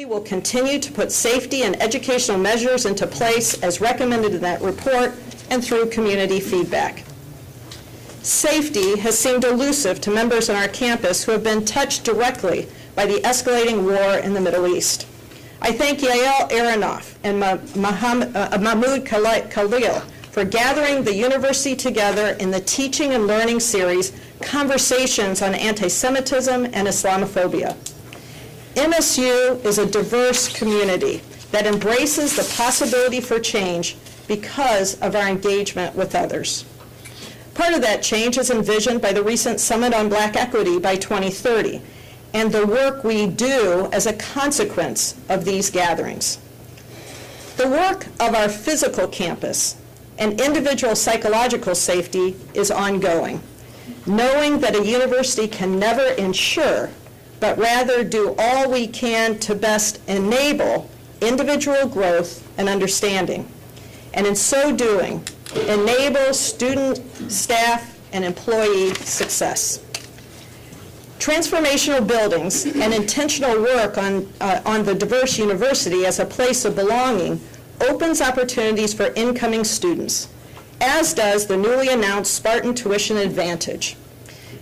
Will continue to put safety and educational measures into place as recommended in that report and through community feedback. Safety has seemed elusive to members on our campus who have been touched directly by the escalating war in the Middle East. I thank Yael Aronoff and Mahmoud Khalil for gathering the university together in the Teaching and Learning series, Conversations on Anti-Semitism and Islamophobia. MSU is a diverse community that embraces the possibility for change because of our engagement with others. Part of that change is envisioned by the recent Summit on Black Equity by 2030 and the work we do as a consequence of these gatherings. The work of our physical campus and individual psychological safety is ongoing, knowing that a university can never ensure but rather do all we can to best enable individual growth and understanding, and in so doing, enable student, staff, and employee success. Transformational buildings and intentional work on the diverse university as a place of belonging opens opportunities for incoming students, as does the newly announced Spartan Tuition Advantage.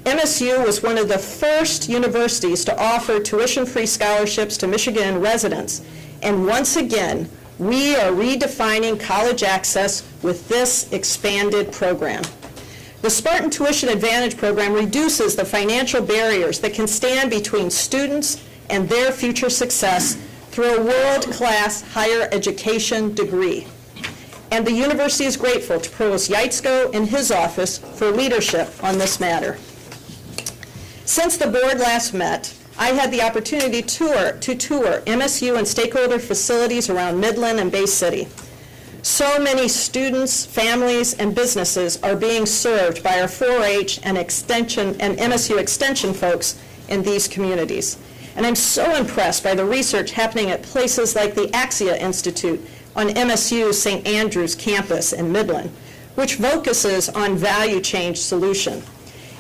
MSU was one of the first universities to offer tuition-free scholarships to Michigan residents, and once again, we are redefining college access with this expanded program. The Spartan Tuition Advantage program reduces the financial barriers that can stand between students and their future success through a world-class higher education degree. And the university is grateful to Provost Yaitzko and his office for leadership on this matter. Since the board last met, I had the opportunity to tour MSU and stakeholder facilities around Midland and Bay City. So many students, families, and businesses are being served by our 4-H and MSU Extension folks in these communities. And I'm so impressed by the research happening at places like the Axia Institute on MSU's St. Andrews campus in Midland, which focuses on value change solution,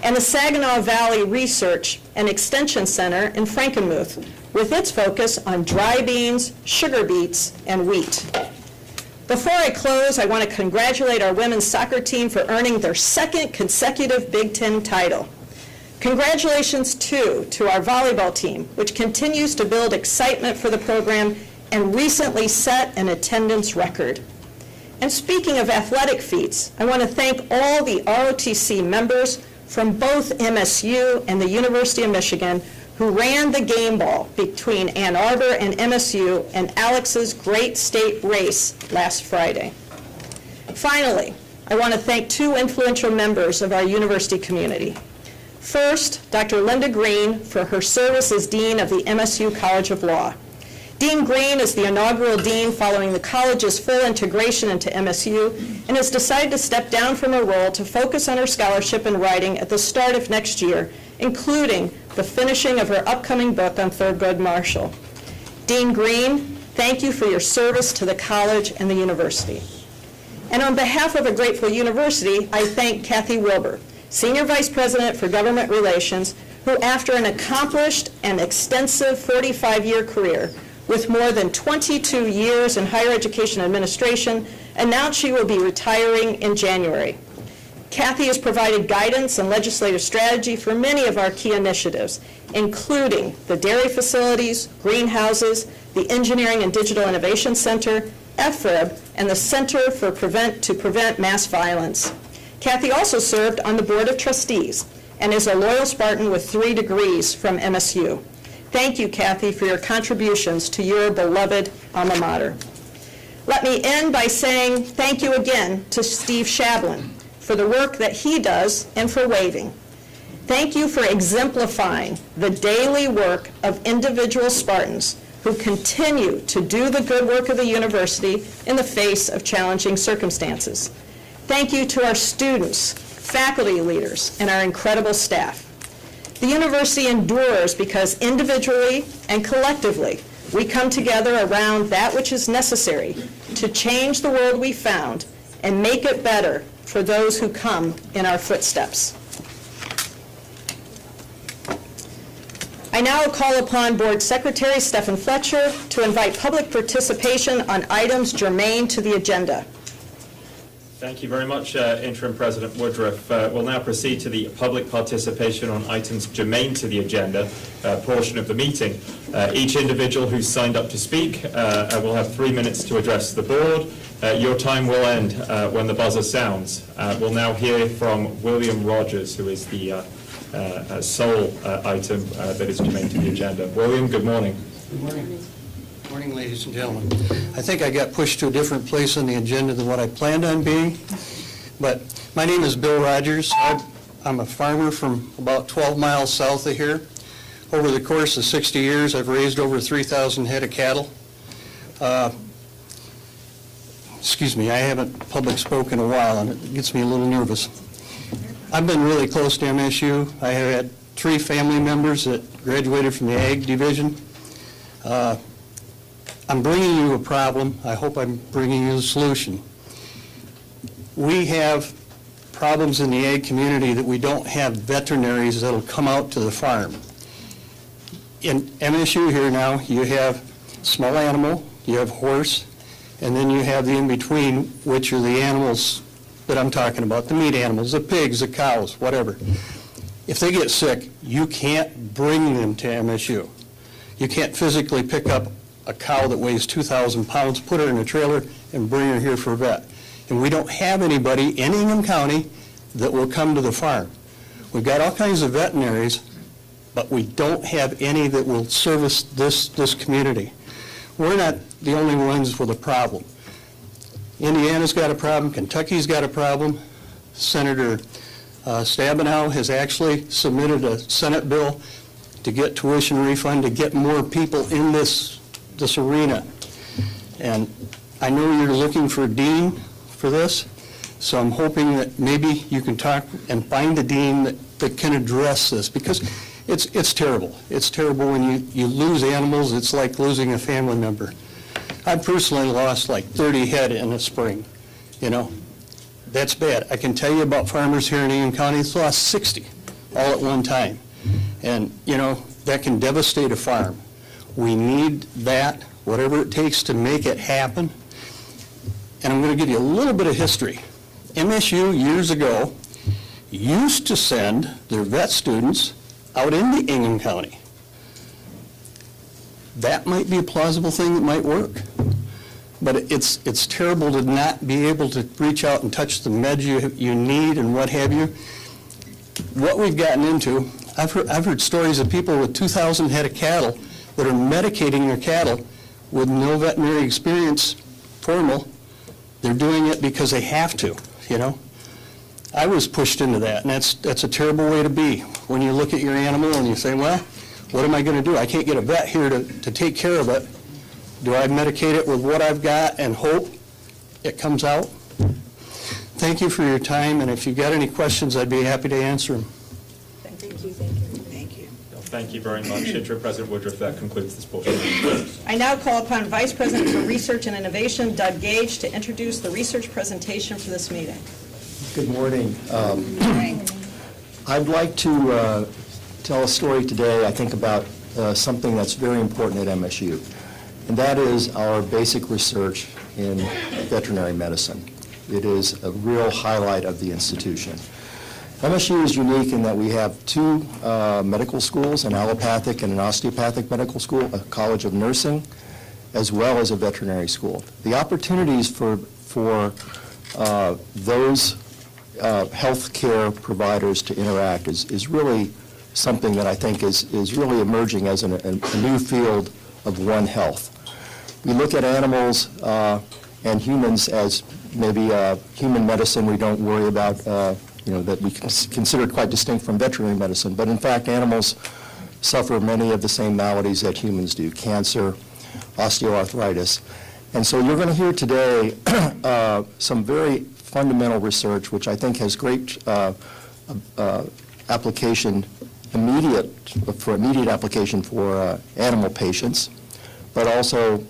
and the Saginaw Valley Research and Extension Center in Frankenmuth, with its focus on dry beans, sugar beets, and wheat. Before I close, I want to congratulate our women's soccer team for earning their second consecutive Big Ten title. Congratulations, too, to our volleyball team, which continues to build excitement for the program and recently set an attendance record. And speaking of athletic feats, I want to thank all the ROTC members from both MSU and the University of Michigan who ran the game ball between Ann Arbor and MSU and Alex's great state race last Friday. Finally, I want to thank two influential members of our university community. First, Dr. Linda Green for her service as Dean of the MSU College of Law. Dean Green is the inaugural dean following the college's full integration into MSU and has decided to step down from her role to focus on her scholarship and writing at the start of next year, including the finishing of her upcoming book on Thurgood Marshall. Dean Green, thank you for your service to the college and the university. And on behalf of a grateful university, I thank Kathy Wilbur, Senior Vice President for Government Relations, who after an accomplished and extensive 45-year career, with more than 22 years in higher education administration, announced she will be retiring in January. Kathy has provided guidance and legislative strategy for many of our key initiatives, including the dairy facilities, greenhouses, the Engineering and Digital Innovation Center, FRIB, and the Center to Prevent Mass Violence. Kathy also served on the Board of Trustees and is a loyal Spartan with 3 degrees from MSU. Thank you, Kathy, for your contributions to your beloved alma mater. Let me end by saying thank you again to Steve Shablin for the work that he does and for waving. Thank you for exemplifying the daily work of individual Spartans who continue to do the good work of the university in the face of challenging circumstances. Thank you to our students, faculty leaders, and our incredible staff. The university endures because individually and collectively we come together around that which is necessary to change the world we found and make it better for those who come in our footsteps. I I now call upon Board Secretary Stephen Fletcher to invite public participation on items germane to the agenda. Thank you very much, Interim President Woodruff. We'll now proceed to the public participation on items germane to the agenda portion of the meeting. Each individual who's signed up to speak will have 3 minutes to address the board. Your time will end when the buzzer sounds. We'll now hear from William Rogers, who is the sole item that is germane to the agenda. William, good morning. Good morning. Good morning, ladies and gentlemen. I think I got pushed to a different place on the agenda than what I planned on being, but my name is Bill Rogers. I'm a farmer from about 12 miles south of here. Over the course of 60 years, I've raised over 3,000 head of cattle. Excuse me, I haven't public spoken in a while, and it gets me a little nervous. I've been really close to MSU. I have had 3 family members that graduated from the Ag Division. I'm bringing you a problem. I hope I'm bringing you a solution. We have problems in the ag community that we don't have veterinaries that'll come out to the farm. In MSU here now, you have small animal, you have horse, and then you have the in-between, which are the animals that I'm talking about, the meat animals, the pigs, the cows, whatever. If they get sick, you can't bring them to MSU. You can't physically pick up a cow that weighs 2,000 pounds, put her in a trailer, and bring her here for a vet. And we don't have anybody in Ingham County that will come to the farm. We've got all kinds of veterinaries, but we don't have any that will service this community. We're not the only ones with a problem. Indiana's got a problem, Kentucky's got a problem. Senator Stabenow has actually submitted a Senate bill to get tuition refund, to get more people in this arena. And I know you're looking for a dean for this, so I'm hoping that maybe you can talk and find a dean that can address this, because it's terrible. It's terrible when you lose animals. It's like losing a family member. I personally lost like 30 head in the spring. You know, that's bad. I can tell you about farmers here in Ingham County that's lost 60 all at one time. And, you know, that can devastate a farm. We need that, whatever it takes to make it happen. And I'm going to give you a little bit of history. MSU years ago used to send their vet students out into Ingham County. That might be a plausible thing that might work. But it's terrible to not be able to reach out and touch the meds you need and what have you. What we've gotten into, I've heard stories of people with 2,000 head of cattle that are medicating their cattle with no veterinary experience, formal. They're doing it because they have to, you know. I was pushed into that, and that's a terrible way to be. When you look at your animal and you say, well, what am I going to do? I can't get a vet here to take care of it. Do I medicate it with what I've got and hope it comes out? Thank you for your time, and if you've got any questions, I'd be happy to answer them. Thank you. Thank you very much, Interim President Woodruff. That concludes this portion. I now call upon Vice President for Research and Innovation, Doug Gage, to introduce the research presentation for this meeting. Good morning. I'd like to tell a story today, I think, about something that's very important at MSU, and that is our basic research in veterinary medicine. It is a real highlight of the institution. MSU is unique in that we have 2 medical schools, an allopathic and an osteopathic medical school, a college of nursing, as well as a veterinary school. The opportunities for those health care providers to interact is really something that I think is really emerging as a new field of One Health. We look at animals and humans as maybe human medicine we don't worry about, that we consider quite distinct from veterinary medicine. But in fact, animals suffer many of the same maladies that humans do, cancer, osteoarthritis. And so you're going to hear today some very fundamental research, which I think has great application, immediate application for animal patients, but also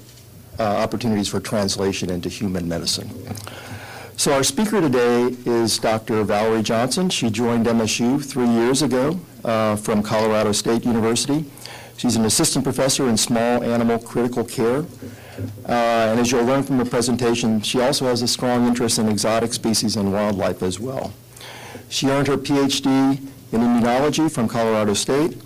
opportunities for translation into human medicine. So our speaker today is Dr. Valerie Johnson. She joined MSU 3 years ago from Colorado State University. She's an assistant professor in small animal critical care. And as you'll learn from her presentation, she also has a strong interest in exotic species and wildlife as well. She earned her PhD in immunology from Colorado State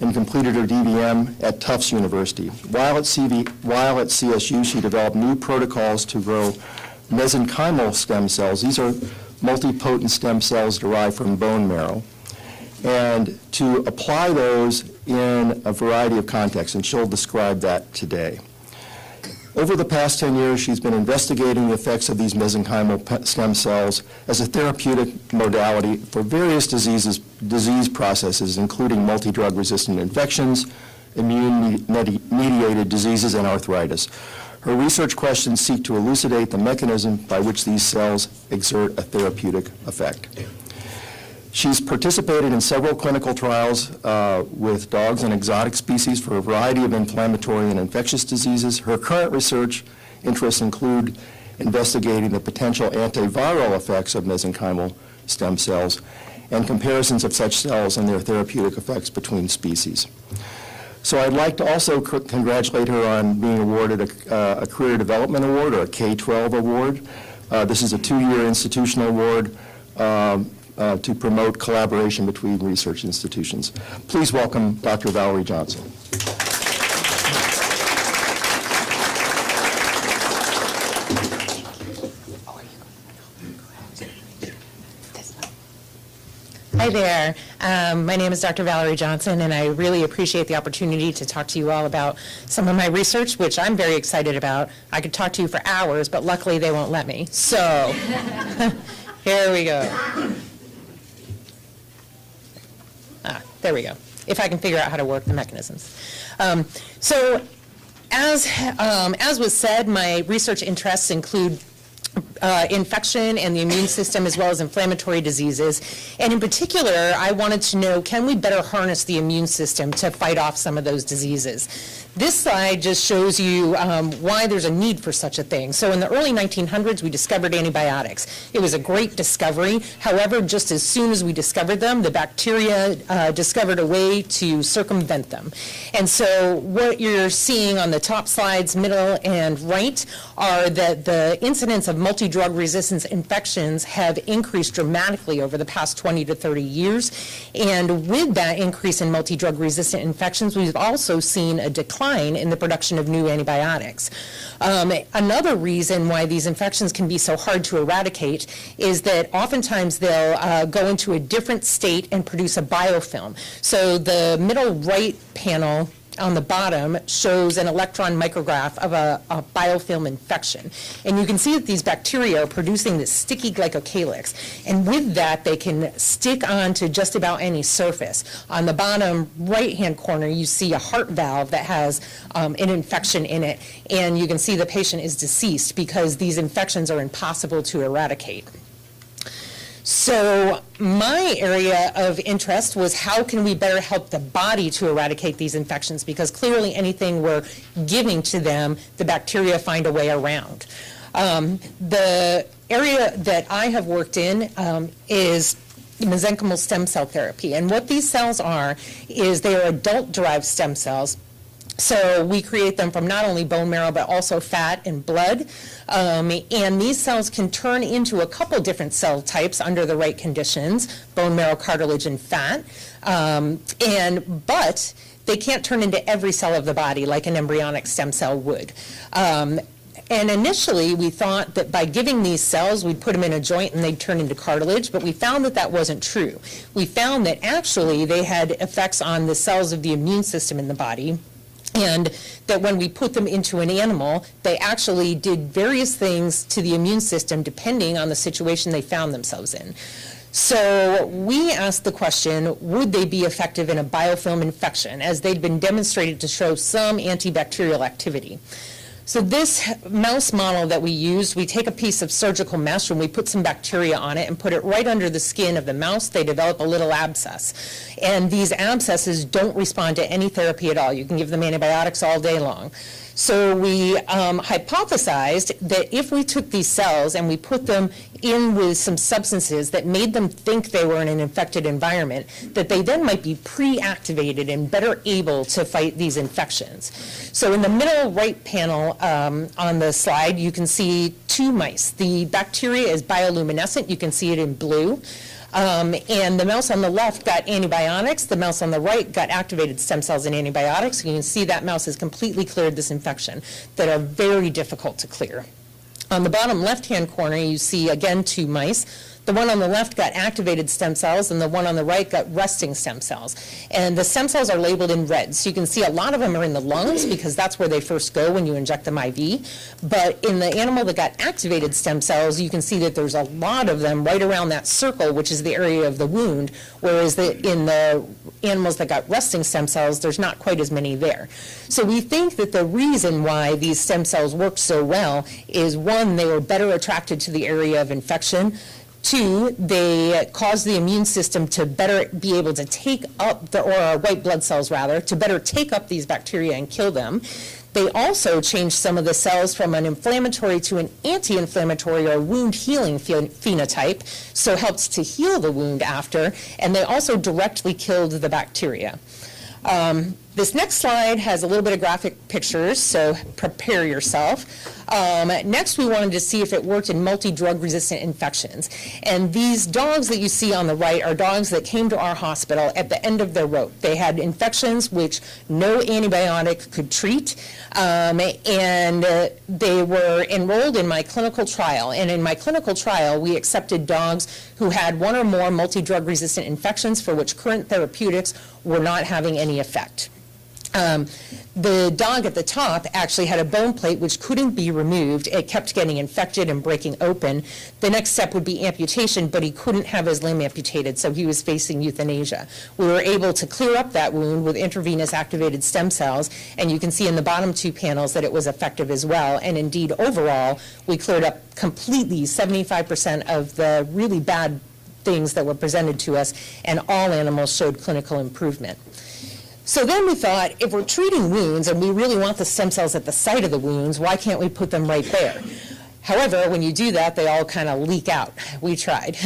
and completed her DVM at Tufts University. While at CSU, she developed new protocols to grow mesenchymal stem cells. These are multipotent stem cells derived from bone marrow, and to apply those in a variety of contexts, and she'll describe that today. Over the past 10 years, she's been investigating the effects of these mesenchymal stem cells as a therapeutic modality for various disease processes, including multi-drug resistant infections, immune-mediated diseases, and arthritis. Her research questions seek to elucidate the mechanism by which these cells exert a therapeutic effect. She's participated in several clinical trials with dogs and exotic species for a variety of inflammatory and infectious diseases. Her current research interests include investigating the potential antiviral effects of mesenchymal stem cells and comparisons of such cells and their therapeutic effects between species. So I'd like to also congratulate her on being awarded a Career Development Award, or a K-12 award. This is a 2-year institutional award to promote collaboration between research institutions. Please welcome Dr. Valerie Johnson. Hi there. My name is Dr. Valerie Johnson, and I really appreciate the opportunity to talk to you all about some of my research, which I'm very excited about. I could talk to you for hours, but luckily they won't let me. So here we go. There we go. If I can figure out how to work the mechanisms. So as was said, my research interests include infection and the immune system, as well as inflammatory diseases. And in particular, I wanted to know, can we better harness the immune system to fight off some of those diseases? This slide just shows you why there's a need for such a thing. So in the early 1900s, we discovered antibiotics. It was a great discovery. However, just as soon as we discovered them, the bacteria discovered a way to circumvent them. And so what you're seeing on the top slides, middle and right, are that the incidence of multi-drug resistance infections have increased dramatically over the past 20 to 30 years. And with that increase in multi-drug resistant infections, we've also seen a decline in the production of new antibiotics. Another reason why these infections can be so hard to eradicate is that oftentimes they'll go into a different state and produce a biofilm. So the middle right panel on the bottom shows an electron micrograph of a biofilm infection. And you can see that these bacteria are producing this sticky glycocalyx. And with that, they can stick onto just about any surface. On the bottom right-hand corner, you see a heart valve that has an infection in it. And you can see the patient is deceased because these infections are impossible to eradicate. So my area of interest was, how can we better help the body to eradicate these infections? Because clearly anything we're giving to them, the bacteria find a way around. The area that I have worked in is mesenchymal stem cell therapy. And what these cells are is they are adult-derived stem cells. So we create them from not only bone marrow, but also fat and blood. And these cells can turn into a couple different cell types under the right conditions, bone marrow, cartilage, and fat. But they can't turn into every cell of the body like an embryonic stem cell would. And initially, we thought that by giving these cells, we'd put them in a joint and they'd turn into cartilage, but we found that that wasn't true. We found that actually they had effects on the cells of the immune system in the body, and that when we put them into an animal, they actually did various things to the immune system depending on the situation they found themselves in. So we asked the question, would they be effective in a biofilm infection, as they'd been demonstrated to show some antibacterial activity. So this mouse model that we used, we take a piece of surgical mesh and we put some bacteria on it and put it right under the skin of the mouse. They develop a little abscess. And these abscesses don't respond to any therapy at all. You can give them antibiotics all day long. So we hypothesized that if we took these cells and we put them in with some substances that made them think they were in an infected environment, that they then might be pre-activated and better able to fight these infections. So in the middle right panel on the slide, you can see 2 mice. The bacteria is bioluminescent. You can see it in blue. And the mouse on the left got antibiotics. The mouse on the right got activated stem cells and antibiotics. You can see that mouse has completely cleared this infection that are very difficult to clear. On the bottom left-hand corner, you see, again, 2 mice. The one on the left got activated stem cells, and the one on the right got resting stem cells. And the stem cells are labeled in red. So you can see a lot of them are in the lungs because that's where they first go when you inject them IV. But in the animal that got activated stem cells, you can see that there's a lot of them right around that circle, which is the area of the wound, whereas in the animals that got resting stem cells, there's not quite as many there. So we think that the reason why these stem cells work so well is, 1, they were better attracted to the area of infection. 2, they cause the immune system to better be able to take up, or white blood cells rather, to better take up these bacteria and kill them. They also change some of the cells from an inflammatory to an anti-inflammatory or wound healing phenotype, so helps to heal the wound after, and they also directly killed the bacteria. This next slide has a little bit of graphic pictures, so prepare yourself. Next, we wanted to see if it worked in multi-drug resistant infections. And these dogs that you see on the right are dogs that came to our hospital at the end of their rope. They had infections which no antibiotic could treat, and they were enrolled in my clinical trial. And in my clinical trial, we accepted dogs who had 1 or more multi-drug resistant infections for which current therapeutics were not having any effect. The dog at the top actually had a bone plate which couldn't be removed. It kept getting infected and breaking open. The next step would be amputation, but he couldn't have his limb amputated, so he was facing euthanasia. We were able to clear up that wound with intravenous activated stem cells, and you can see in the bottom 2 panels that it was effective as well. And indeed, overall, we cleared up completely 75% of the really bad things that were presented to us, and all animals showed clinical improvement. So then we thought, if we're treating wounds and we really want the stem cells at the site of the wounds, why can't we put them right there? However, when you do that, they all kind of leak out. We tried.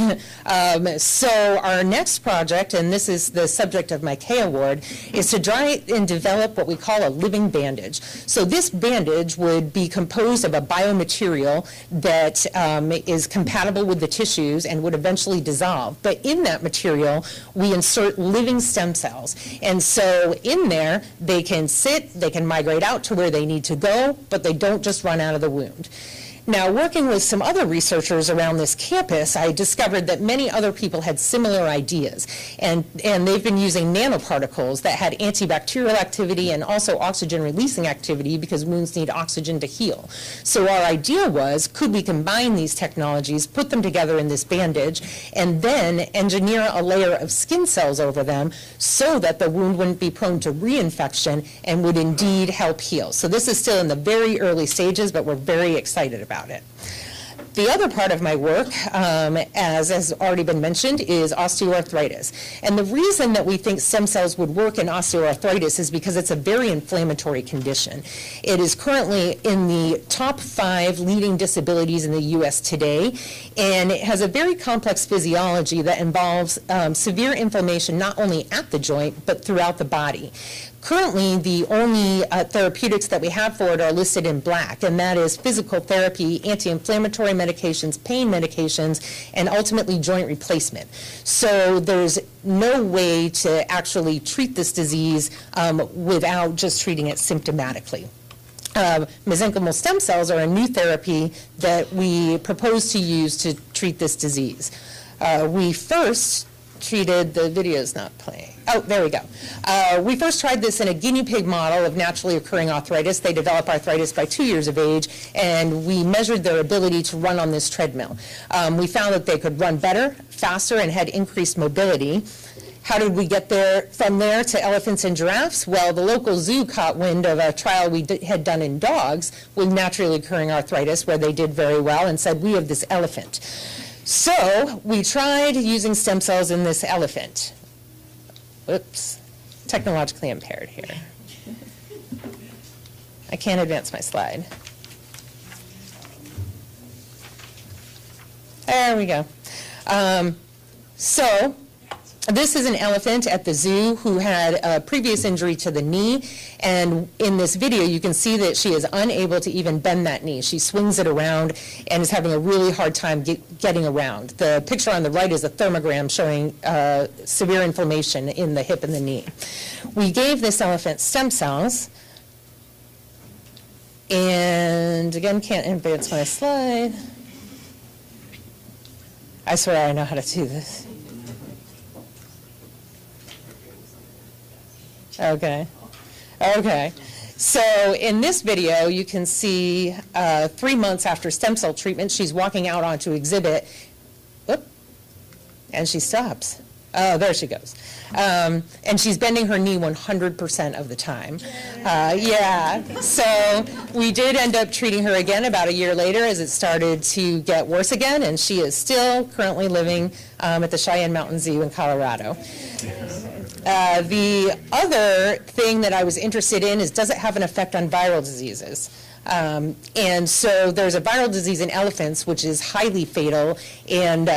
So our next project, and this is the subject of my K Award, is to try and develop what we call a living bandage. So this bandage would be composed of a biomaterial that is compatible with the tissues and would eventually dissolve. But in that material, we insert living stem cells. And so in there, they can sit, they can migrate out to where they need to go, but they don't just run out of the wound. Now, working with some other researchers around this campus, I discovered that many other people had similar ideas, and they've been using nanoparticles that had antibacterial activity and also oxygen-releasing activity because wounds need oxygen to heal. So our idea was, could we combine these technologies, put them together in this bandage, and then engineer a layer of skin cells over them so that the wound wouldn't be prone to reinfection and would indeed help heal. So this is still in the very early stages, but we're very excited about it. The other part of my work, as has already been mentioned, is osteoarthritis. And the reason that we think stem cells would work in osteoarthritis is because it's a very inflammatory condition. It is currently in the top 5 leading disabilities in the U.S. today, and it has a very complex physiology that involves severe inflammation not only at the joint, but throughout the body. Currently, the only therapeutics that we have for it are listed in black, and that is physical therapy, anti-inflammatory medications, pain medications, and ultimately joint replacement. So there's no way to actually treat this disease without just treating it symptomatically. Mesenchymal stem cells are a new therapy that we propose to use to treat this disease. We first treated, the video's not playing. Oh, there we go. We first tried this in a guinea pig model of naturally occurring arthritis. They develop arthritis by 2 years of age, and we measured their ability to run on this treadmill. We found that they could run better, faster, and had increased mobility. How did we get there from there to elephants and giraffes? Well, the local zoo caught wind of a trial we had done in dogs with naturally occurring arthritis, where they did very well, and said, we have this elephant. So we tried using stem cells in this elephant. Oops, technologically impaired here. I can't advance my slide. There we go. So this is an elephant at the zoo who had a previous injury to the knee, and in this video you can see that she is unable to even bend that knee. She swings it around and is having a really hard time getting around. The picture on the right is a thermogram showing severe inflammation in the hip and the knee. We gave this elephant stem cells, and again, can't advance my slide. I swear I know how to do this. Okay. Okay. So in this video, you can see 3 months after stem cell treatment, she's walking out onto exhibit. Whoop. And she stops. Oh, there she goes. And she's bending her knee 100% of the time. Yeah. So we did end up treating her again about a year later as it started to get worse again, and she is still currently living at the Cheyenne Mountain Zoo in Colorado. The other thing that I was interested in is, does it have an effect on viral diseases? And so there's a viral disease in elephants which is highly fatal and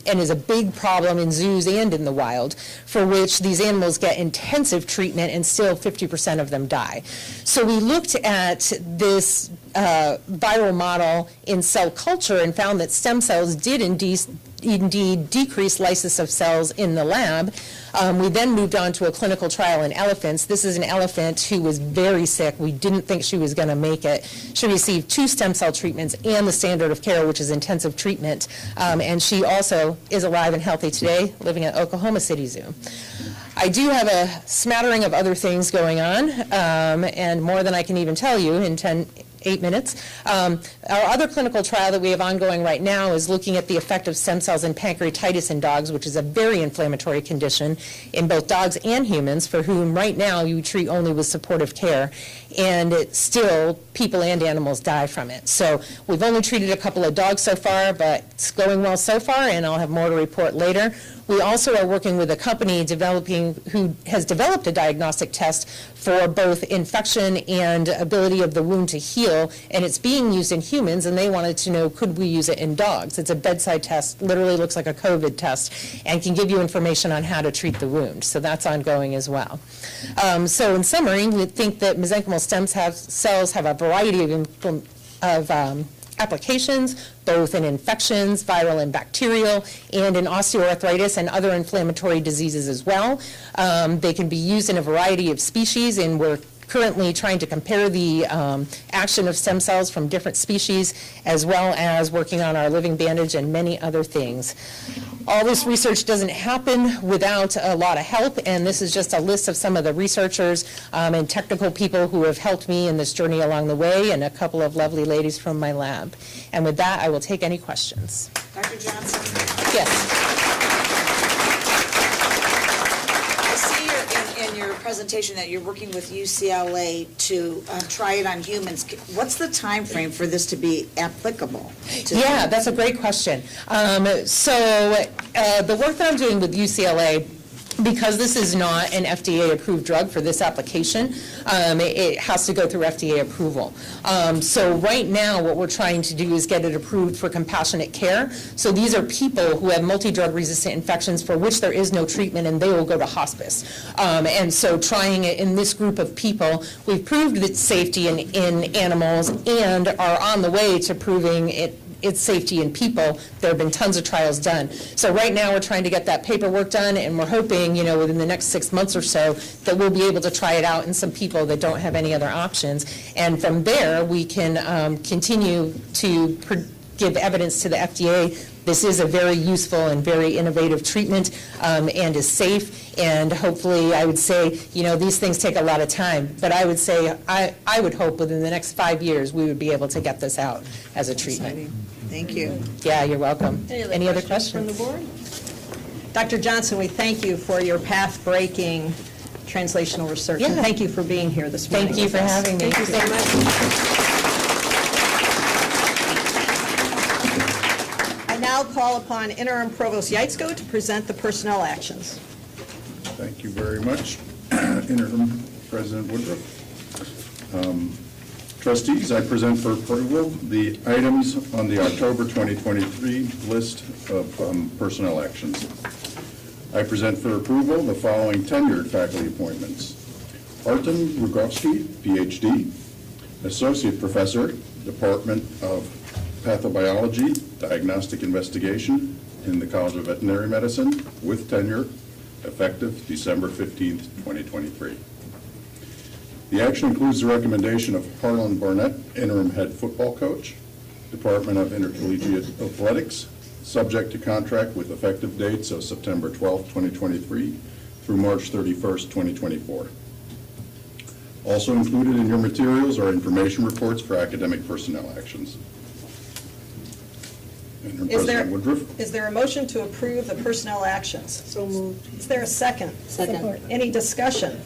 is a big problem in zoos and in the wild, for which these animals get intensive treatment and still 50% of them die. So we looked at this viral model in cell culture and found that stem cells did indeed decrease lysis of cells in the lab. We then moved on to a clinical trial in elephants. This is an elephant who was very sick. We didn't think she was going to make it. She received 2 stem cell treatments and the standard of care, which is intensive treatment. And she also is alive and healthy today, living at Oklahoma City Zoo. I do have a smattering of other things going on, and more than I can even tell you in 8 minutes. Our other clinical trial that we have ongoing right now is looking at the effect of stem cells in pancreatitis in dogs, which is a very inflammatory condition in both dogs and humans, for whom right now you treat only with supportive care, and still people and animals die from it. So we've only treated a couple of dogs so far, but it's going well so far, and I'll have more to report later. We also are working with a company who has developed a diagnostic test for both infection and ability of the wound to heal, and it's being used in humans, and they wanted to know, could we use it in dogs? It's a bedside test, literally looks like a COVID test, and can give you information on how to treat the wound. So that's ongoing as well. So in summary, we think that mesenchymal stem cells have a variety of applications, both in infections, viral and bacterial, and in osteoarthritis and other inflammatory diseases as well. They can be used in a variety of species, and we're currently trying to compare the action of stem cells from different species, as well as working on our living bandage and many other things. All this research doesn't happen without a lot of help, and this is just a list of some of the researchers and technical people who have helped me in this journey along the way, and a couple of lovely ladies from my lab. And with that, I will take any questions. Dr. Johnson? Yes. I see in your presentation that you're working with UCLA to try it on humans. What's the time frame for this to be applicable? Yeah, that's a great question. So the work that I'm doing with UCLA, because this is not an FDA-approved drug for this application, it has to go through FDA approval. So right now, what we're trying to do is get it approved for compassionate care. So these are people who have multi-drug resistant infections for which there is no treatment, and they will go to hospice. And so trying it in this group of people, we've proved its safety in animals and are on the way to proving its safety in people. There have been tons of trials done. So right now we're trying to get that paperwork done, and we're hoping, within the next 6 months or so, that we'll be able to try it out in some people that don't have any other options. And from there, we can continue to give evidence to the FDA. This is a very useful and very innovative treatment and is safe. And hopefully, I would say, these things take a lot of time. But I would say, I would hope within the next 5 years, we would be able to get this out as a treatment. Thank you. Yeah, you're welcome. Any other questions from the board? Dr. Johnson, we thank you for your path-breaking translational research. And Yeah. thank you for being here this morning. Thank you for having me. Thank you so much. I now call upon Interim Provost Yeitzko to present the personnel actions. Thank you very much, Interim President Woodruff. Trustees, I present for approval the items on the October 2023 list of personnel actions. I present for approval the following tenured faculty appointments. Artem Rugovsky, Ph.D., Associate Professor, Department of Pathobiology, Diagnostic Investigation in the College of Veterinary Medicine, with tenure, effective December 15th, 2023. The action includes the recommendation of Harlan Barnett, interim head football coach, Department of Intercollegiate Athletics, subject to contract with effective dates of September 12th, 2023 through March 31st, 2024. Also included in your materials are information reports for academic personnel actions. Interim President Woodruff. Is there a motion to approve the personnel actions? So moved. Is there a second? Second. Any discussion?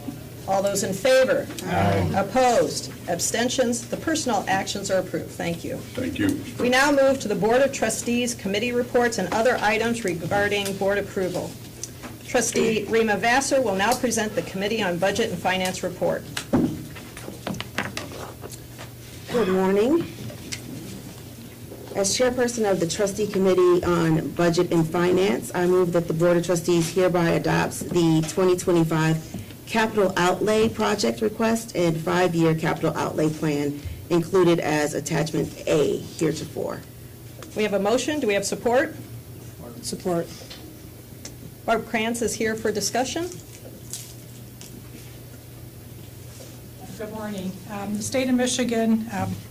All those in favor? Aye. Opposed? Abstentions? The personnel actions are approved. Thank you. Thank you. We now move to the Board of Trustees committee reports and other items regarding board approval. Trustee Rema Vassar will now present the Committee on Budget and Finance report. Good morning. As chairperson of the Trustee Committee on Budget and Finance, I move that the Board of Trustees hereby adopts the 2025 Capital Outlay Project Request and 5-year Capital Outlay Plan included as Attachment A heretofore. We have a motion. Do we have support? Support. Barb Krantz is here for discussion. Good morning. The state of Michigan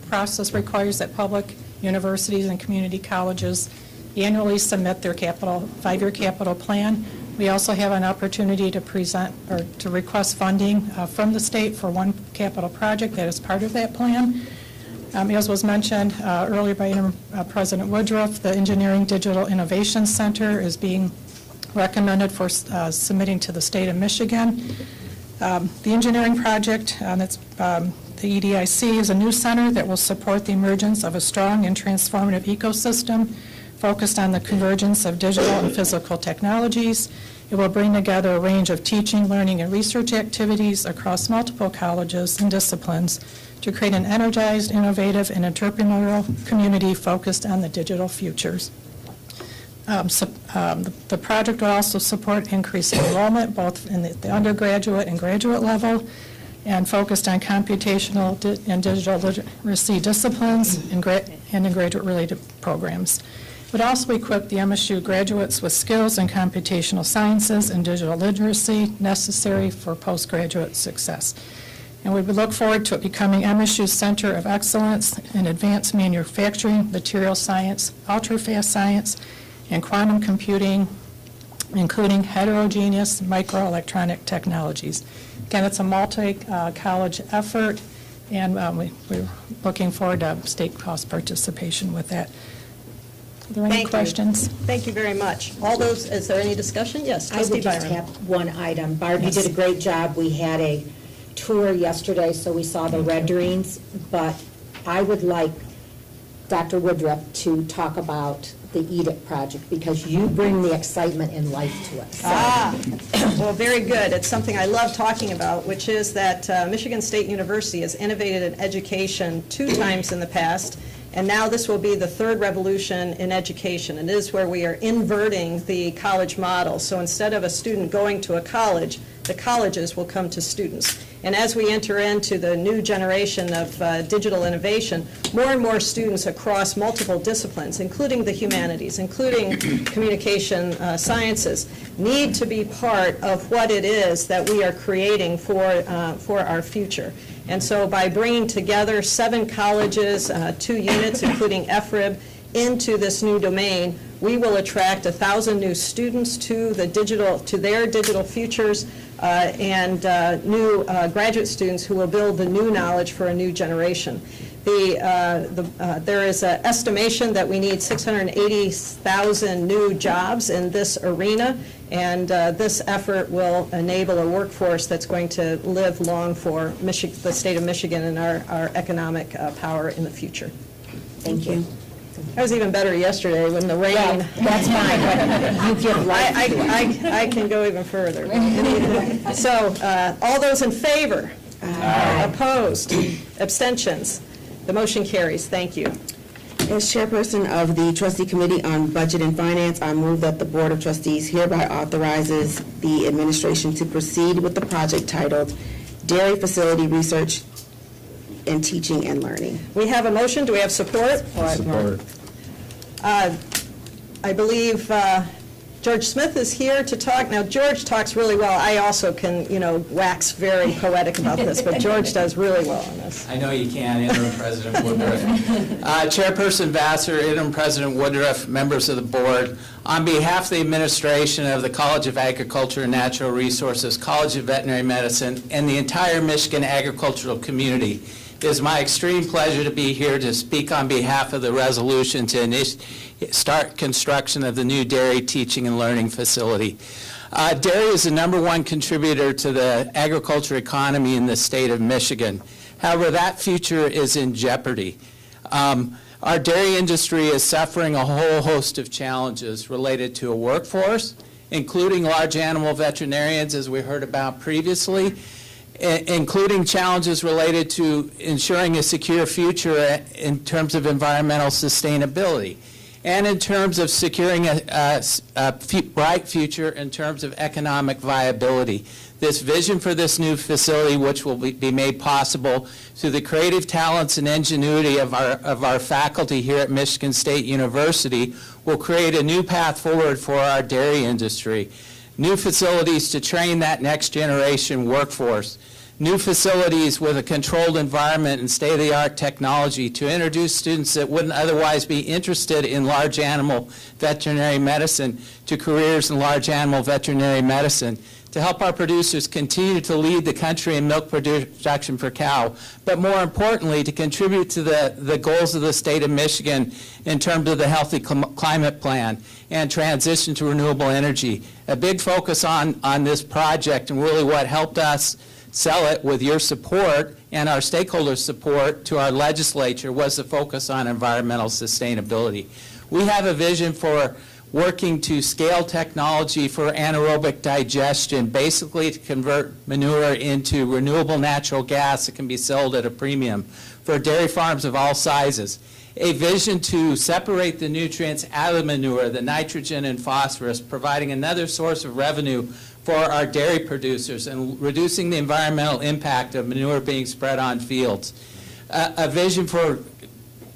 process requires that public universities and community colleges annually submit their 5-year capital plan. We also have an opportunity to present or to request funding from the state for one capital project that is part of that plan. As was mentioned earlier by President Woodruff, the Engineering Digital Innovation Center is being recommended for submitting to the state of Michigan. The engineering project, that's the EDIC, is a new center that will support the emergence of a strong and transformative ecosystem focused on the convergence of digital and physical technologies. It will bring together a range of teaching, learning, and research activities across multiple colleges and disciplines to create an energized, innovative, and entrepreneurial community focused on the digital futures. The project will also support increased enrollment both in the undergraduate and graduate level, and focused on computational and digital literacy disciplines and in graduate-related programs. It would also equip the MSU graduates with skills in computational sciences and digital literacy necessary for postgraduate success. And we would look forward to it becoming MSU's Center of Excellence in Advanced Manufacturing, Material Science, Ultra-Fast Science, and Quantum Computing, including heterogeneous microelectronic technologies. Again, it's a multi-college effort, and we're looking forward to state cost participation with that. Are there any Thank you. questions? Thank you very much. All those, is there any discussion? Yes, I Trustee would just Byron. have one item. Barb, you Yes. did a great job. We had a tour yesterday, so we saw the renderings, but I would like Dr. Woodruff to talk about the EDIC project, because you bring the excitement and life to it. Well, very good. It's something I love talking about, which is that Michigan State University has innovated in education 2 times in the past, and now this will be the 3rd revolution in education. And it is where we are inverting the college model. So instead of a student going to a college, the colleges will come to students. And as we enter into the new generation of digital innovation, more and more students across multiple disciplines, including the humanities, including communication sciences, need to be part of what it is that we are creating for our future. And so by bringing together 7 colleges, 2 units, including FRIB, into this new domain, we will attract 1,000 new students to their digital futures, and new graduate students who will build the new knowledge for a new generation. There is an estimation that we need 680,000 new jobs in this arena, and this effort will enable a workforce that's going to live long for the state of Michigan and our economic power in the future. Thank you. That was even better yesterday when the rain. Well, that's fine, but you give life to it. I can go even further. So, all those in favor? Opposed? Abstentions? The motion carries. Thank you. As chairperson of the trustee committee on budget and finance, I move that the Board of Trustees hereby authorizes the administration to proceed with the project titled Dairy Facility Research and Teaching and Learning. We have a motion. Do we have support? Support. I believe George Smith is here to talk. Now, George talks really well. I also can, wax very poetic about this, but George does really well on this. I know you can, Interim President Woodruff. Chairperson Vassar, Interim President Woodruff, members of the board, on behalf of the administration of the College of Agriculture and Natural Resources, College of Veterinary Medicine, and the entire Michigan agricultural community, it is my extreme pleasure to be here to speak on behalf of the resolution to start construction of the new dairy teaching and learning facility. Dairy is the #1 contributor to the agriculture economy in the state of Michigan. However, that future is in jeopardy. Our dairy industry is suffering a whole host of challenges related to a workforce, including large animal veterinarians, as we heard about previously, including challenges related to ensuring a secure future in terms of environmental sustainability, and in terms of securing a bright future in terms of economic viability. This vision for this new facility, which will be made possible through the creative talents and ingenuity of our faculty here at Michigan State University, will create a new path forward for our dairy industry. New facilities to train that next generation workforce, new facilities with a controlled environment and state-of-the-art technology to introduce students that wouldn't otherwise be interested in large animal veterinary medicine to careers in large animal veterinary medicine, to help our producers continue to lead the country in milk production per cow, but more importantly, to contribute to the goals of the state of Michigan in terms of the Healthy Climate Plan and transition to renewable energy. A big focus on this project, and really what helped us sell it with your support and our stakeholders' support to our legislature, was the focus on environmental sustainability. We have a vision for working to scale technology for anaerobic digestion, basically to convert manure into renewable natural gas that can be sold at a premium for dairy farms of all sizes. A vision to separate the nutrients out of the manure, the nitrogen and phosphorus, providing another source of revenue for our dairy producers and reducing the environmental impact of manure being spread on fields. A vision for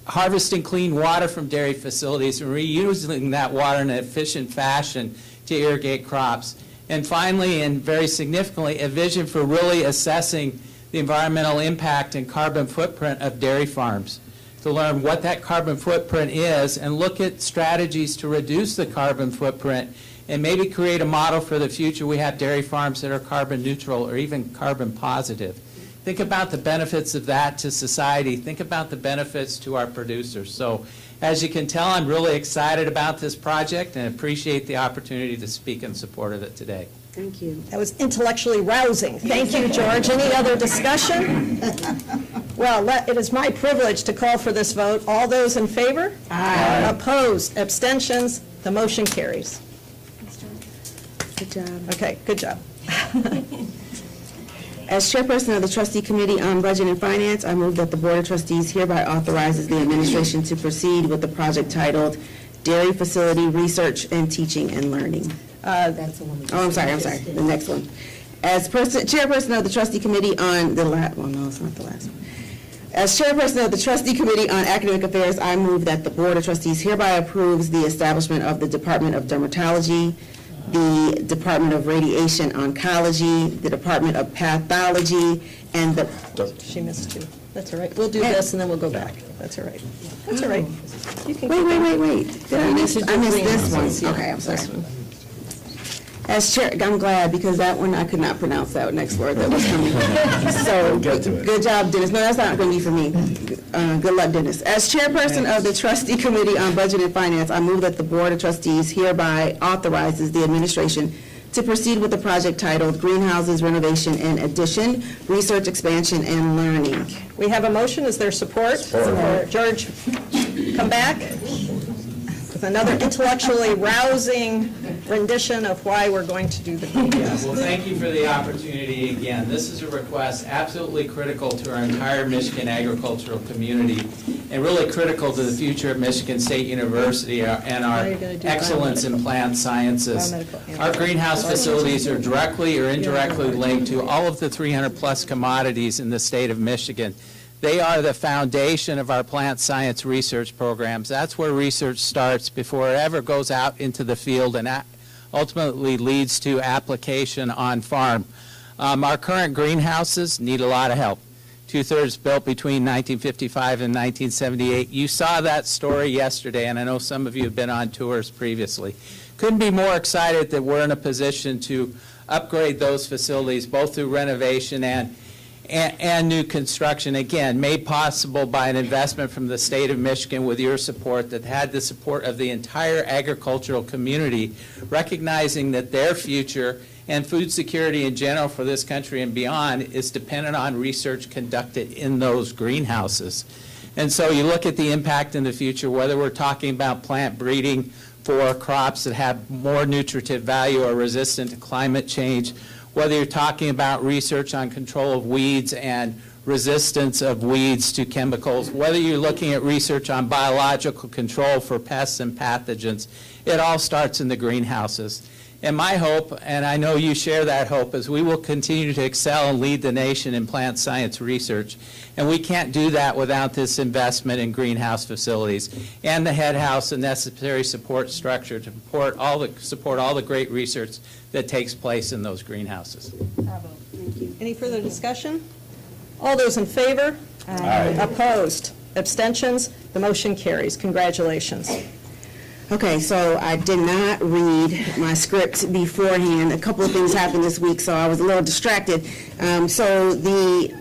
harvesting clean water from dairy facilities and reusing that water in an efficient fashion to irrigate crops. And finally, and very significantly, a vision for really assessing the environmental impact and carbon footprint of dairy farms, to learn what that carbon footprint is and look at strategies to reduce the carbon footprint and maybe create a model for the future. We have dairy farms that are carbon neutral or even carbon positive. Think about the benefits of that to society. Think about the benefits to our producers. So as you can tell, I'm really excited about this project and appreciate the opportunity to speak in support of it today. Thank you. That was intellectually rousing. Thank you, George. Any other discussion? Well, it is my privilege to call for this vote. All those in favor? Aye. Opposed? Abstentions? The motion carries. Good job. Okay, good job. As chairperson of the trustee committee on budget and finance, I move that the Board of Trustees hereby authorizes the administration to proceed with the project titled Dairy Facility Research and Teaching and Learning. That's the one. I'm sorry, the next one. As chairperson of the trustee committee on no, it's not the last one. As chairperson of the trustee committee on academic affairs, I move that the Board of Trustees hereby approves the establishment of the Department of Dermatology, the Department of Radiation Oncology, the Department of Pathology, and the... She missed two. That's all right. We'll do this and then we'll go back. That's all right. That's all right. You can Wait. Did I miss this one? Okay, I'm sorry. This one. As chair, I'm glad, because that one, I could not pronounce that next word that was coming. So, good job, Dennis. No, that's not going to be for me. Good luck, Dennis. As chairperson of the trustee committee on budget and finance, I move that the Board of Trustees hereby authorizes the administration to proceed with the project titled Greenhouses Renovation and Addition, Research Expansion and Learning. We have a motion. Is there support? Support. George, come back. with another intellectually rousing rendition of why we're going to do the greenhouse. Well, thank you for the opportunity again. This is a request absolutely critical to our entire Michigan agricultural community and really critical to the future of Michigan State University and our excellence in plant sciences. Our greenhouse facilities are directly or indirectly linked to all of the 300-plus commodities in the state of Michigan. They are the foundation of our plant science research programs. That's where research starts before it ever goes out into the field and ultimately leads to application on farm. Our current greenhouses need a lot of help. 2/3 built between 1955 and 1978. You saw that story yesterday, and I know some of you have been on tours previously. Couldn't be more excited that we're in a position to upgrade those facilities, both through renovation and new construction, again, made possible by an investment from the state of Michigan with your support that had the support of the entire agricultural community, recognizing that their future and food security in general for this country and beyond is dependent on research conducted in those greenhouses. And so you look at the impact in the future, whether we're talking about plant breeding for crops that have more nutritive value or resistant to climate change, whether you're talking about research on control of weeds and resistance of weeds to chemicals, whether you're looking at research on biological control for pests and pathogens, it all starts in the greenhouses. And my hope, and I know you share that hope, is we will continue to excel and lead the nation in plant science research. And we can't do that without this investment in greenhouse facilities and the head house and necessary support structure to support all the great research that takes place in those greenhouses. Any further discussion? All those in favor? Aye. Opposed? Abstentions? The motion carries. Congratulations. Okay, so I did not read my script beforehand. A couple of things happened this week, so I was a little distracted. So the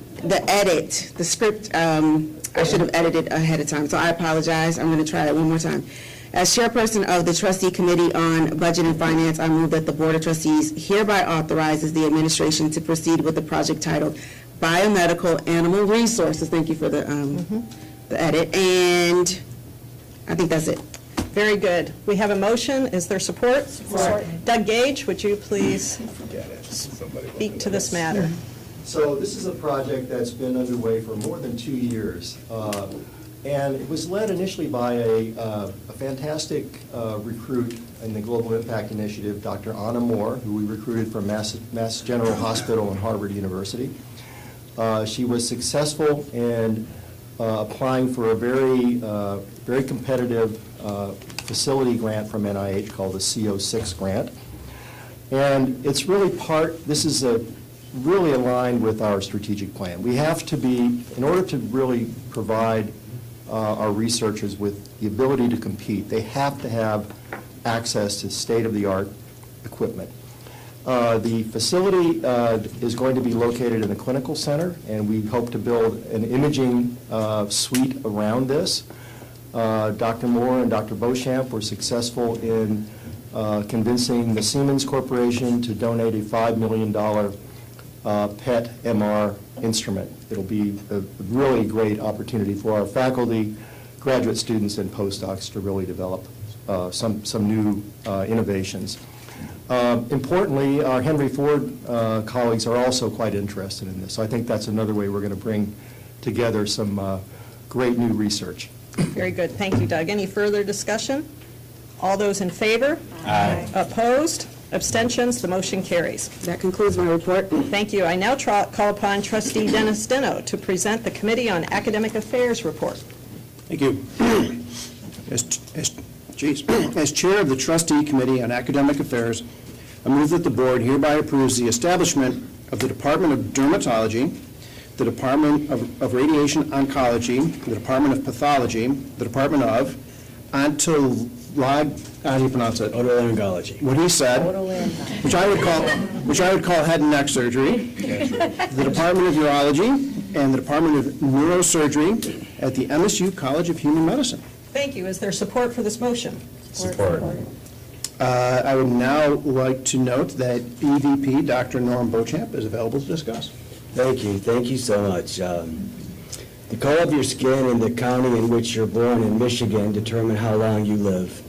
edit, the script, I should have edited ahead of time, so I apologize. I'm going to try it one more time. As chairperson of the Trustee Committee on Budget and Finance, I move that the Board of Trustees hereby authorizes the administration to proceed with the project titled Biomedical Animal Resources. Thank you for the edit, and I think that's it. Very good. We have a motion. Is there support? Support. Doug Gage, would you please speak to this matter? So this is a project that's been underway for more than 2 years. And it was led initially by a fantastic recruit in the Global Impact Initiative, Dr. Anna Moore, who we recruited from Mass General Hospital and Harvard University. She was successful in applying for a very competitive facility grant from NIH called the CO6 grant. And it's really this is really aligned with our strategic plan. We have to be, in order to really provide our researchers with the ability to compete, they have to have access to state-of-the-art equipment. The facility is going to be located in the clinical center, and we hope to build an imaging suite around this. Dr. Moore and Dr. Beauchamp were successful in convincing the Siemens Corporation to donate a $5 million PET MR instrument. It'll be a really great opportunity for our faculty, graduate students, and postdocs to really develop some new innovations. Importantly, our Henry Ford colleagues are also quite interested in this. So I think that's another way we're going to bring together some great new research. Very good. Thank you, Doug. Any further discussion? All those in favor? Aye. Opposed? Abstentions? The motion carries. That concludes my report. Thank you. I now call upon Trustee Dennis Steno to present the Committee on Academic Affairs report. Thank you. As chair of the Trustee Committee on Academic Affairs, I move that the board hereby approves the establishment of the Department of Dermatology, the Department of Radiation Oncology, the Department of Pathology, the Department of how do you pronounce it? Otolaryngology. What he said, which I would call head and neck surgery, the Department of Urology, and the Department of Neurosurgery at the MSU College of Human Medicine. Thank you. Is there support for this motion? Support. I would now like to note that EVP Dr. Norm Beauchamp is available to discuss. Thank you. Thank you so much. The color of your skin and the county in which you're born in Michigan determine how long you live.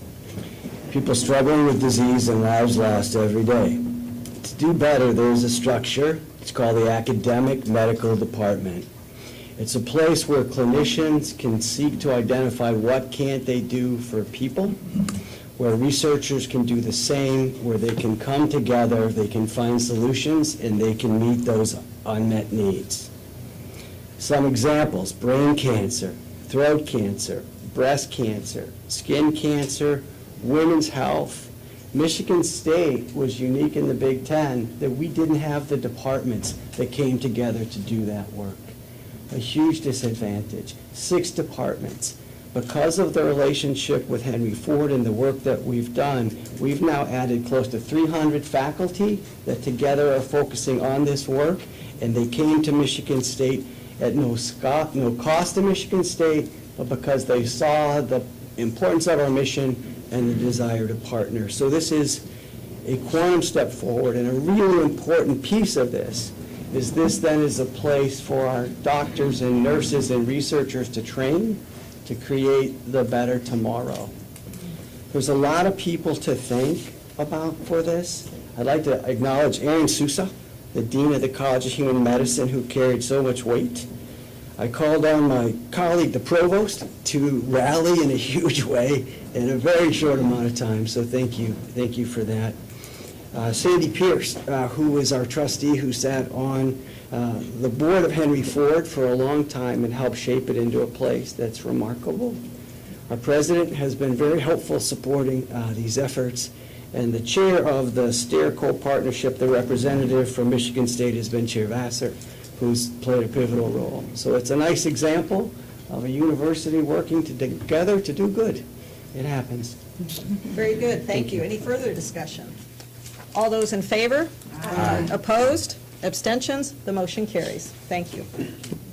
People struggling with disease and lives lost every day. To do better, there's a structure. It's called the Academic Medical Department. It's a place where clinicians can seek to identify what can't they do for people, where researchers can do the same, where they can come together, they can find solutions, and they can meet those unmet needs. Some examples: brain cancer, throat cancer, breast cancer, skin cancer, women's health. Michigan State was unique in the Big Ten that we didn't have the departments that came together to do that work. A huge disadvantage. 6 departments. Because of the relationship with Henry Ford and the work that we've done, we've now added close to 300 faculty that together are focusing on this work, and they came to Michigan State at no cost to Michigan State, but because they saw the importance of our mission and the desire to partner. So this is a quantum step forward, and a really important piece of this is then is a place for our doctors and nurses and researchers to train to create the better tomorrow. There's a lot of people to think about for this. I'd like to acknowledge Aaron Sousa, the Dean of the College of Human Medicine, who carried so much weight. I called on my colleague, the Provost, to rally in a huge way in a very short amount of time, so thank you for that. Sandy Pierce, who is our trustee, who sat on the board of Henry Ford for a long time and helped shape it into a place that's remarkable. Our president has been very helpful supporting these efforts, and the chair of the STAIR-CO partnership, the representative from Michigan State, has been Chair Vassar, who's played a pivotal role. So it's a nice example of a university working together to do good. It happens. Very good, thank you. Any further discussion? All those in favor? Aye. Opposed? Abstentions? The motion carries. Thank you.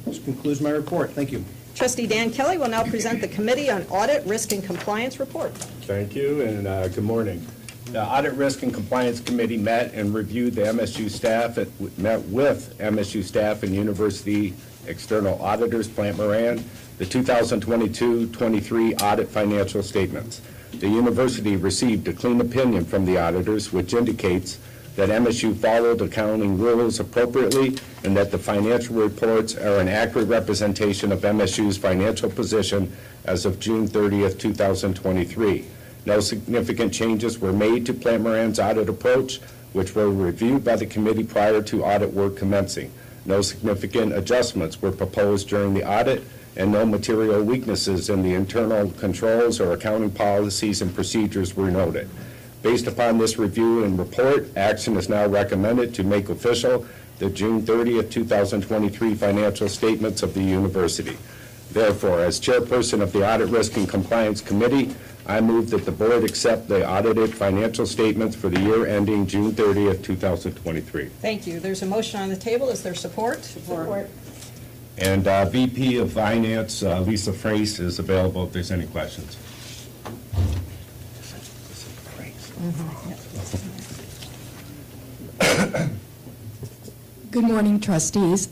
This concludes my report. Thank you. Trustee Dan Kelly will now present the Committee on Audit, Risk, and Compliance report. Thank you, and good morning. The Audit, Risk, and Compliance Committee met and reviewed the MSU staff, met with MSU staff and university external auditors, Plant Moran, the 2022-23 audit financial statements. The university received a clean opinion from the auditors, which indicates that MSU followed accounting rules appropriately and that the financial reports are an accurate representation of MSU's financial position as of June 30th, 2023. No significant changes were made to Plant Moran's audit approach, which were reviewed by the committee prior to audit work commencing. No significant adjustments were proposed during the audit, and no material weaknesses in the internal controls or accounting policies and procedures were noted. Based upon this review and report, action is now recommended to make official the June 30th, 2023 financial statements of the university. Therefore, as chairperson of the Audit, Risk, and Compliance Committee, I move that the board accept the audited financial statements for the year ending June 30th, 2023. Thank you. There's a motion on the table. Is there support? Support. And VP of Finance, Lisa Frace, is available if there's any questions. Good morning, trustees.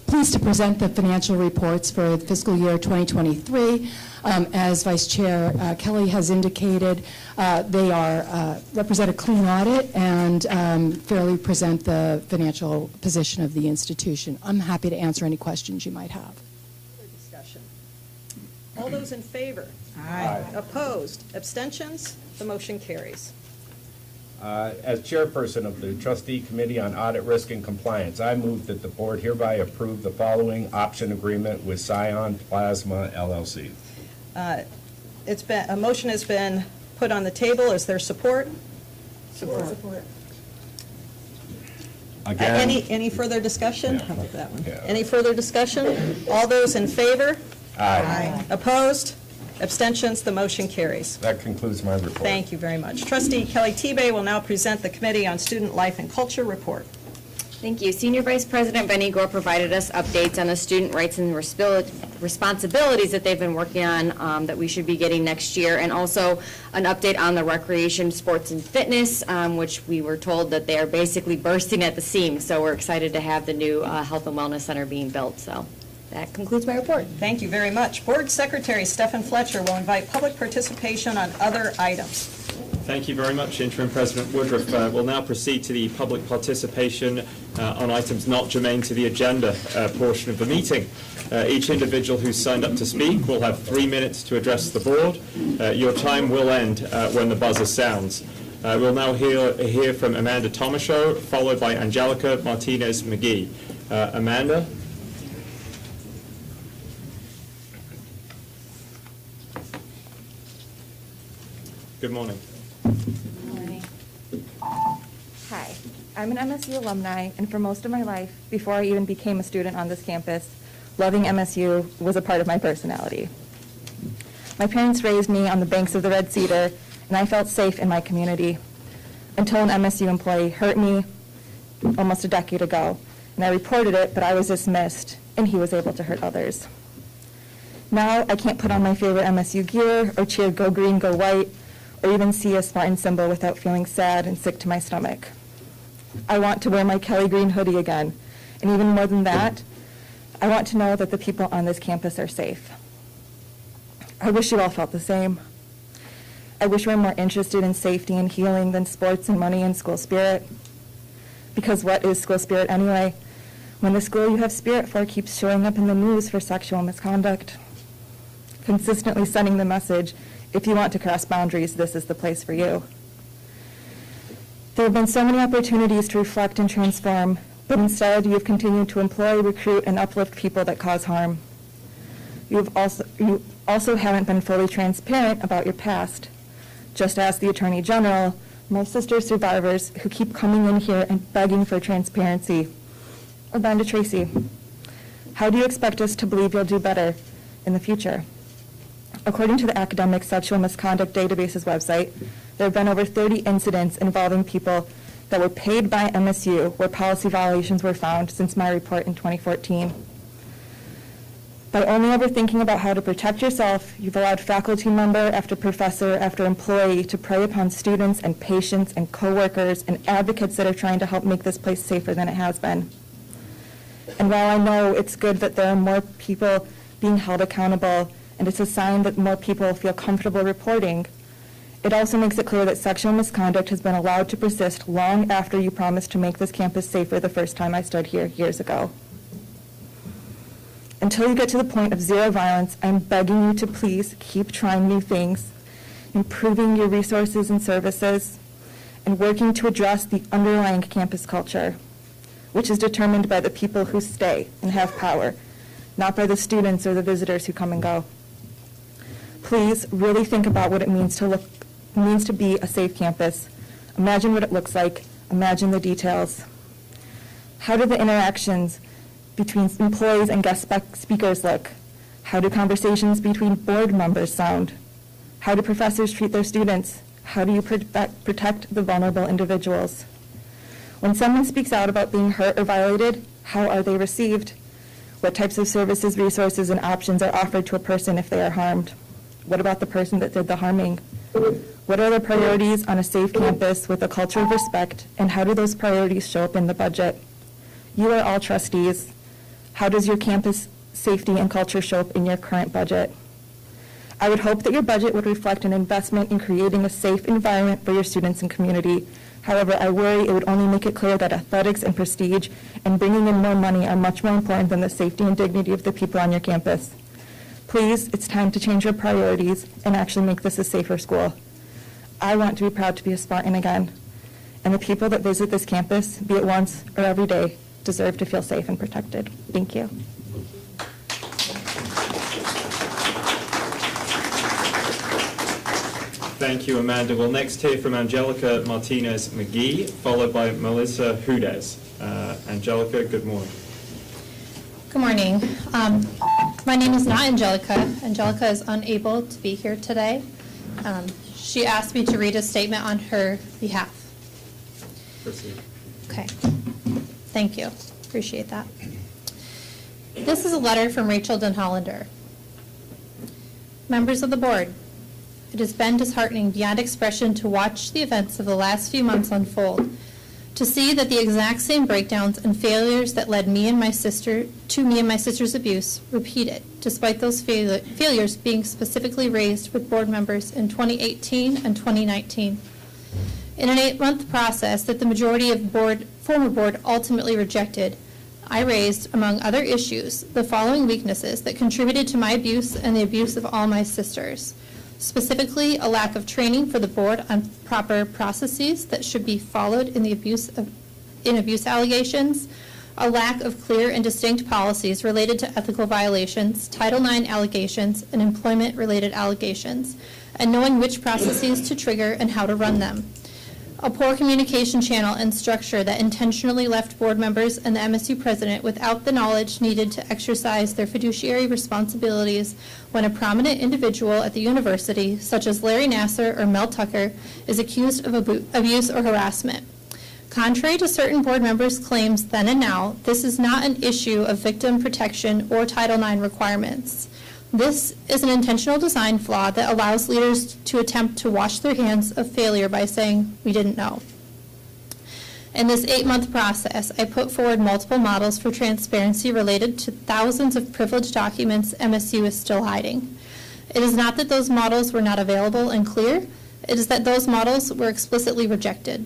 Pleased to present the financial reports for the fiscal year 2023. As Vice Chair Kelly has indicated, they represent a clean audit and fairly present the financial position of the institution. I'm happy to answer any questions you might have. Discussion. All those in favor? Aye. Opposed? Abstentions? The motion carries. As chairperson of the Trustee Committee on Audit, Risk, and Compliance, I move that the board hereby approve the following option agreement with Scion Plasma LLC. A motion has been put on the table. Is there support? Support. Again, Any further discussion? How about that one? Yeah. Any further discussion? All those in favor? aye. Opposed? Abstentions? The motion carries. That concludes my report. Thank you very much. Trustee Kelly Tebay will now present the Committee on Student Life and Culture report. Thank you. Senior Vice President Benny Gore provided us updates on the student rights and responsibilities that they've been working on that we should be getting next year, and also an update on the recreation, sports, and fitness, which we were told that they are basically bursting at the seams. So we're excited to have the new Health and Wellness Center being built. So That concludes my report. Thank you very much. Board Secretary Stephen Fletcher will invite public participation on other items. Thank you very much, Interim President Woodruff. We'll now proceed to the public participation on items not germane to the agenda portion of the meeting. Each individual who's signed up to speak will have 3 minutes to address the board. Your time will end when the buzzer sounds. We'll now hear from Amanda Tomashow, followed by Angelica Martinez-McGee. Amanda? Good morning. Hi, I'm an MSU alumni, and for most of my life, before I even became a student on this campus, loving MSU was a part of my personality. My parents raised me on the banks of the Red Cedar, and I felt safe in my community until an MSU employee hurt me almost a decade ago, and I reported it, but I was dismissed, and he was able to hurt others. Now, I can't put on my favorite MSU gear or cheer "Go Green, Go White," or even see a Spartan symbol without feeling sad and sick to my stomach. I want to wear my Kelly Green hoodie again, and even more than that, I want to know that the people on this campus are safe. I wish you all felt the same. I wish we were more interested in safety and healing than sports and money and school spirit. Because what is school spirit anyway, when the school you have spirit for keeps showing up in the news for sexual misconduct? Consistently sending the message, if you want to cross boundaries, this is the place for you. There have been so many opportunities to reflect and transform, but instead you have continued to employ, recruit, and uplift people that cause harm. You also haven't been fully transparent about your past. Just as the Attorney General, my sister survivors who keep coming in here and begging for transparency. Or Brenda Tracy, how do you expect us to believe you'll do better in the future? According to the Academic Sexual Misconduct Database's website, there have been over 30 incidents involving people that were paid by MSU where policy violations were found since my report in 2014. By only ever thinking about how to protect yourself, you've allowed faculty member after professor after employee to prey upon students and patients and coworkers and advocates that are trying to help make this place safer than it has been. And while I know it's good that there are more people being held accountable, and it's a sign that more people feel comfortable reporting, it also makes it clear that sexual misconduct has been allowed to persist long after you promised to make this campus safer the first time I stood here years ago. Until you get to the point of zero violence, I'm begging you to please keep trying new things, improving your resources and services, and working to address the underlying campus culture, which is determined by the people who stay and have power, not by the students or the visitors who come and go. Please really think about what it means to be a safe campus. Imagine what it looks like. Imagine the details. How do the interactions between employees and guest speakers look? How do conversations between board members sound? How do professors treat their students? How do you protect the vulnerable individuals? When someone speaks out about being hurt or violated, how are they received? What types of services, resources, and options are offered to a person if they are harmed? What about the person that did the harming? What are the priorities on a safe campus with a culture of respect, and how do those priorities show up in the budget? You are all trustees. How does your campus safety and culture show up in your current budget? I would hope that your budget would reflect an investment in creating a safe environment for your students and community. However, I worry it would only make it clear that athletics and prestige and bringing in more money are much more important than the safety and dignity of the people on your campus. Please, it's time to change your priorities and actually make this a safer school. I want to be proud to be a Spartan again, and the people that visit this campus, be it once or every day, deserve to feel safe and protected. Thank you. Thank you, Amanda. We'll next hear from Angelica Martinez-McGee, followed by Melissa Hudes. Angelica, good morning. Good morning. My name is not Angelica. Angelica is unable to be here today. She asked me to read a statement on her behalf. Proceed. Okay. Thank you. Appreciate that. This is a letter from Rachel Denhollander. Members of the board, it has been disheartening beyond expression to watch the events of the last few months unfold. to see that the exact same breakdowns and failures that led me and my sister's abuse repeated, despite those failures being specifically raised with board members in 2018 and 2019. In an 8-month process that the majority of former board ultimately rejected, I raised, among other issues, the following weaknesses that contributed to my abuse and the abuse of all my sisters. Specifically, a lack of training for the board on proper processes that should be followed in abuse allegations, a lack of clear and distinct policies related to ethical violations, Title IX allegations, and employment-related allegations, and knowing which processes to trigger and how to run them. A poor communication channel and structure that intentionally left board members and the MSU president without the knowledge needed to exercise their fiduciary responsibilities when a prominent individual at the university, such as Larry Nassar or Mel Tucker, is accused of abuse or harassment. Contrary to certain board members' claims then and now, this is not an issue of victim protection or Title IX requirements. This is an intentional design flaw that allows leaders to attempt to wash their hands of failure by saying, "We didn't know." In this 8-month process, I put forward multiple models for transparency related to thousands of privileged documents MSU is still hiding. It is not that those models were not available and clear, it is that those models were explicitly rejected.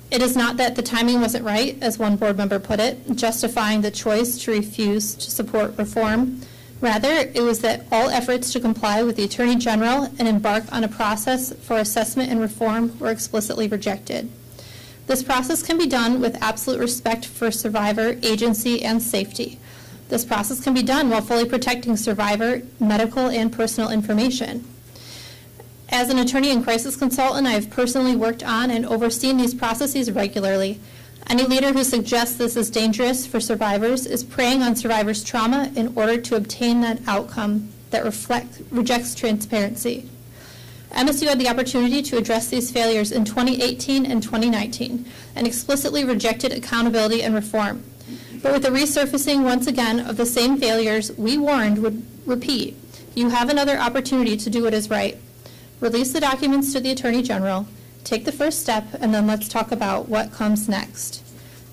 It is not that the timing wasn't right, as one board member put it, justifying the choice to refuse to support reform. Rather, it was that all efforts to comply with the Attorney General and embark on a process for assessment and reform were explicitly rejected. This process can be done with absolute respect for survivor, agency, and safety. This process can be done while fully protecting survivor, medical, and personal information. As an attorney and crisis consultant, I have personally worked on and overseen these processes regularly. Any leader who suggests this is dangerous for survivors is preying on survivors' trauma in order to obtain that outcome that rejects transparency. MSU had the opportunity to address these failures in 2018 and 2019 and explicitly rejected accountability and reform. But with the resurfacing once again of the same failures we warned would repeat, you have another opportunity to do what is right. Release the documents to the Attorney General, take the first step, and then let's talk about what comes next.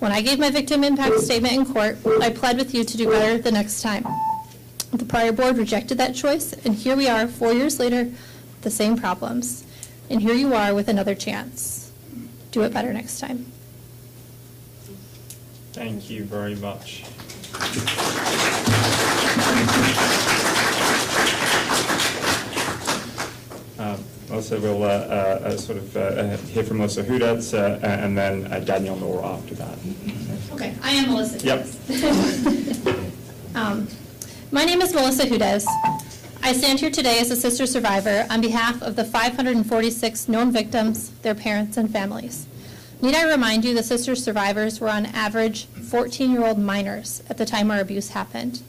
When I gave my victim impact statement in court, I pled with you to do better the next time. The prior board rejected that choice, and here we are 4 years later, the same problems. And here you are with another chance. Do it better next time. Thank you very much. Also, we'll hear from Melissa Hudas and then Danielle Noor after that. Okay, I am Melissa Hudes. Yep. My name is Melissa Hudes. I stand here today as a sister survivor on behalf of the 546 known victims, their parents, and families. Need I remind you the sister survivors were on average 14-year-old minors at the time our abuse happened.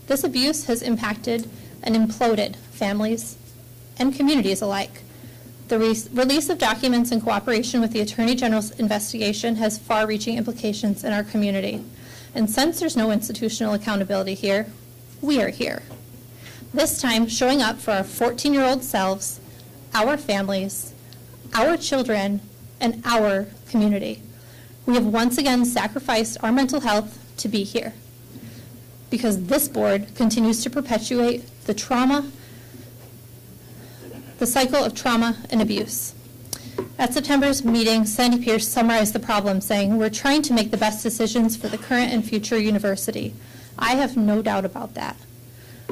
This abuse has impacted and imploded families and communities alike. The release of documents in cooperation with the Attorney General's investigation has far-reaching implications in our community. And since there's no institutional accountability here, we are here. This time showing up for our 14-year-old selves, our families, our children, and our community. We have once again sacrificed our mental health to be here because this board continues to perpetuate the cycle of trauma and abuse. At September's meeting, Sandy Pierce summarized the problem, saying, "We're trying to make the best decisions for the current and future university." I have no doubt about that.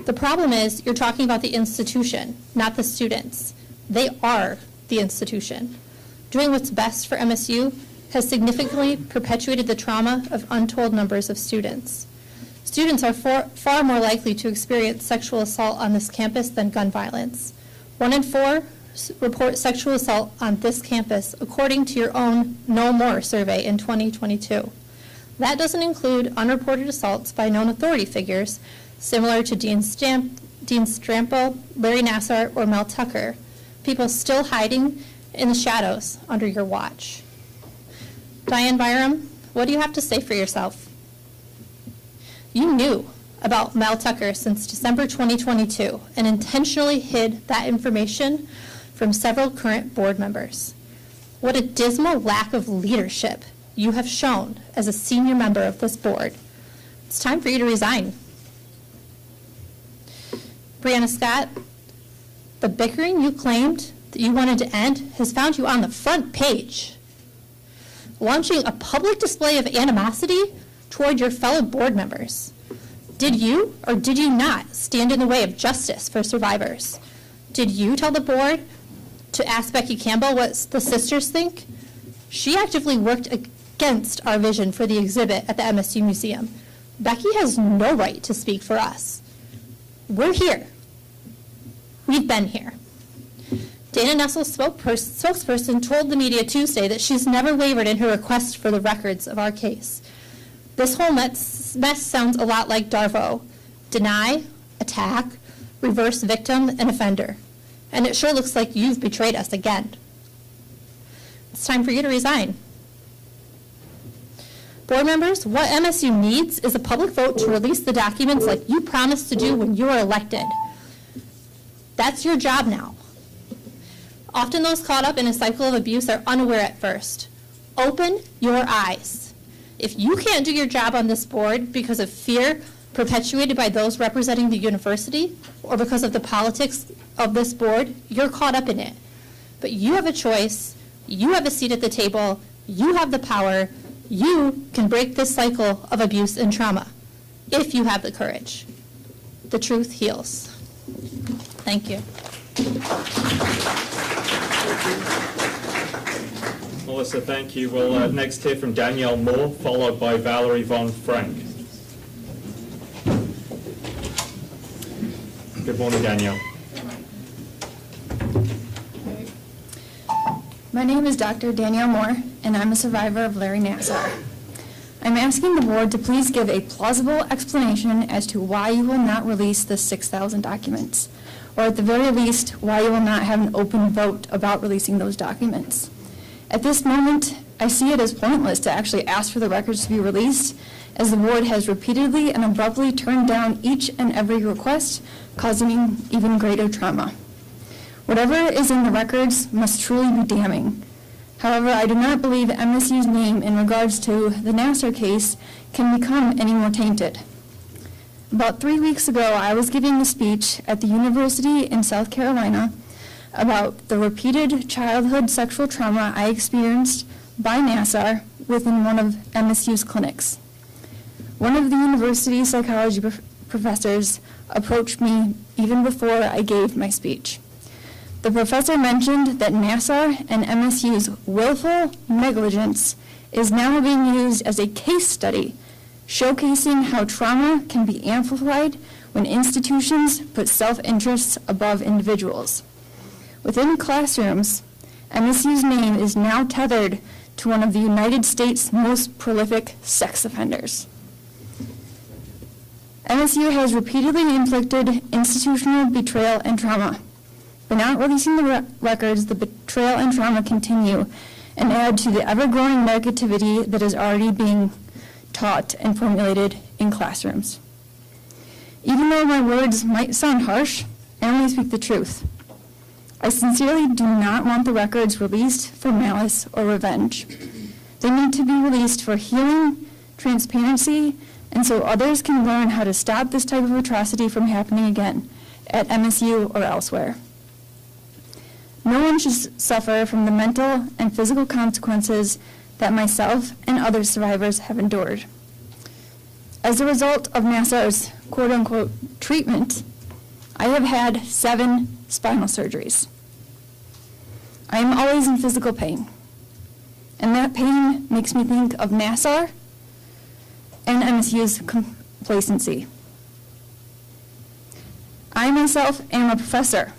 The problem is you're talking about the institution, not the students. They are the institution. Doing what's best for MSU has significantly perpetuated the trauma of untold numbers of students. Students are far more likely to experience sexual assault on this campus than gun violence. 1 in 4 report sexual assault on this campus, according to your own No More survey in 2022. That doesn't include unreported assaults by known authority figures, similar to Dean Strample, Larry Nassar, or Mel Tucker, people still hiding in the shadows under your watch. Diane Byram, what do you have to say for yourself? You knew about Mel Tucker since December 2022 and intentionally hid that information from several current board members. What a dismal lack of leadership you have shown as a senior member of this board. It's time for you to resign. Brianna Scott, the bickering you claimed that you wanted to end has found you on the front page, launching a public display of animosity toward your fellow board members. Did you or did you not stand in the way of justice for survivors? Did you tell the board to ask Becky Campbell what the sisters think? She actively worked against our vision for the exhibit at the MSU Museum. Becky has no right to speak for us. We're here. We've been here. Dana Nestle's spokesperson told the media Tuesday that she's never wavered in her request for the records of our case. This whole mess sounds a lot like Darvo. Deny, attack, reverse victim and offender. And it sure looks like you've betrayed us again. It's time for you to resign. Board members, what MSU needs is a public vote to release the documents like you promised to do when you were elected. That's your job now. Often those caught up in a cycle of abuse are unaware at first. Open your eyes. If you can't do your job on this board because of fear perpetuated by those representing the university or because of the politics of this board, you're caught up in it. But you have a choice. You have a seat at the table. You have the power. You can break this cycle of abuse and trauma if you have the courage. The truth heals. Thank you. Melissa, thank you. We'll next hear from Danielle Moore, followed by Valerie von Frank. Good morning, Danielle. My name is Dr. Danielle Moore, and I'm a survivor of Larry Nassar. I'm asking the board to please give a plausible explanation as to why you will not release the 6,000 documents, or at the very least, why you will not have an open vote about releasing those documents. At this moment, I see it as pointless to actually ask for the records to be released, as the board has repeatedly and abruptly turned down each and every request, causing even greater trauma. Whatever is in the records must truly be damning. However, I do not believe MSU's name in regards to the Nassar case can become any more tainted. About 3 weeks ago, I was giving a speech at the university in South Carolina about the repeated childhood sexual trauma I experienced by Nassar within one of MSU's clinics. One of the university psychology professors approached me even before I gave my speech. The professor mentioned that Nassar and MSU's willful negligence is now being used as a case study, showcasing how trauma can be amplified when institutions put self-interests above individuals. Within classrooms, MSU's name is now tethered to one of the United States' most prolific sex offenders. MSU has repeatedly inflicted institutional betrayal and trauma. By not releasing the records, the betrayal and trauma continue and add to the ever-growing negativity that is already being taught and formulated in classrooms. Even though my words might sound harsh, I only speak the truth. I sincerely do not want the records released for malice or revenge. They need to be released for healing, transparency, and so others can learn how to stop this type of atrocity from happening again at MSU or elsewhere. No one should suffer from the mental and physical consequences that myself and other survivors have endured. As a result of Nassar's quote-unquote treatment, I have had 7 spinal surgeries. I am always in physical pain, and that pain makes me think of Nassar and MSU's complacency. I myself am a professor,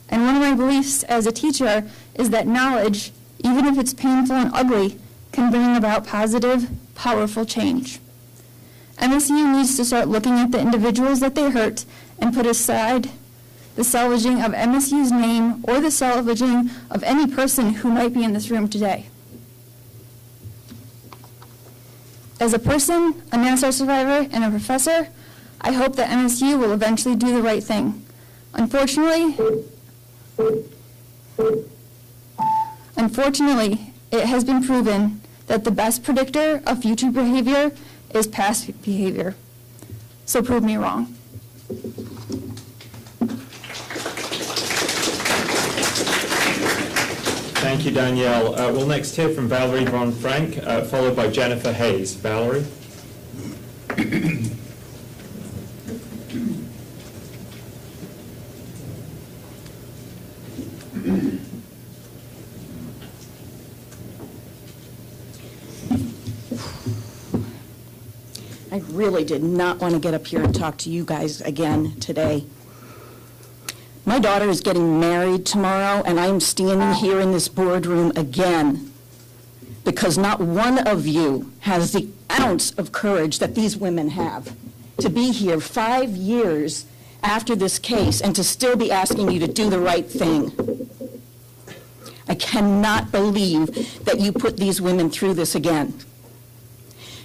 and one of my beliefs as a teacher is that knowledge, even if it's painful and ugly, can bring about positive, powerful change. MSU needs to start looking at the individuals that they hurt and put aside the salvaging of MSU's name or the salvaging of any person who might be in this room today. As a person, a Nassar survivor, and a professor, I hope that MSU will eventually do the right thing. Unfortunately, it has been proven that the best predictor of future behavior is past behavior. So prove me wrong. Thank you, Danielle. We'll next hear from Valerie Von Frank, followed by Jennifer Hayes. Valerie? I really did not want to get up here and talk to you guys again today. My daughter is getting married tomorrow, and I'm standing here in this boardroom again because not one of you has the ounce of courage that these women have to be here 5 years after this case and to still be asking you to do the right thing. I cannot believe that you put these women through this again.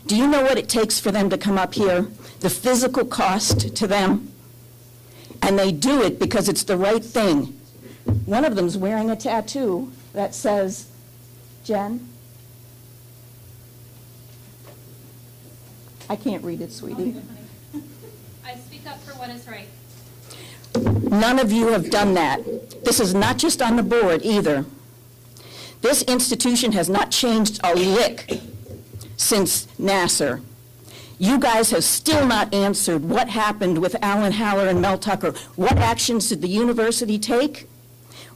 Do you know what it takes for them to come up here? The physical cost to them? And they do it because it's the right thing. One of them's wearing a tattoo that says, Jen? I can't read it, sweetie. I speak up for what is right. None of you have done that. This is not just on the board either. This institution has not changed a lick since Nassar. You guys have still not answered what happened with Alan Haller and Mel Tucker. What actions did the university take?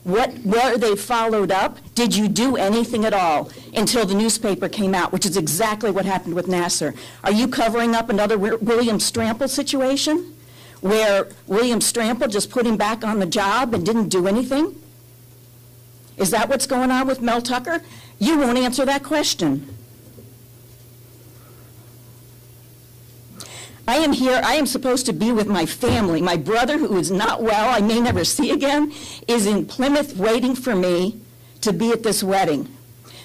Were they followed up? Did you do anything at all until the newspaper came out, which is exactly what happened with Nassar? Are you covering up another William Strample situation where William Strample just put him back on the job and didn't do anything? Is that what's going on with Mel Tucker? You won't answer that question. I am here, I am supposed to be with my family. My brother, who is not well, I may never see again, is in Plymouth waiting for me to be at this wedding.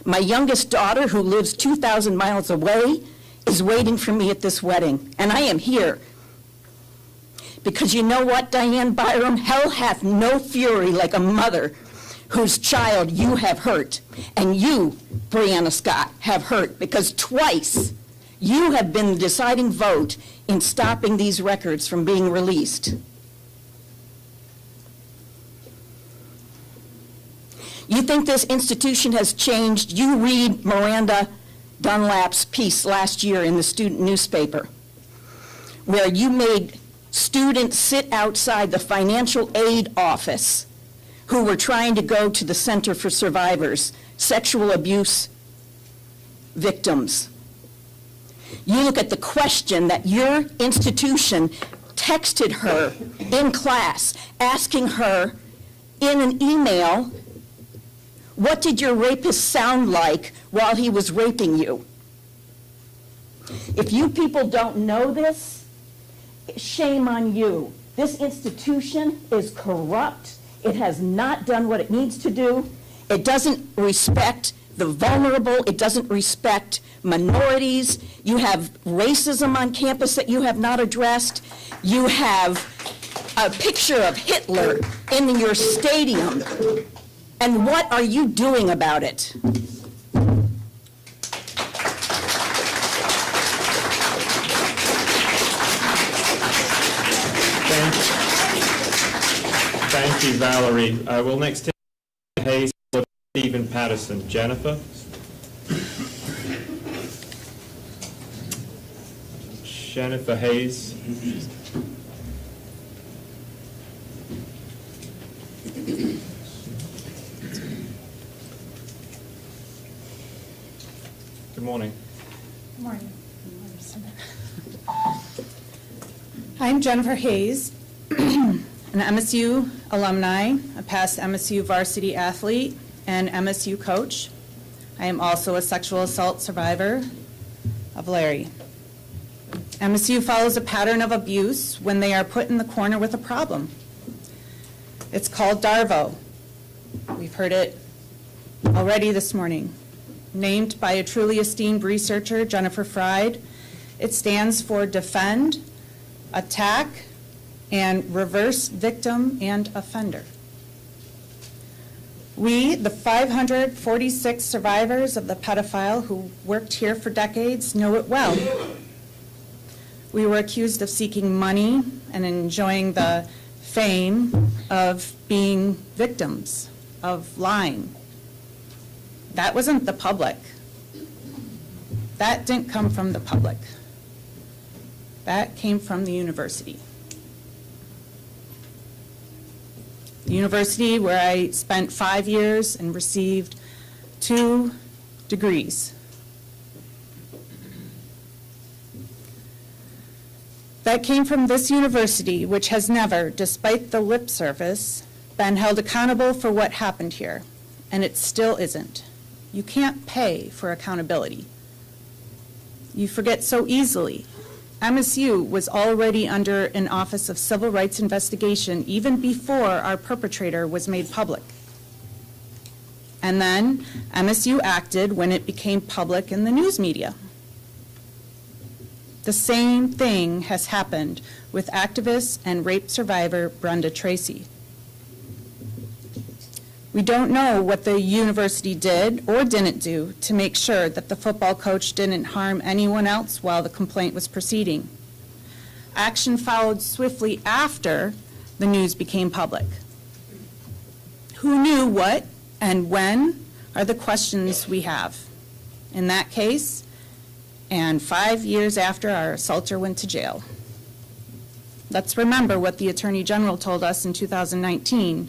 My youngest daughter, who lives 2,000 miles away, is waiting for me at this wedding. And I am here. Because you know what, Diane Byram? Hell hath no fury like a mother whose child you have hurt. And you, Brianna Scott, have hurt because twice you have been the deciding vote in stopping these records from being released. You think this institution has changed? You read Miranda Dunlap's piece last year in the student newspaper, where you made students sit outside the financial aid office who were trying to go to the Center for Survivors, sexual abuse victims. You look at the question that your institution texted her in class, asking her in an email, what did your rapist sound like while he was raping you? If you people don't know this, shame on you. This institution is corrupt. It has not done what it needs to do. It doesn't respect the vulnerable. It doesn't respect minorities. You have racism on campus that you have not addressed. You have a picture of Hitler in your stadium. And what are you doing about it? Thank you, Valerie. We'll next hear from Hayes, followed by Stephen Patterson. Jennifer? Jennifer Hayes. Good morning. Good morning. I'm Jennifer Hayes, an MSU alumni, a past MSU varsity athlete, and MSU coach. I am also a sexual assault survivor of Larry. MSU follows a pattern of abuse when they are put in the corner with a problem. It's called DARVO. We've heard it already this morning. Named by a truly esteemed researcher, Jennifer Fried, it stands for Defend, Attack, and Reverse Victim and Offender. We, the 546 survivors of the pedophile who worked here for decades, know it well. We were accused of seeking money and enjoying the fame of being victims, of lying. That wasn't the public. That didn't come from the public. That came from the university. The university where I spent 5 years and received 2 degrees. That came from this university, which has never, despite the lip service, been held accountable for what happened here, and it still isn't. You can't pay for accountability. You forget so easily. MSU was already under an Office of Civil Rights investigation even before our perpetrator was made public. And then MSU acted when it became public in the news media. The same thing has happened with activist and rape survivor Brenda Tracy. We don't know what the university did or didn't do to make sure that the football coach didn't harm anyone else while the complaint was proceeding. Action followed swiftly after the news became public. Who knew what and when are the questions we have. In that case, and 5 years after our assaulter went to jail. Let's remember what the Attorney General told us in 2019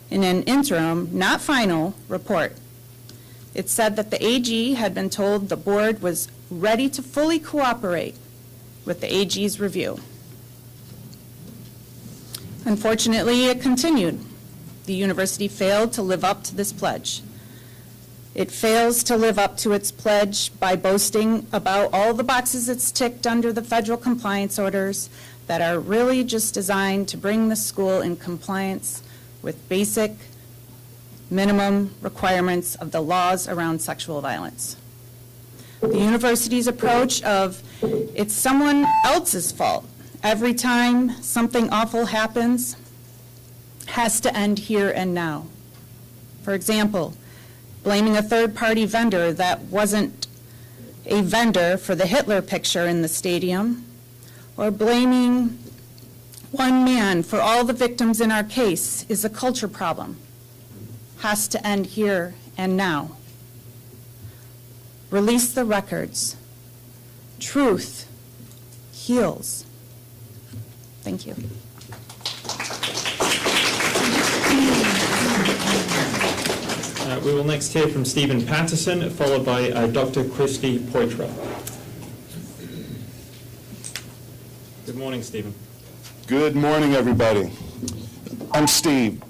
in an interim, not final, report. It said that the AG had been told the board was ready to fully cooperate with the AG's review. Unfortunately, it continued. The university failed to live up to this pledge. It fails to live up to its pledge by boasting about all the boxes it's ticked under the federal compliance orders that are really just designed to bring the school in compliance with basic minimum requirements of the laws around sexual violence. The university's approach of it's someone else's fault every time something awful happens has to end here and now. For example, blaming a third-party vendor that wasn't a vendor for the Hitler picture in the stadium, or blaming one man for all the victims in our case is a culture problem. Has to end here and now. Release the records. Truth heals. Thank you. We will next hear from Stephen Patterson, followed by Dr. Christy Poitras. Good morning, Stephen. Good morning, everybody. I'm Steve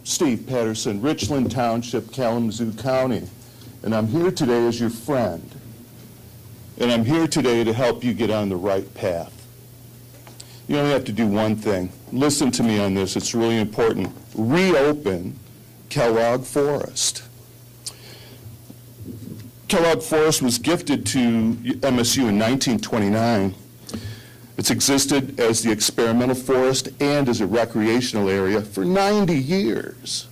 Patterson, Richland Township, Kalamazoo County, and I'm here today as your friend. And I'm here today to help you get on the right path. You only have to do one thing. Listen to me on this, it's really important. Reopen Kellogg Forest. Kellogg Forest was gifted to MSU in 1929. It's existed as the experimental forest and as a recreational area for 90 years,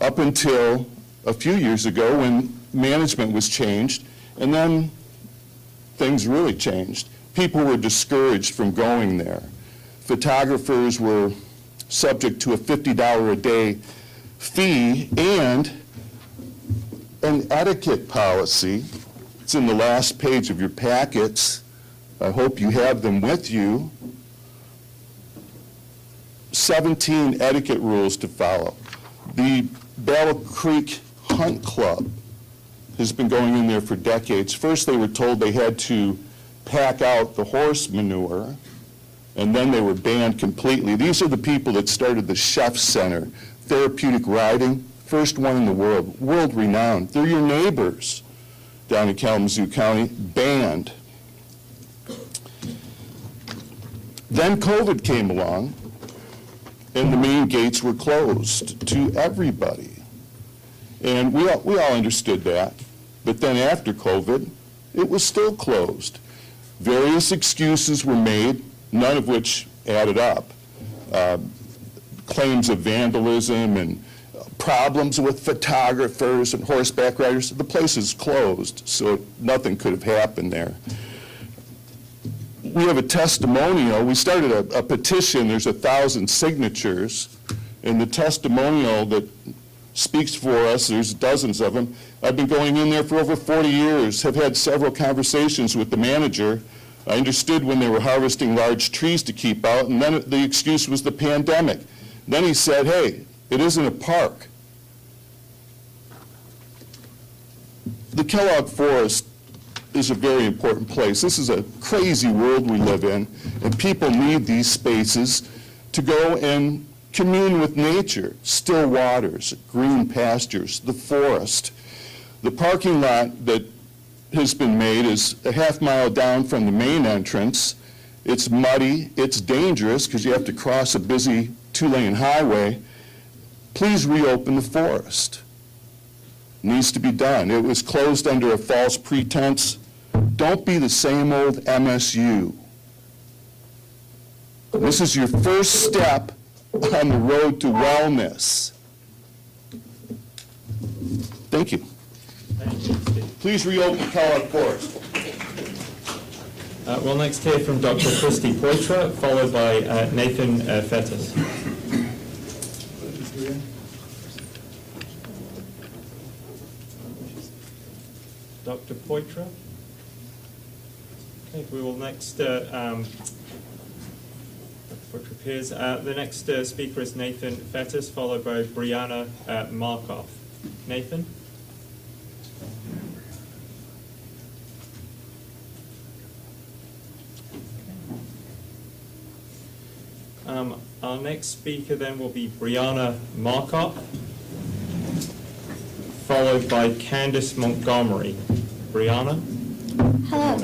up until a few years ago when management was changed, and then things really changed. People were discouraged from going there. Photographers were subject to a $50 a day fee and an etiquette policy. It's in the last page of your packets. I hope you have them with you. 17 etiquette rules to follow. The Battle Creek Hunt Club has been going in there for decades. First, they were told they had to pack out the horse manure, and then they were banned completely. These are the people that started the Chef Center, therapeutic riding, first one in the world, world-renowned. They're your neighbors down in Kalamazoo County, banned. Then COVID came along, and the main gates were closed to everybody. And we all understood that. But then after COVID, it was still closed. Various excuses were made, none of which added up. Claims of vandalism and problems with photographers and horseback riders. The place is closed, so nothing could have happened there. We have a testimonial. We started a petition. There's 1,000 signatures. And the testimonial that speaks for us, there's dozens of them. I've been going in there for over 40 years, have had several conversations with the manager. I understood when they were harvesting large trees to keep out, and then the excuse was the pandemic. Then he said, hey, it isn't a park. The Kellogg Forest is a very important place. This is a crazy world we live in, and people need these spaces to go and commune with nature, still waters, green pastures, the forest. The parking lot that has been made is a half-mile down from the main entrance. It's muddy, it's dangerous because you have to cross a busy 2-lane highway. Please reopen the forest. Needs to be done. It was closed under a false pretense. Don't be the same old MSU. This is your first step on the road to wellness. Thank you. Thank you, Steve. Please reopen Kellogg Forest. We'll next hear from Dr. Trustee Poitras, followed by Nathan Fettis. Dr. Poitras? Okay, we will next, Dr. Poitras appears. The next speaker is Nathan Fettis, followed by Brianna Markov. Nathan? Our next speaker then will be Brianna Markov, followed by Candace Montgomery. Brianna? Hello.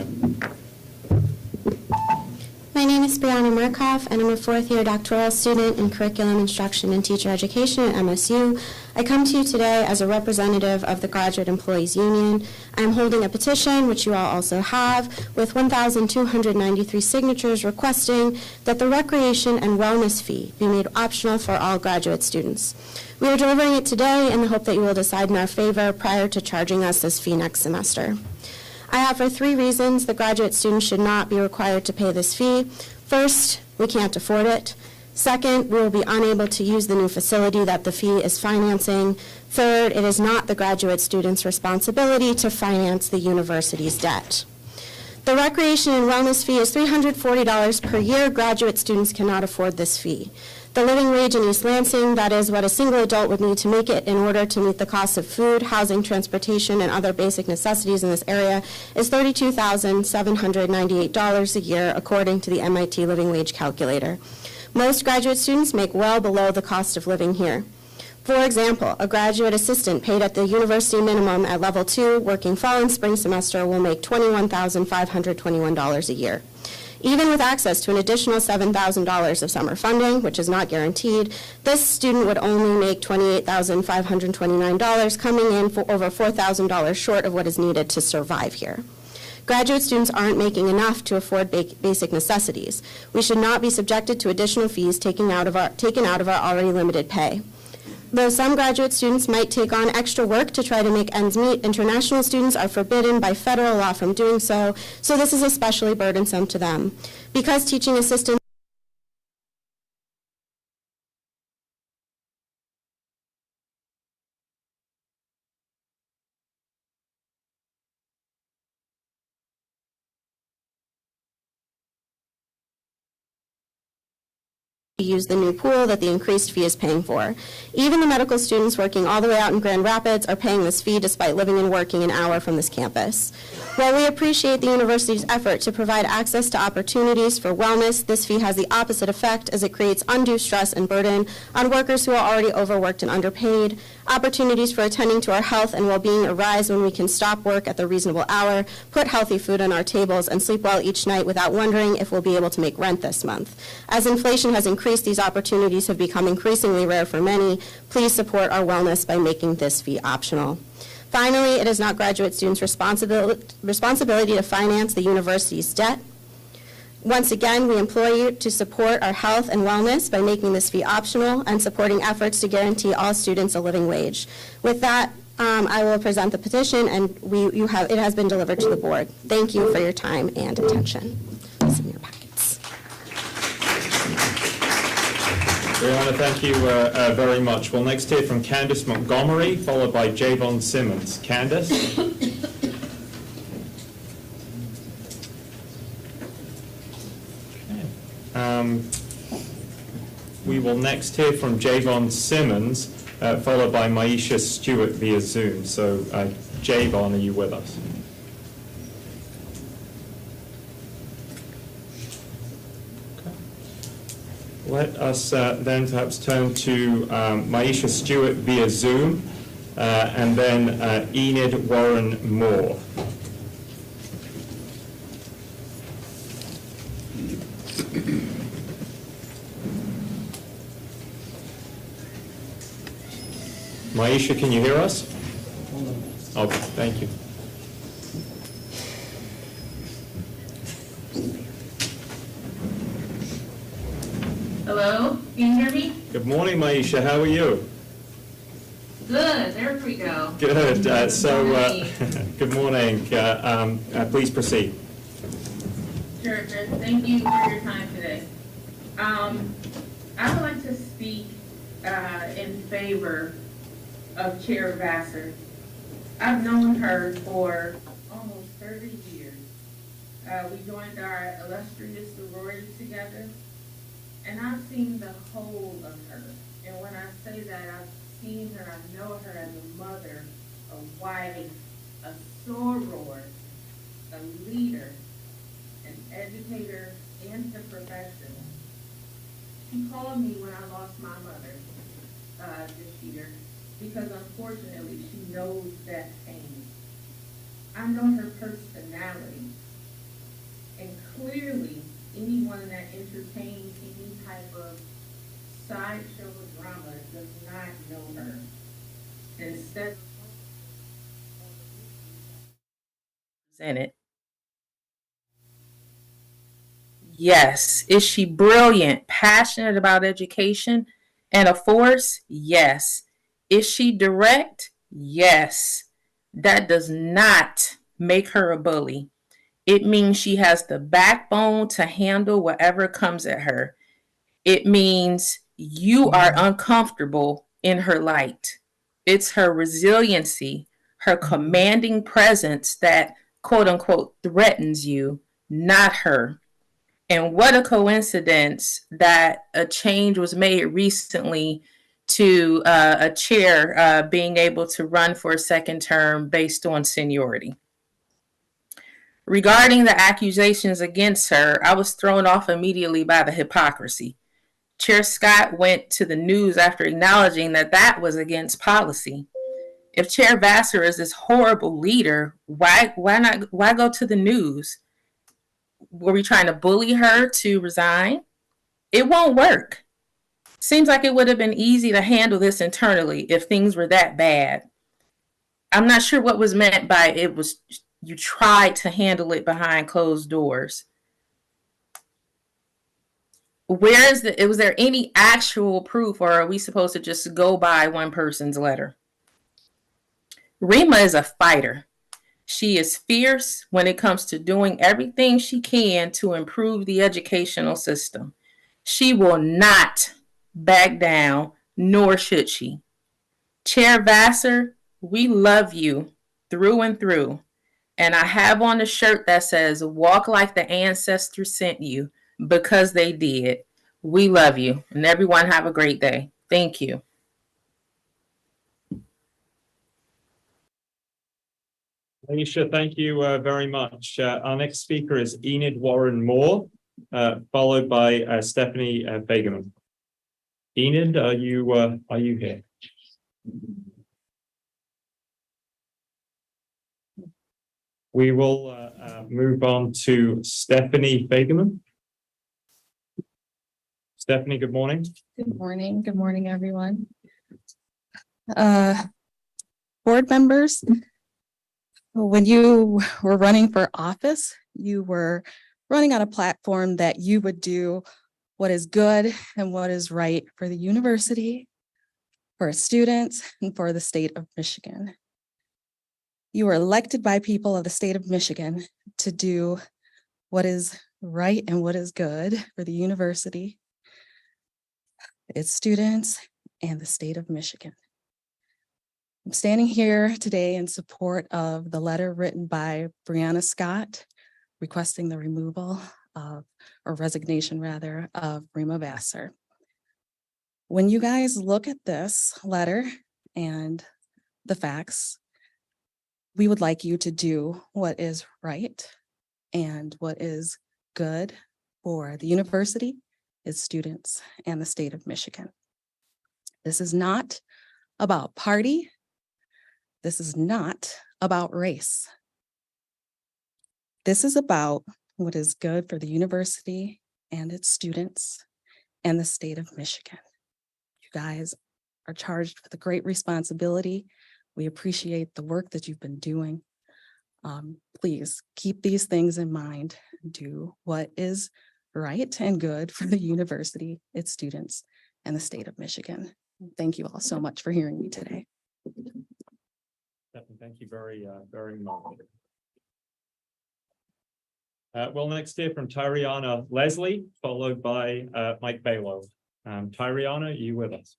My name is Brianna Markov, and I'm a fourth-year doctoral student in curriculum instruction and teacher education at MSU. I come to you today as a representative of the Graduate Employees Union. I'm holding a petition, which you all also have, with 1,293 signatures requesting that the recreation and wellness fee be made optional for all graduate students. We are delivering it today in the hope that you will decide in our favor prior to charging us this fee next semester. I offer 3 reasons the graduate students should not be required to pay this fee. First, we can't afford it. Second, we will be unable to use the new facility that the fee is financing. Third, it is not the graduate student's responsibility to finance the university's debt. The recreation and wellness fee is $340 per year. Graduate students cannot afford this fee. The living wage in East Lansing, that is what a single adult would need to make it in order to meet the cost of food, housing, transportation, and other basic necessities in this area, is $32,798 a year, according to the MIT Living Wage Calculator. Most graduate students make well below the cost of living here. For example, a graduate assistant paid at the university minimum at level 2, working fall and spring semester, will make $21,521 a year. Even with access to an additional $7,000 of summer funding, which is not guaranteed, this student would only make $28,529, coming in for over $4,000 short of what is needed to survive here. Graduate students aren't making enough to afford basic necessities. We should not be subjected to additional fees taken out of our already limited pay. Though some graduate students might take on extra work to try to make ends meet, international students are forbidden by federal law from doing so, so this is especially burdensome to them. Because teaching assistants use the new pool that the increased fee is paying for. Even the medical students working all the way out in Grand Rapids are paying this fee despite living and working an hour from this campus. While we appreciate the university's effort to provide access to opportunities for wellness, this fee has the opposite effect as it creates undue stress and burden on workers who are already overworked and underpaid. Opportunities for attending to our health and well-being arise when we can stop work at the reasonable hour, put healthy food on our tables, and sleep well each night without wondering if we'll be able to make rent this month. As inflation has increased, these opportunities have become increasingly rare for many. Please support our wellness by making this fee optional. Finally, it is not graduate students' responsibility to finance the university's debt. Once again, we implore you to support our health and wellness by making this fee optional and supporting efforts to guarantee all students a living wage. With that, I will present the petition, and it has been delivered to the board. Thank you for your time and attention. It's in your packets. Brianna, thank you very much. We'll next hear from Candace Montgomery, followed by Javon Simmons. Candace? We will next hear from Javon Simmons, followed by Maisha Stewart via Zoom. So, Javon, are you with us? Okay. Let us then perhaps turn to Maisha Stewart via Zoom, and then Enid Warren Moore. Maisha, can you hear us? Okay, thank you. Hello, can you hear me? Good morning, Maisha. How are you? Good, there we go. Good. Good morning. Please proceed. Sure, thank you for your time today. I would like to speak in favor of Chair Vassar. I've known her for almost 30 years. We joined our illustrious sorority together, and I've seen the whole of her. And when I say that, I've seen her, I know her as a mother, a wife, a soror, a leader, an educator, and a professional. She called me when I lost my mother this year, because unfortunately she knows that pain. I know her personality, and clearly anyone that entertains any type of sideshow or drama does not know her. Instead, Senate. Yes. Is she brilliant, passionate about education, and a force? Yes. Is she direct? Yes. That does not make her a bully. It means she has the backbone to handle whatever comes at her. It means you are uncomfortable in her light. It's her resiliency, her commanding presence that, quote unquote, threatens you, not her. And what a coincidence that a change was made recently to a chair being able to run for a second term based on seniority. Regarding the accusations against her, I was thrown off immediately by the hypocrisy. Chair Scott went to the news after acknowledging that that was against policy. If Chair Vassar is this horrible leader, why go to the news? Were we trying to bully her to resign? It won't work. Seems like it would have been easy to handle this internally if things were that bad. I'm not sure what was meant by it was you tried to handle it behind closed doors. Was there any actual proof, or are we supposed to just go by one person's letter? Rema is a fighter. She is fierce when it comes to doing everything she can to improve the educational system. She will not back down, nor should she. Chair Vassar, we love you through and through. And I have on a shirt that says, walk like the ancestors sent you, because they did. We love you. And everyone have a great day. Thank you. Alicia, thank you very much. Our next speaker is Enid Warren Moore, followed by Stephanie Begeman. Enid, are you here? We will move on to Stephanie Begeman. Stephanie, good morning. Good morning. Good morning, everyone. Board members, when you were running for office, you were running on a platform that you would do what is good and what is right for the university, for students, and for the state of Michigan. You were elected by people of the state of Michigan to do what is right and what is good for the university, its students, and the state of Michigan. I'm standing here today in support of the letter written by Brianna Scott requesting the removal of, or resignation rather, of Rema Vassar. When you guys look at this letter and the facts, we would like you to do what is right and what is good for the university, its students, and the state of Michigan. This is not about party. This is not about race. This is about what is good for the university and its students and the state of Michigan. You guys are charged with a great responsibility. We appreciate the work that you've been doing. Please keep these things in mind. Do what is right and good for the university, its students, and the state of Michigan. Thank you all so much for hearing me today. Thank you very much. We'll next hear from Tyriana Leslie, followed by Mike Balo. Tyriana, are you with us?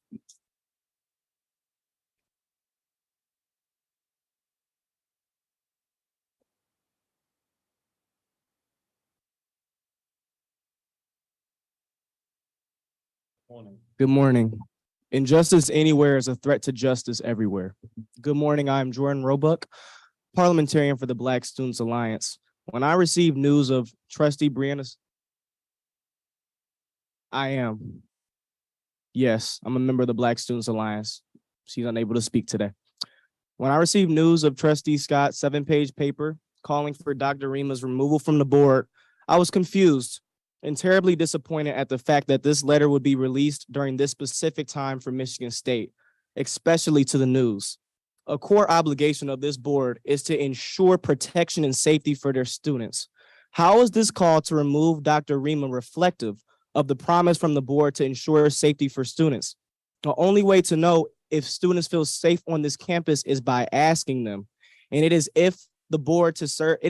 Morning. Good morning. Injustice anywhere is a threat to justice everywhere. Good morning, I'm Jordan Roebuck, parliamentarian for the Black Students Alliance. When I received news of Trustee Brianna, I am. Yes, I'm a member of the Black Students Alliance. She's unable to speak today. When I received news of Trustee Scott's 7-page paper calling for Dr. Rema's removal from the board, I was confused and terribly disappointed at the fact that this letter would be released during this specific time for Michigan State, especially to the news. A core obligation of this board is to ensure protection and safety for their students. How is this call to remove Dr. Rema reflective of the promise from the board to ensure safety for students? The only way to know if students feel safe on this campus is by asking them. And it is of the board to serve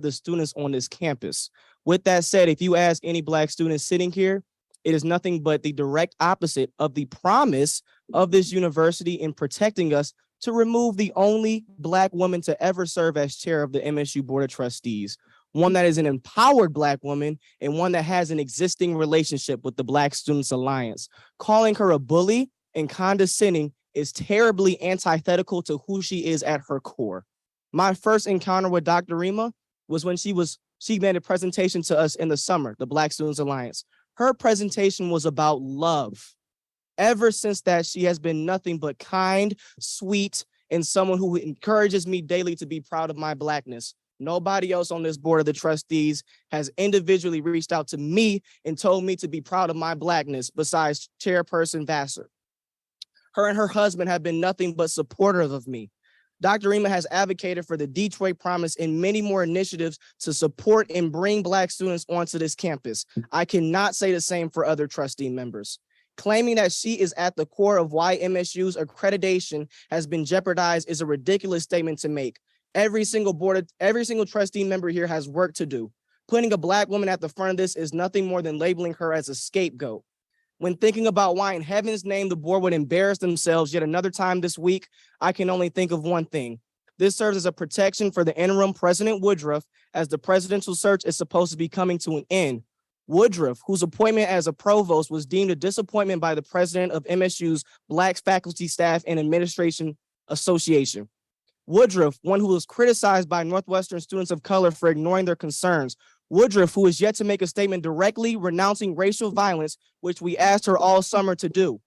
the students on this campus. With that said, if you ask any Black students sitting here, it is nothing but the direct opposite of the promise of this university in protecting us to remove the only Black woman to ever serve as chair of the MSU Board of Trustees, one that is an empowered Black woman and one that has an existing relationship with the Black Students Alliance. Calling her a bully and condescending is terribly antithetical to who she is at her core. My first encounter with Dr. Rema was when she made a presentation to us in the summer, the Black Students Alliance. Her presentation was about love. Ever since that, she has been nothing but kind, sweet, and someone who encourages me daily to be proud of my Blackness. Nobody else on this board of the trustees has individually reached out to me and told me to be proud of my Blackness besides Chairperson Vassar. Her and her husband have been nothing but supportive of me. Dr. Rema has advocated for the Detroit Promise and many more initiatives to support and bring Black students onto this campus. I cannot say the same for other trustee members. Claiming that she is at the core of why MSU's accreditation has been jeopardized is a ridiculous statement to make. Every single trustee member here has work to do. Putting a Black woman at the front of this is nothing more than labeling her as a scapegoat. When thinking about why in heaven's name the board would embarrass themselves yet another time this week, I can only think of one thing. This serves as a protection for the interim President Woodruff as the presidential search is supposed to be coming to an end. Woodruff, whose appointment as a provost was deemed a disappointment by the president of MSU's Black Faculty Staff and Administration Association. Woodruff, one who was criticized by Northwestern students of color for ignoring their concerns. Woodruff, who is yet to make a statement directly renouncing racial violence, which we asked her all summer to do.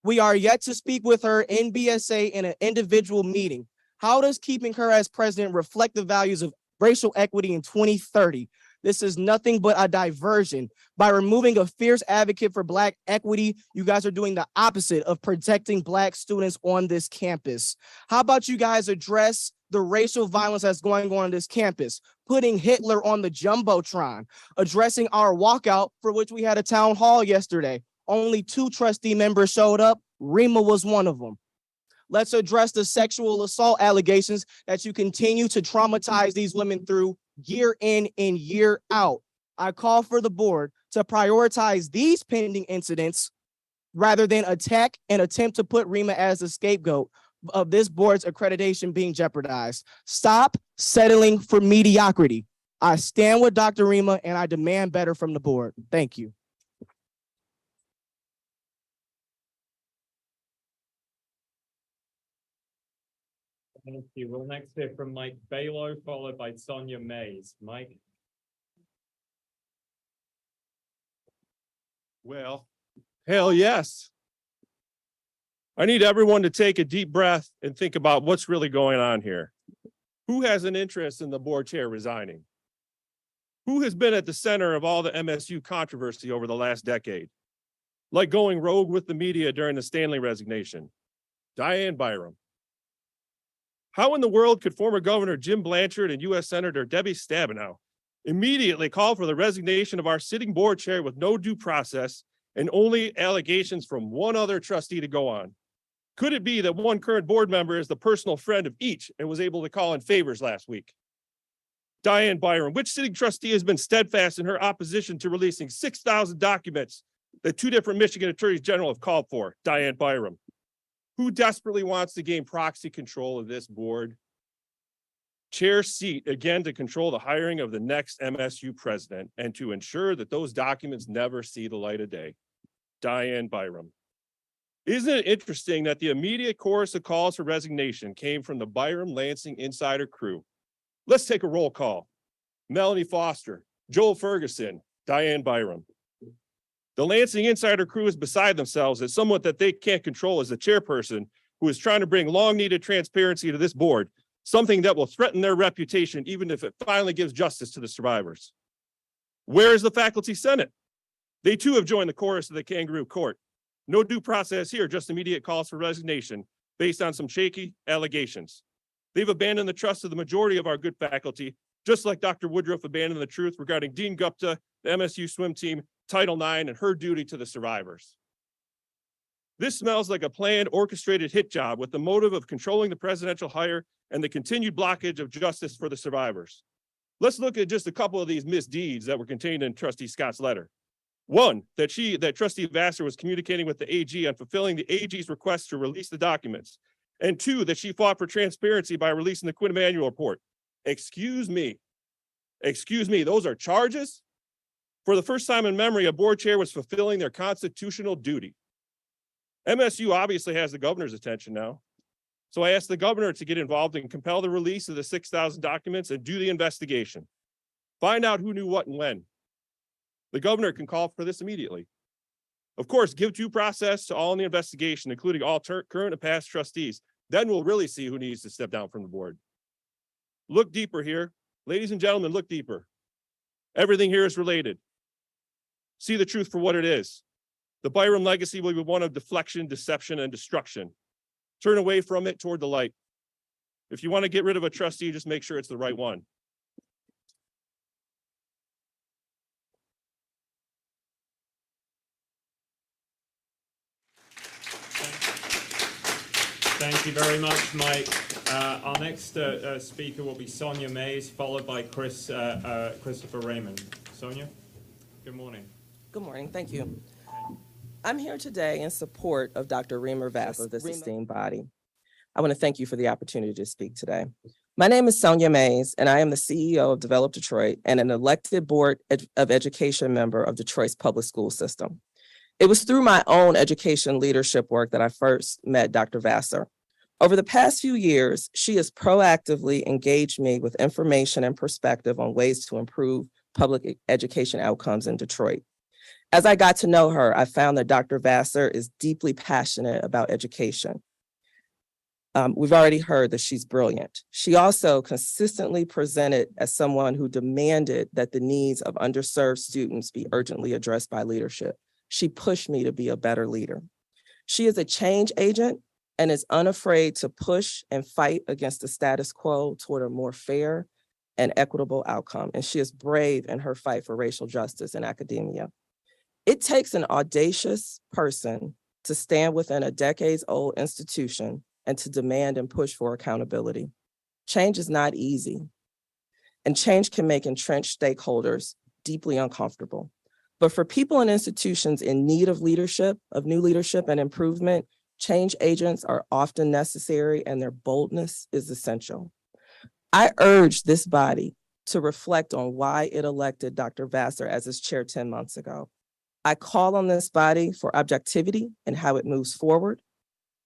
We are yet to speak with her in BSA in an individual meeting. How does keeping her as president reflect the values of racial equity in 2030? This is nothing but a diversion. By removing a fierce advocate for Black equity, you guys are doing the opposite of protecting Black students on this campus. How about you guys address the racial violence that's going on this campus, putting Hitler on the Jumbotron, addressing our walkout for which we had a town hall yesterday. Only 2 trustee members showed up. Rema was one of them. Let's address the sexual assault allegations that you continue to traumatize these women through year in and year out. I call for the board to prioritize these pending incidents rather than attack and attempt to put Rema as the scapegoat of this board's accreditation being jeopardized. Stop settling for mediocrity. I stand with Dr. Rema and I demand better from the board. Thank you. Thank you. We'll next hear from Mike Balo, followed by Sonia Mays. Mike? Well, hell yes. I need everyone to take a deep breath and think about what's really going on here. Who has an interest in the board chair resigning? Who has been at the center of all the MSU controversy over the last decade? Like going rogue with the media during the Stanley resignation? Diane Byram. How in the world could former Governor Jim Blanchard and U.S. Senator Debbie Stabenow immediately call for the resignation of our sitting board chair with no due process and only allegations from one other trustee to go on? Could it be that one current board member is the personal friend of each and was able to call in favors last week? Diane Byram, which sitting trustee has been steadfast in her opposition to releasing 6,000 documents that 2 different Michigan attorneys general have called for? Diane Byram. Who desperately wants to gain proxy control of this board? Chair seat, again, to control the hiring of the next MSU president and to ensure that those documents never see the light of day. Diane Byram. Isn't it interesting that the immediate chorus of calls for resignation came from the Byram Lansing insider crew? Let's take a roll call. Melanie Foster, Joel Ferguson, Diane Byram. The Lansing insider crew is beside themselves as someone that they can't control as the chairperson who is trying to bring long-needed transparency to this board, something that will threaten their reputation even if it finally gives justice to the survivors. Where is the Faculty Senate? They too have joined the chorus of the kangaroo court. No due process here, just immediate calls for resignation based on some shaky allegations. They've abandoned the trust of the majority of our good faculty, just like Dr. Woodruff abandoned the truth regarding Dean Gupta, the MSU swim team, Title IX, and her duty to the survivors. This smells like a planned, orchestrated hit job with the motive of controlling the presidential hire and the continued blockage of justice for the survivors. Let's look at just a couple of these misdeeds that were contained in Trustee Scott's letter. One, that Trustee Vassar was communicating with the AG on fulfilling the AG's request to release the documents. And 2, that she fought for transparency by releasing the Quinn Emanuel report. Excuse me, those are charges? For the first time in memory, a board chair was fulfilling their constitutional duty. MSU obviously has the governor's attention now. So I asked the governor to get involved and compel the release of the 6,000 documents and do the investigation. Find out who knew what and when. The governor can call for this immediately. Of course, give due process to all in the investigation, including all current and past trustees. Then we'll really see who needs to step down from the board. Look deeper here. Ladies and gentlemen, look deeper. Everything here is related. See the truth for what it is. The Byram legacy will be one of deflection, deception, and destruction. Turn away from it toward the light. If you want to get rid of a trustee, just make sure it's the right one. Thank you very much, Mike. Our next speaker will be Sonia Mays, followed by Christopher Raymond. Sonia, good morning. Good morning. Thank you. I'm here today in support of Dr. Rema Vassar, this esteemed body. I want to thank you for the opportunity to speak today. My name is Sonia Mays, and I am the CEO of Develop Detroit and an elected Board of Education member of Detroit's public school system. It was through my own education leadership work that I first met Dr. Vassar. Over the past few years, she has proactively engaged me with information and perspective on ways to improve public education outcomes in Detroit. As I got to know her, I found that Dr. Vassar is deeply passionate about education. We've already heard that she's brilliant. She also consistently presented as someone who demanded that the needs of underserved students be urgently addressed by leadership. She pushed me to be a better leader. She is a change agent and is unafraid to push and fight against the status quo toward a more fair and equitable outcome. And she is brave in her fight for racial justice in academia. It takes an audacious person to stand within a decades-old institution and to demand and push for accountability. Change is not easy, and change can make entrenched stakeholders deeply uncomfortable. But for people and institutions in need of leadership, of new leadership and improvement, change agents are often necessary and their boldness is essential. I urge this body to reflect on why it elected Dr. Vassar as its chair 10 months ago. I call on this body for objectivity in how it moves forward.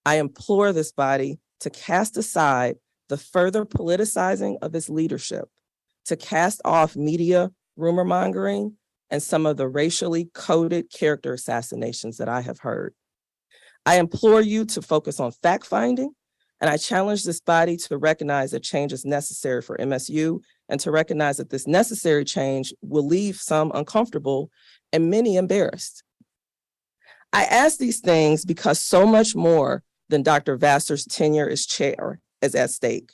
I implore this body to cast aside the further politicizing of its leadership, to cast off media rumor mongering and some of the racially coded character assassinations that I have heard. I implore you to focus on fact finding, and I challenge this body to recognize that change is necessary for MSU and to recognize that this necessary change will leave some uncomfortable and many embarrassed. I ask these things because so much more than Dr. Vassar's tenure as chair is at stake.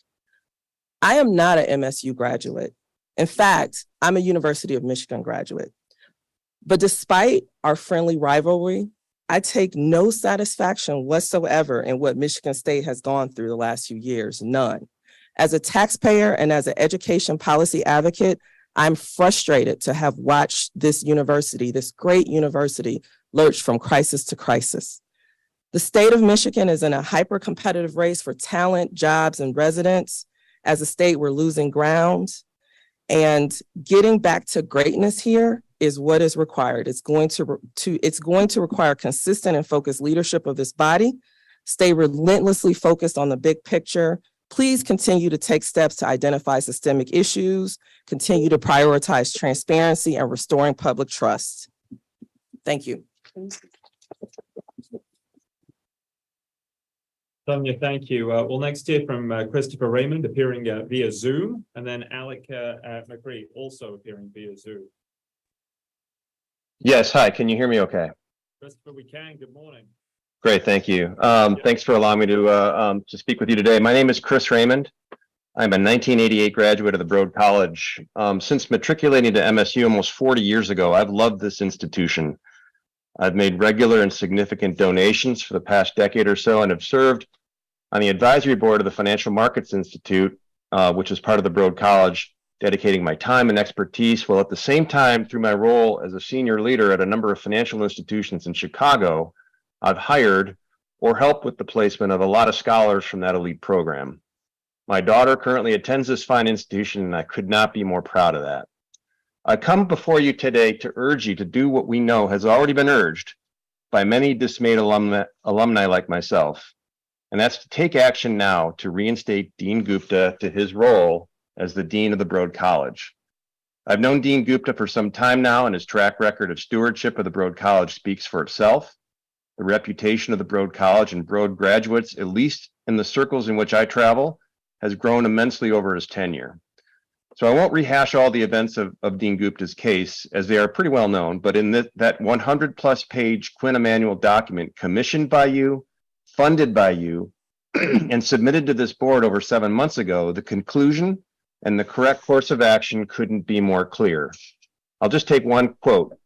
I am not an MSU graduate. In fact, I'm a University of Michigan graduate. But despite our friendly rivalry, I take no satisfaction whatsoever in what Michigan State has gone through the last few years, none. As a taxpayer and as an education policy advocate, I'm frustrated to have watched this university, this great university, lurch from crisis to crisis. The state of Michigan is in a hyper-competitive race for talent, jobs, and residents. As a state, we're losing ground. And getting back to greatness here is what is required. It's going to require consistent and focused leadership of this body. Stay relentlessly focused on the big picture. Please continue to take steps to identify systemic issues, continue to prioritize transparency and restoring public trust. Thank you. Sonia, thank you. We'll next hear from Christopher Raymond, appearing via Zoom, and then Alec McCree, also appearing via Zoom. Yes, hi, can you hear me okay? Christopher, we can. Good morning. Great, thank you. Thanks for allowing me to speak with you today. My name is Chris Raymond. I'm a 1988 graduate of the Broad College. Since matriculating to MSU almost 40 years ago, I've loved this institution. I've made regular and significant donations for the past decade or so and have served on the advisory board of the Financial Markets Institute, which is part of the Broad College, dedicating my time and expertise, while at the same time, through my role as a senior leader at a number of financial institutions in Chicago, I've hired or helped with the placement of a lot of scholars from that elite program. My daughter currently attends this fine institution, and I could not be more proud of that. I come before you today to urge you to do what we know has already been urged by many dismayed alumni like myself, and that's to take action now to reinstate Dean Gupta to his role as the Dean of the Broad College. I've known Dean Gupta for some time now, and his track record of stewardship of the Broad College speaks for itself. The reputation of the Broad College and Broad graduates, at least in the circles in which I travel, has grown immensely over his tenure. So I won't rehash all the events of Dean Gupta's case, as they are pretty well known, but in that 100-plus page Quinn Emanuel document commissioned by you, funded by you, and submitted to this board over 7 months ago, the conclusion and the correct course of action couldn't be more clear. I'll just take one quote.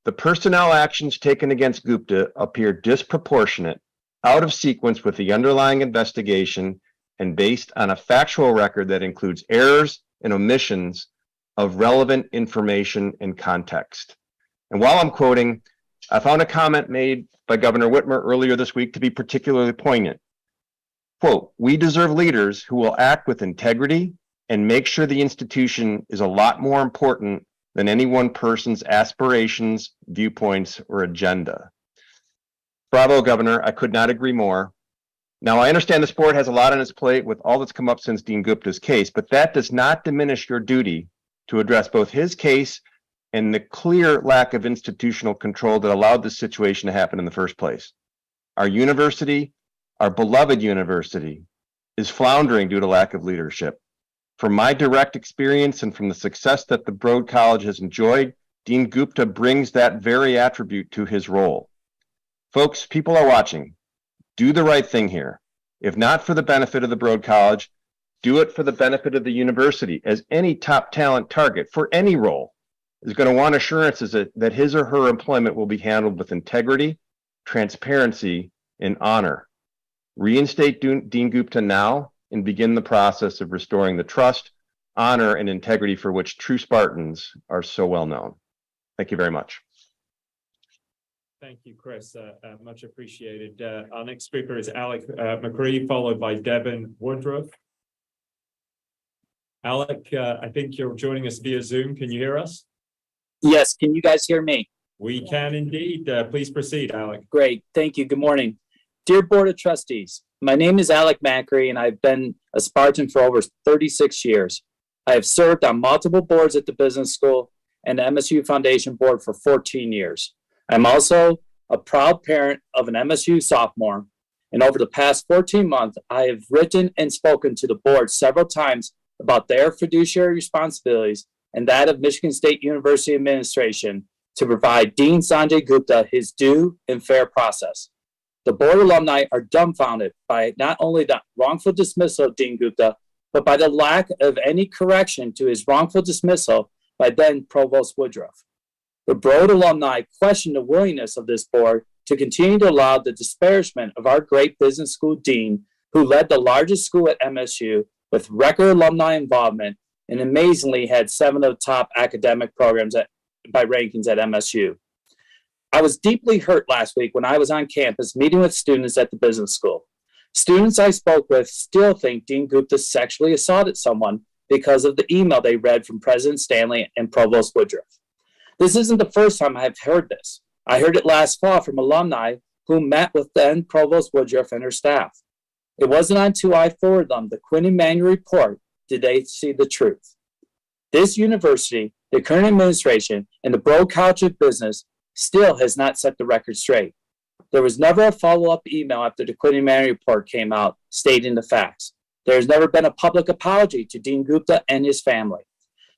The personnel actions taken against Gupta appear disproportionate, out of sequence with the underlying investigation, and based on a factual record that includes errors and omissions of relevant information and context. And while I'm quoting, I found a comment made by Governor Whitmer earlier this week to be particularly poignant. Quote, "We deserve leaders who will act with integrity and make sure the institution is a lot more important than any one person's aspirations, viewpoints, or agenda." Bravo, Governor. I could not agree more. Now, I understand this board has a lot on its plate with all that's come up since Dean Gupta's case, but that does not diminish your duty to address both his case and the clear lack of institutional control that allowed this situation to happen in the first place. Our university, our beloved university, is floundering due to lack of leadership. From my direct experience and from the success that the Broad College has enjoyed, Dean Gupta brings that very attribute to his role. Folks, people are watching. Do the right thing here. If not for the benefit of the Broad College, do it for the benefit of the university, as any top talent target for any role is going to want assurances that his or her employment will be handled with integrity, transparency, and honor. Reinstate Dean Gupta now and begin the process of restoring the trust, honor, and integrity for which true Spartans are so well known. Thank you very much. Thank you, Chris. Much appreciated. Our next speaker is Alec McCree, followed by Devin Woodruff. Alec, I think you're joining us via Zoom. Can you hear us? Yes, can you guys hear me? We can indeed. Please proceed, Alec. Great, thank you. Good morning. Dear Board of Trustees, my name is Alec Macri and I've been a Spartan for over 36 years. I have served on multiple boards at the business school and the MSU Foundation Board for 14 years. I'm also a proud parent of an MSU sophomore, and over the past 14 months, I have written and spoken to the board several times about their fiduciary responsibilities and that of Michigan State University administration to provide Dean Sanjay Gupta his due and fair process. The board alumni are dumbfounded by not only the wrongful dismissal of Dean Gupta, but by the lack of any correction to his wrongful dismissal by then Provost Woodruff. The Broad alumni question the willingness of this board to continue to allow the disparagement of our great business school dean, who led the largest school at MSU with record alumni involvement and amazingly had 7 of the top academic programs by rankings at MSU. I was deeply hurt last week when I was on campus meeting with students at the business school. Students I spoke with still think Dean Gupta sexually assaulted someone because of the email they read from President Stanley and Provost Woodruff. This isn't the first time I've heard this. I heard it last fall from alumni who met with then Provost Woodruff and her staff. It wasn't until I forwarded them the Quinn Emanuel report did they see the truth. This university, the current administration, and the Broad College of Business still has not set the record straight. There was never a follow-up email after the Quinn Emanuel report came out stating the facts. There has never been a public apology to Dean Gupta and his family.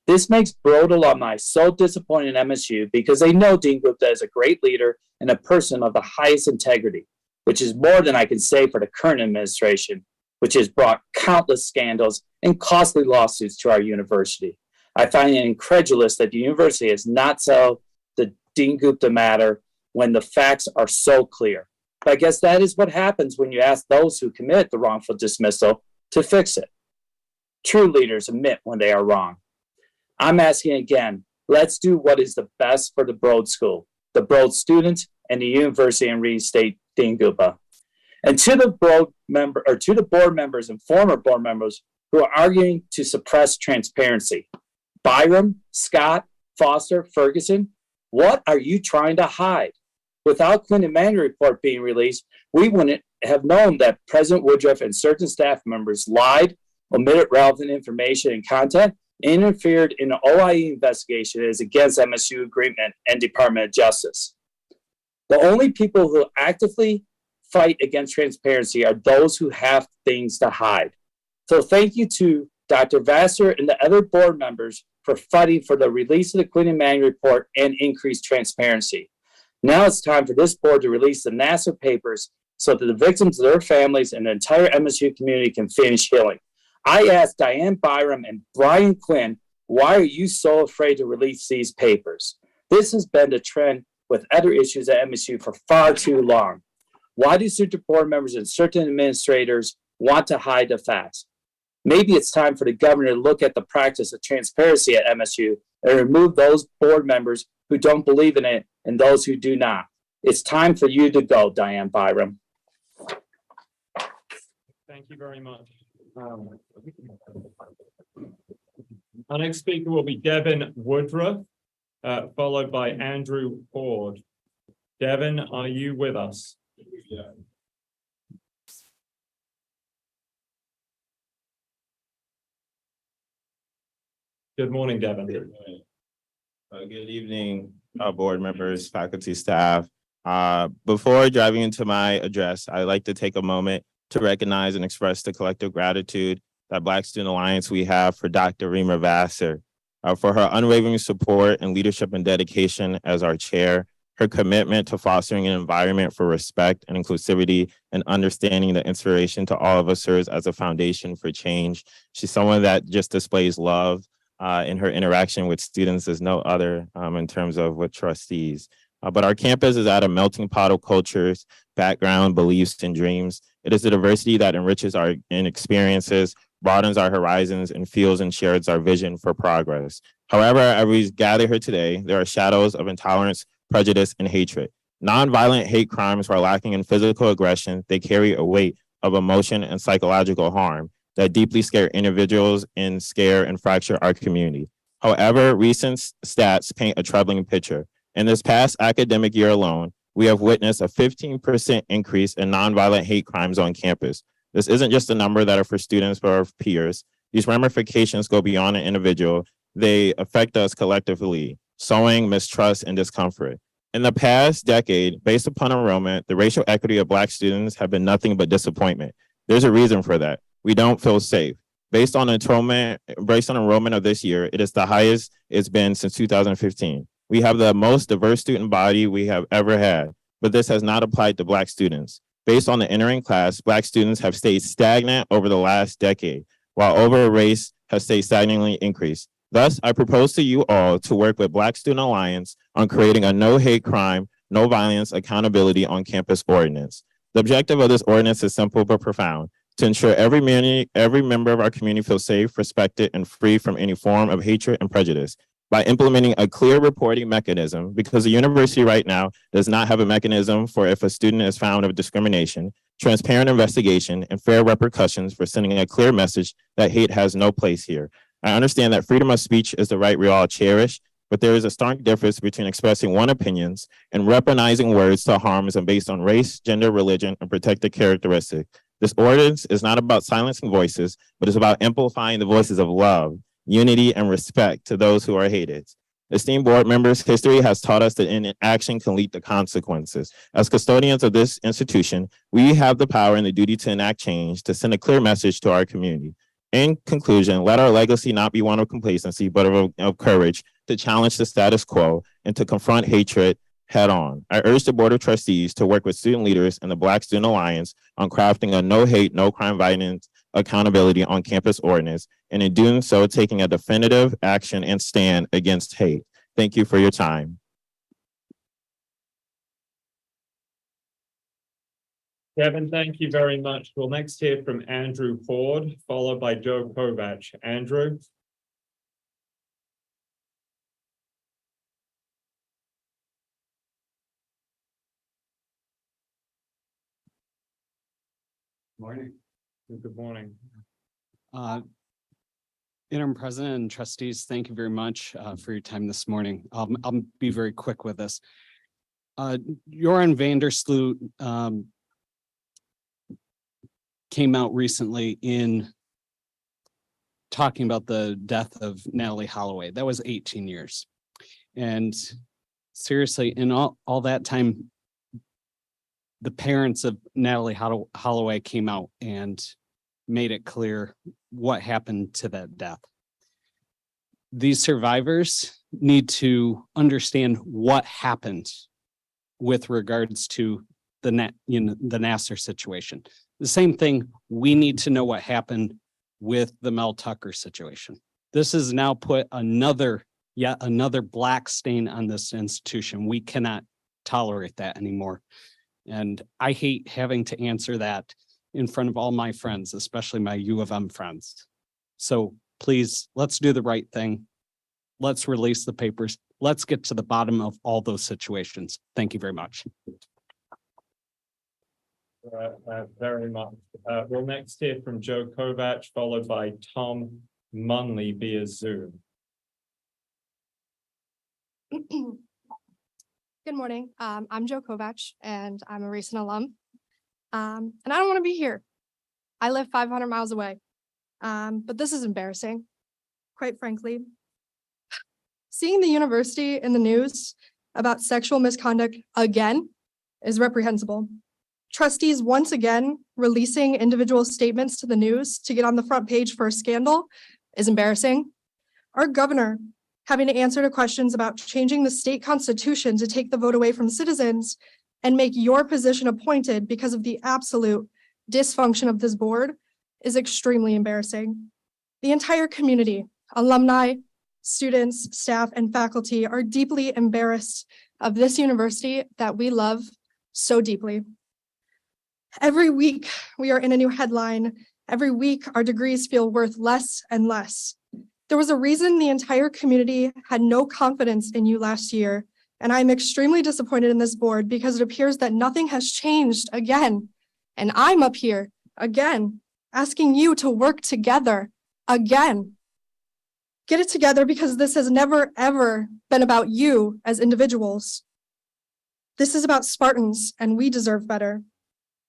This makes Broad alumni so disappointed in MSU because they know Dean Gupta is a great leader and a person of the highest integrity, which is more than I can say for the current administration, which has brought countless scandals and costly lawsuits to our university. I find it incredulous that the university has not settled the Dean Gupta matter when the facts are so clear. But I guess that is what happens when you ask those who commit the wrongful dismissal to fix it. True leaders admit when they are wrong. I'm asking again, let's do what is the best for the Broad School, the Broad students, and the university and reinstate Dean Gupta. And to the board members and former board members who are arguing to suppress transparency, Byram, Scott, Foster, Ferguson, what are you trying to hide? Without Quinn Emanuel report being released, we wouldn't have known that President Woodruff and certain staff members lied, omitted relevant information and content, interfered in an OIE investigation that is against MSU agreement and Department of Justice. The only people who actively fight against transparency are those who have things to hide. So thank you to Dr. Vassar and the other board members for fighting for the release of the Quinn Emanuel report and increased transparency. Now it's time for this board to release the NASA papers so that the victims, their families, and the entire MSU community can finish healing. I asked Diane Byram and Brian Quinn, why are you so afraid to release these papers? This has been the trend with other issues at MSU for far too long. Why do certain board members and certain administrators want to hide the facts? Maybe it's time for the governor to look at the practice of transparency at MSU and remove those board members who don't believe in it and those who do not. It's time for you to go, Diane Byram. Thank you very much. Our next speaker will be Devin Woodruff, followed by Andrew Ford. Devin, are you with us? Yeah. Good morning, Devin. Good evening, board members, faculty, staff. Before driving into my address, I'd like to take a moment to recognize and express the collective gratitude that Black Student Alliance we have for Dr. Rema Vassar, for her unwavering support and leadership and dedication as our chair, Her commitment to fostering an environment for respect and inclusivity and understanding the inspiration to all of us serves as a foundation for change. She's someone that just displays love in her interaction with students as no other in terms of with trustees. But our campus is at a melting pot of cultures, background, beliefs, and dreams. It is the diversity that enriches our experiences, broadens our horizons, and fuels and shares our vision for progress. However, as we gather here today, there are shadows of intolerance, prejudice, and hatred. Nonviolent hate crimes, while lacking in physical aggression, they carry a weight of emotion and psychological harm that deeply scare individuals and scare and fracture our community. However, recent stats paint a troubling picture. In this past academic year alone, we have witnessed a 15% increase in nonviolent hate crimes on campus. This isn't just a number that are for students, but our peers. These ramifications go beyond an individual. They affect us collectively, sowing mistrust and discomfort. In the past decade, based upon enrollment, the racial equity of Black students have been nothing but disappointment. There's a reason for that. We don't feel safe. Based on enrollment of this year, it is the highest it's been since 2015. We have the most diverse student body we have ever had, but this has not applied to Black students. Based on the entering class, Black students have stayed stagnant over the last decade, while over race has stayed stagnantly increased. Thus, I propose to you all to work with Black Student Alliance on creating a no hate crime, no violence accountability on campus ordinance. The objective of this ordinance is simple but profound: to ensure every member of our community feels safe, respected, and free from any form of hatred and prejudice. By implementing a clear reporting mechanism, because the university right now does not have a mechanism for if a student is found of discrimination, transparent investigation, and fair repercussions for sending a clear message that hate has no place here. I understand that freedom of speech is the right we all cherish, but there is a stark difference between expressing one's opinions and weaponizing words to harms and based on race, gender, religion, and protected characteristics. This ordinance is not about silencing voices, but it's about amplifying the voices of love, unity, and respect to those who are hated. Esteemed board members, history has taught us that inaction can lead to consequences. As custodians of this institution, we have the power and the duty to enact change, to send a clear message to our community. In conclusion, let our legacy not be one of complacency, but of courage to challenge the status quo and to confront hatred head on. I urge the Board of Trustees to work with student leaders and the Black Student Alliance on crafting a no hate, no crime violence accountability on campus ordinance, and in doing so, taking a definitive action and stand against hate. Thank you for your time. Kevin, thank you very much. We'll next hear from Andrew Ford, followed by Joe Kovach. Andrew. Morning. Good morning. Interim President and Trustees, thank you very much for your time this morning. I'll be very quick with this. Joran Vandersloot came out recently in talking about the death of Natalie Holloway. That was 18 years. And seriously, in all that time, the parents of Natalie Holloway came out and made it clear what happened to that death. These survivors need to understand what happened with regards to the Nassar situation. The same thing, we need to know what happened with the Mel Tucker situation. This has now put yet another black stain on this institution. We cannot tolerate that anymore. And I hate having to answer that in front of all my friends, especially my U of M friends. So please, let's do the right thing. Let's release the papers. Let's get to the bottom of all those situations. Thank you very much. Very much. We'll next hear from Joe Kovach, followed by Tom Munley via Zoom. Good morning. I'm Joe Kovach, and I'm a recent alum. And I don't want to be here. I live 500 miles away. But this is embarrassing, quite frankly. Seeing the university in the news about sexual misconduct again is reprehensible. Trustees once again releasing individual statements to the news to get on the front page for a scandal is embarrassing. Our governor having to answer to questions about changing the state constitution to take the vote away from citizens and make your position appointed because of the absolute dysfunction of this board is extremely embarrassing. The entire community, alumni, students, staff, and faculty are deeply embarrassed of this university that we love so deeply. Every week, we are in a new headline. Every week, our degrees feel worth less and less. There was a reason the entire community had no confidence in you last year, and I'm extremely disappointed in this board because it appears that nothing has changed again. And I'm up here again, asking you to work together again. Get it together because this has never, ever been about you as individuals. This is about Spartans, and we deserve better.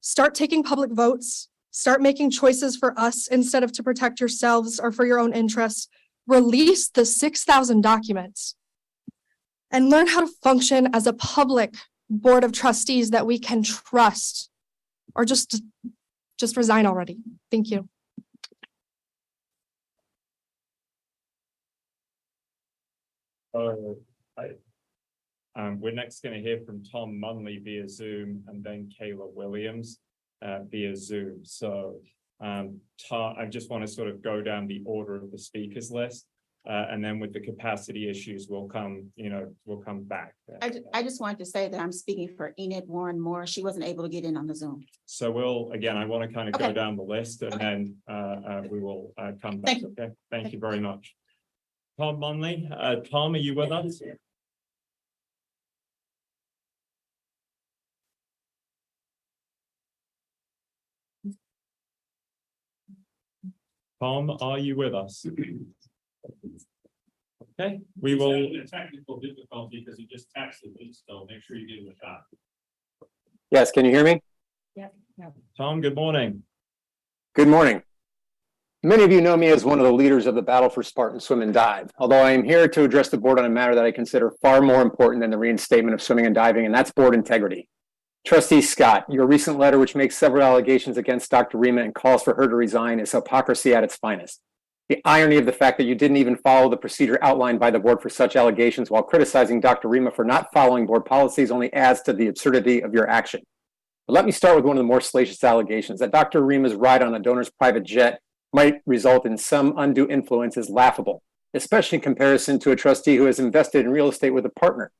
Start taking public votes. Start making choices for us instead of to protect yourselves or for your own interests. Release the 6,000 documents and learn how to function as a public board of trustees that we can trust, or just resign already. Thank you. We're next going to hear from Tom Munley via Zoom and then Kayla Williams via Zoom. So Tom, I just want to sort of go down the order of the speakers list. And then with the capacity issues, we'll come back. I just wanted to say that I'm speaking for Enid Warren Moore. She wasn't able to get in on the Zoom. So I want to kind of go down the list and then we will come back. Thank you. Okay, thank you very much. Tom Munley, Tom, are you with us? Tom, are you with us? Okay, we will. Technical difficulty because he just texted me, so make sure you give him a shot. Yes, can you hear me? Yeah. Tom, good morning. Good morning. Many of you know me as one of the leaders of the battle for Spartan Swim and Dive, although I am here to address the board on a matter that I consider far more important than the reinstatement of swimming and diving, and that's board integrity. Trustee Scott, your recent letter, which makes several allegations against Dr. Rema and calls for her to resign, is hypocrisy at its finest. The irony of the fact that you didn't even follow the procedure outlined by the board for such allegations while criticizing Dr. Rema for not following board policies only adds to the absurdity of your action. But let me start with one of the more salacious allegations, that Dr. Rema's ride on a donor's private jet might result in some undue influence is laughable, especially in comparison to a trustee who has invested in real estate with a partner.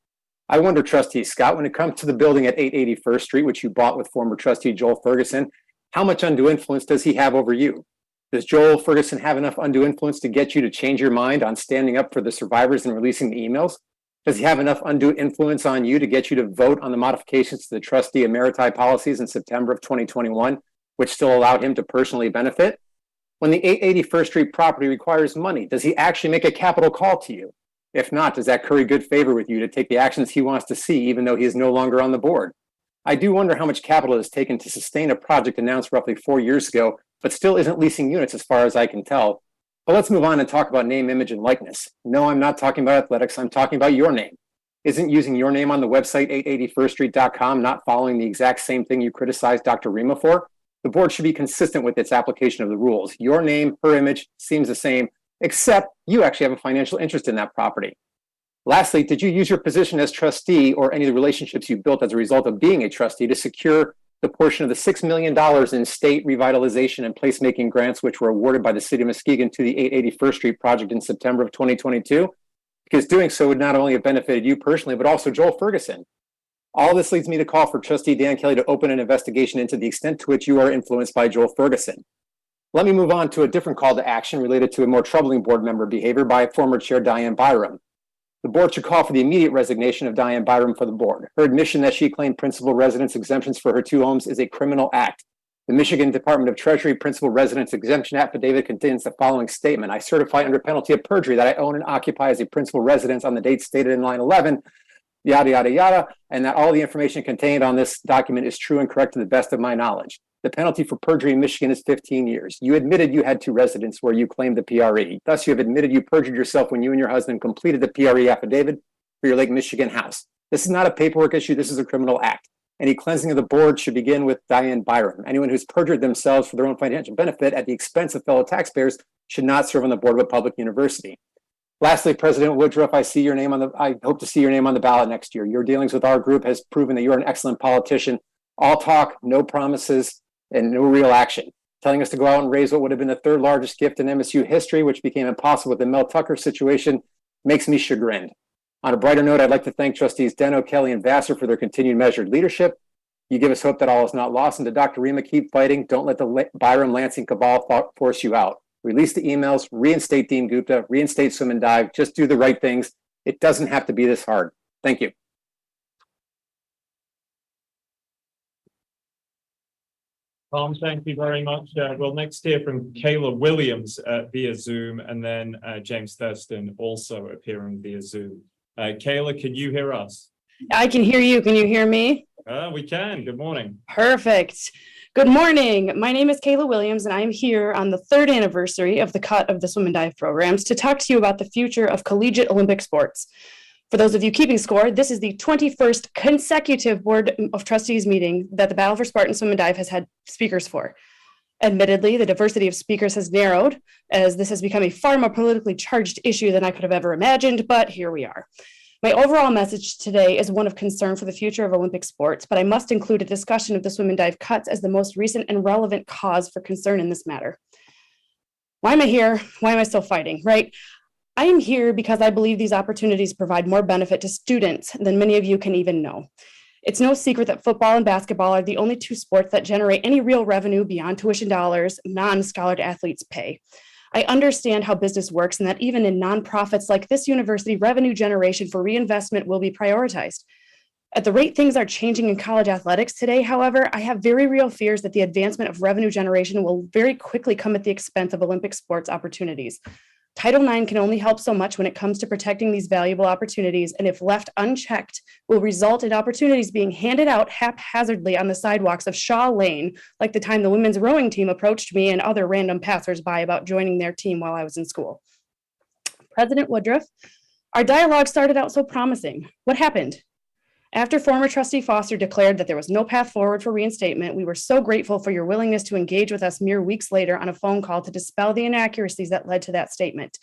I wonder, Trustee Scott, when it comes to the building at 880 First Street, which you bought with former trustee Joel Ferguson, how much undue influence does he have over you? Does Joel Ferguson have enough undue influence to get you to change your mind on standing up for the survivors and releasing the emails? Does he have enough undue influence on you to get you to vote on the modifications to the trustee emeriti policies in September of 2021, which still allowed him to personally benefit? When the 880 First Street property requires money, does he actually make a capital call to you? If not, does that curry good favor with you to take the actions he wants to see, even though he is no longer on the board? I do wonder how much capital it has taken to sustain a project announced roughly 4 years ago, but still isn't leasing units as far as I can tell. But let's move on and talk about name, image, and likeness. No, I'm not talking about athletics. I'm talking about your name. Isn't using your name on the website 880firststreet.com not following the exact same thing you criticized Dr. Rema for? The board should be consistent with its application of the rules. Your name, her image seems the same, except you actually have a financial interest in that property. Lastly, did you use your position as trustee or any of the relationships you built as a result of being a trustee to secure the portion of the $6 million in state revitalization and placemaking grants which were awarded by the city of Muskegon to the 880 First Street project in September of 2022? Because doing so would not only have benefited you personally, but also Joel Ferguson. All this leads me to call for Trustee Dan Kelly to open an investigation into the extent to which you are influenced by Joel Ferguson. Let me move on to a different call to action related to a more troubling board member behavior by former Chair Diane Byram. The board should call for the immediate resignation of Diane Byram for the board. Her admission that she claimed principal residence exemptions for her 2 homes is a criminal act. The Michigan Department of Treasury principal residence exemption affidavit contains the following statement. I certify under penalty of perjury that I own and occupy as a principal residence on the date stated in line 11, yada, yada, yada, and that all the information contained on this document is true and correct to the best of my knowledge. The penalty for perjury in Michigan is 15 years. You admitted you had 2 residences where you claimed the PRE. Thus, you have admitted you perjured yourself when you and your husband completed the PRE affidavit for your Lake Michigan house. This is not a paperwork issue. This is a criminal act. Any cleansing of the board should begin with Diane Byram. Anyone who's perjured themselves for their own financial benefit at the expense of fellow taxpayers should not serve on the board of a public university. Lastly, President Woodruff, I hope to see your name on the ballot next year. Your dealings with our group has proven that you're an excellent politician. All talk, no promises, and no real action. Telling us to go out and raise what would have been the third largest gift in MSU history, which became impossible with the Mel Tucker situation, makes me chagrined. On a brighter note, I'd like to thank Trustees Deno, Kelly, and Vassar for their continued measured leadership. You give us hope that all is not lost. And to Dr. Rema, keep fighting. Don't let the Byram Lansing cabal force you out. Release the emails, reinstate Dean Gupta, reinstate swim and dive. Just do the right things. It doesn't have to be this hard. Thank you. Tom, thank you very much. We'll next hear from Kayla Williams via Zoom, and then James Thurston also appearing via Zoom. Kayla, can you hear us? I can hear you. Can you hear me? We can. Good morning. Perfect. Good morning. My name is Kayla Williams, and I'm here on the third anniversary of the cut of the swim and dive programs to talk to you about the future of collegiate Olympic sports. For those of you keeping score, this is the 21st consecutive Board of Trustees meeting that the Battle for Spartan Swim and Dive has had speakers for. Admittedly, the diversity of speakers has narrowed, as this has become a far more politically charged issue than I could have ever imagined, but here we are. My overall message today is one of concern for the future of Olympic sports, but I must include a discussion of the swim and dive cuts as the most recent and relevant cause for concern in this matter. Why am I here? Why am I still fighting, right? I am here because I believe these opportunities provide more benefit to students than many of you can even know. It's no secret that football and basketball are the only two sports that generate any real revenue beyond tuition dollars non-scholared athletes pay. I understand how business works and that even in nonprofits like this university, revenue generation for reinvestment will be prioritized. At the rate things are changing in college athletics today, however, I have very real fears that the advancement of revenue generation will very quickly come at the expense of Olympic sports opportunities. Title IX can only help so much when it comes to protecting these valuable opportunities, and if left unchecked, will result in opportunities being handed out haphazardly on the sidewalks of Shaw Lane, like the time the women's rowing team approached me and other random passersby about joining their team while I was in school. President Woodruff, our dialogue started out so promising. What happened? After former trustee Foster declared that there was no path forward for reinstatement, we were so grateful for your willingness to engage with us mere weeks later on a phone call to dispel the inaccuracies that led to that statement.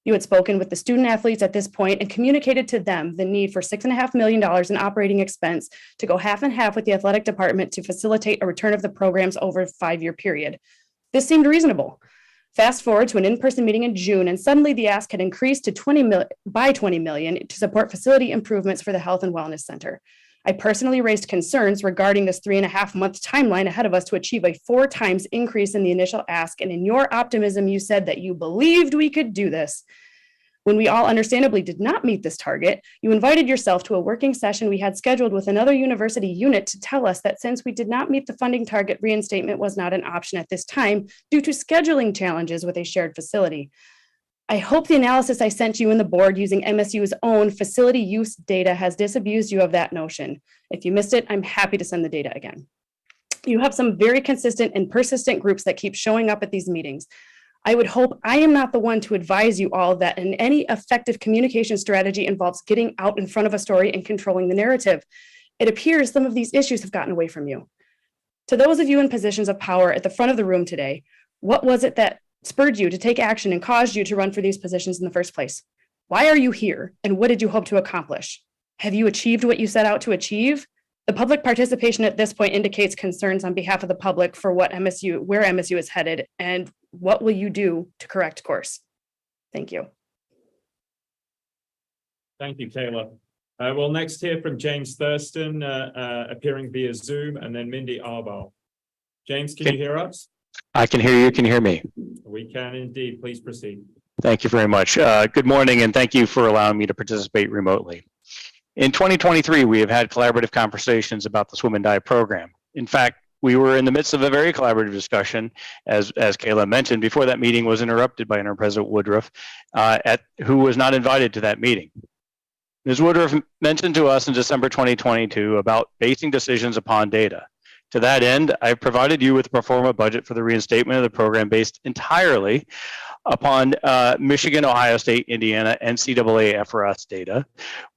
You had spoken with the student athletes at this point and communicated to them the need for $6.5 million in operating expense to go half and half with the athletic department to facilitate a return of the programs over a 5-year period. This seemed reasonable. Fast forward to an in-person meeting in June, and suddenly the ask had increased to $20 million to support facility improvements for the Health and Wellness Center. I personally raised concerns regarding this 3.5-month timeline ahead of us to achieve a 4 times increase in the initial ask, and in your optimism, you said that you believed we could do this. When we all understandably did not meet this target, you invited yourself to a working session we had scheduled with another university unit to tell us that since we did not meet the funding target, reinstatement was not an option at this time due to scheduling challenges with a shared facility. I hope the analysis I sent you and the board using MSU's own facility use data has disabused you of that notion. If you missed it, I'm happy to send the data again. You have some very consistent and persistent groups that keep showing up at these meetings. I would hope I am not the one to advise you all that in any effective communication strategy involves getting out in front of a story and controlling the narrative. It appears some of these issues have gotten away from you. To those of you in positions of power at the front of the room today, what was it that spurred you to take action and caused you to run for these positions in the first place? Why are you here, and what did you hope to accomplish? Have you achieved what you set out to achieve? The public participation at this point indicates concerns on behalf of the public for where MSU is headed, and what will you do to correct course? Thank you. Thank you, Kayla. We'll next hear from James Thurston, appearing via Zoom, and then Mindy Arbal. James, can you hear us? I can hear you. Can you hear me? We can indeed. Please proceed. Thank you very much. Good morning, and thank you for allowing me to participate remotely. In 2023, we have had collaborative conversations about the swim and dive program. In fact, we were in the midst of a very collaborative discussion, as Kayla mentioned, before that meeting was interrupted by Interim President Woodruff, who was not invited to that meeting. Ms. Woodruff mentioned to us in December 2022 about basing decisions upon data. To that end, I've provided you with a pro forma budget for the reinstatement of the program based entirely upon Michigan, Ohio State, Indiana, NCAA FRS data,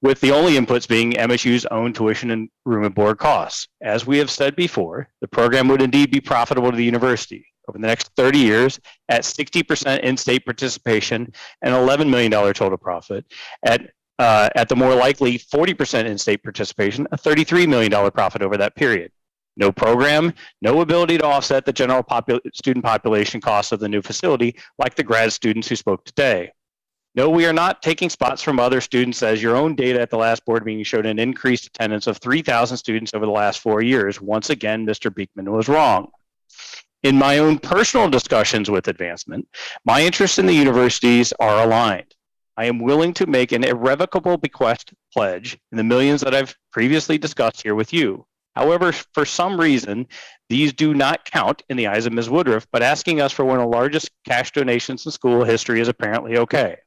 with the only inputs being MSU's own tuition and room and board costs. As we have said before, the program would indeed be profitable to the university. over the next 30 years at 60% in-state participation and $11 million total profit. At the more likely 40% in-state participation, a $33 million profit over that period. No program, no ability to offset the general student population costs of the new facility like the grad students who spoke today. No, we are not taking spots from other students, as your own data at the last board meeting showed an increased attendance of 3,000 students over the last 4 years. Once again, Mr. Beekman was wrong. In my own personal discussions with advancement, my interests in the universities are aligned. I am willing to make an irrevocable bequest pledge in the millions that I've previously discussed here with you. However, for some reason, these do not count in the eyes of Ms. Woodruff, but asking us for one of the largest cash donations in school history is apparently okay.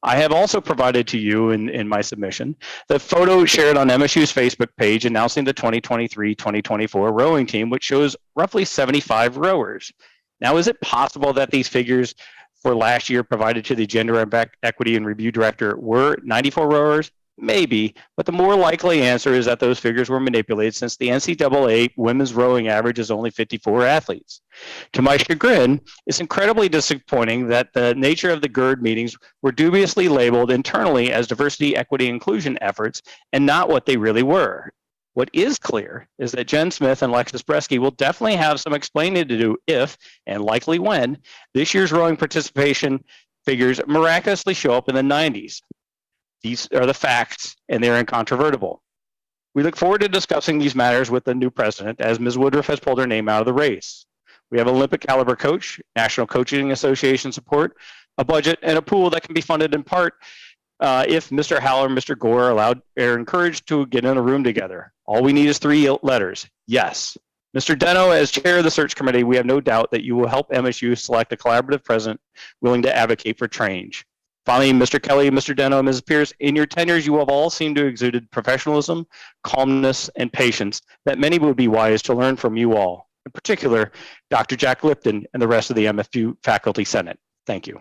I have also provided to you in my submission the photo shared on MSU's Facebook page announcing the 2023-2024 rowing team, which shows roughly 75 rowers. Now, is it possible that these figures for last year provided to the Gender Equity and Review Director were 94 rowers? Maybe, but the more likely answer is that those figures were manipulated, since the NCAA women's rowing average is only 54 athletes. To my chagrin, it's incredibly disappointing that the nature of the GERD meetings were dubiously labeled internally as diversity, equity, inclusion efforts, and not what they really were. What is clear is that Jen Smith and Alexis Bresky will definitely have some explaining to do if, and likely when, this year's rowing participation figures miraculously show up in the 90s. These are the facts, and they're incontrovertible. We look forward to discussing these matters with the new president, as Ms. Woodruff has pulled her name out of the race. We have Olympic caliber coach, National Coaching Association support, a budget, and a pool that can be funded in part if Mr. Howell or Mr. Gore are encouraged to get in a room together. All we need is 3 letters: yes. Mr. Deno, as chair of the search committee, we have no doubt that you will help MSU select a collaborative president willing to advocate for change. Finally, Mr. Kelly, Mr. Deno, and Ms. Pierce, in your tenures, you have all seemed to exuded professionalism, calmness, and patience that many would be wise to learn from you all. In particular, Dr. Jack Lipton and the rest of the MSU Faculty Senate. Thank you.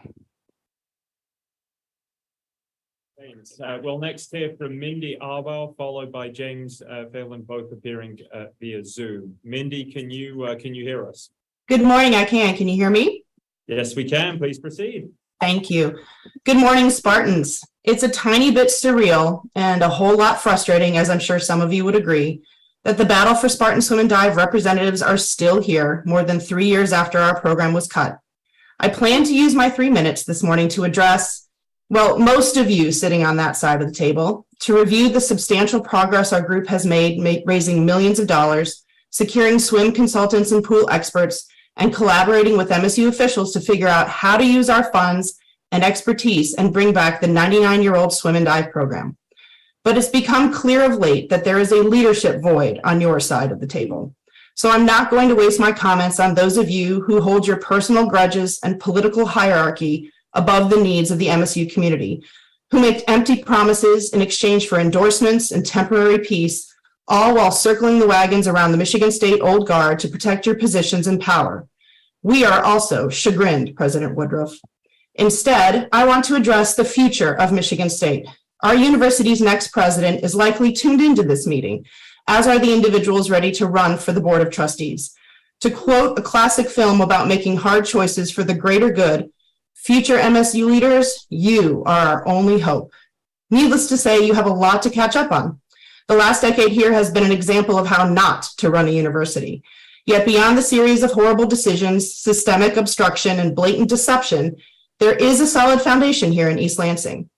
Thanks. We'll next hear from Mindy Arwell, followed by James Phelan, both appearing via Zoom. Mindy, can you hear us? Good morning, I can. Can you hear me? Yes, we can. Please proceed. Thank you. Good morning, Spartans. It's a tiny bit surreal and a whole lot frustrating, as I'm sure some of you would agree, that the battle for Spartan Swim and Dive representatives are still here more than 3 years after our program was cut. I plan to use my 3 minutes this morning to address, well, most of you sitting on that side of the table, to review the substantial progress our group has made raising millions of dollars, securing swim consultants and pool experts, and collaborating with MSU officials to figure out how to use our funds and expertise and bring back the 99-year-old swim and dive program. But it's become clear of late that there is a leadership void on your side of the table. So I'm not going to waste my comments on those of you who hold your personal grudges and political hierarchy above the needs of the MSU community, who make empty promises in exchange for endorsements and temporary peace, all while circling the wagons around the Michigan State Old Guard to protect your positions in power. We are also chagrined, President Woodruff. Instead, I want to address the future of Michigan State. Our university's next president is likely tuned into this meeting, as are the individuals ready to run for the Board of Trustees. To quote a classic film about making hard choices for the greater good, future MSU leaders, you are our only hope. Needless to say, you have a lot to catch up on. The last decade here has been an example of how not to run a university. Yet beyond the series of horrible decisions, systemic obstruction, and blatant deception, there is a solid foundation here in East Lansing.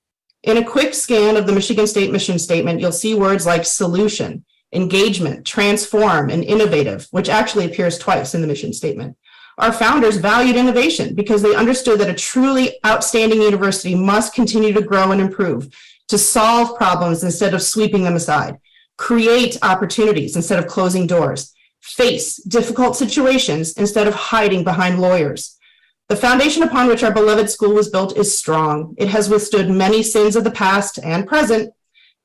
In a quick scan of the Michigan State mission statement, you'll see words like solution, engagement, transform, and innovative, which actually appears twice in the mission statement. Our founders valued innovation because they understood that a truly outstanding university must continue to grow and improve, to solve problems instead of sweeping them aside, create opportunities instead of closing doors, face difficult situations instead of hiding behind lawyers. The foundation upon which our beloved school was built is strong. It has withstood many sins of the past and present,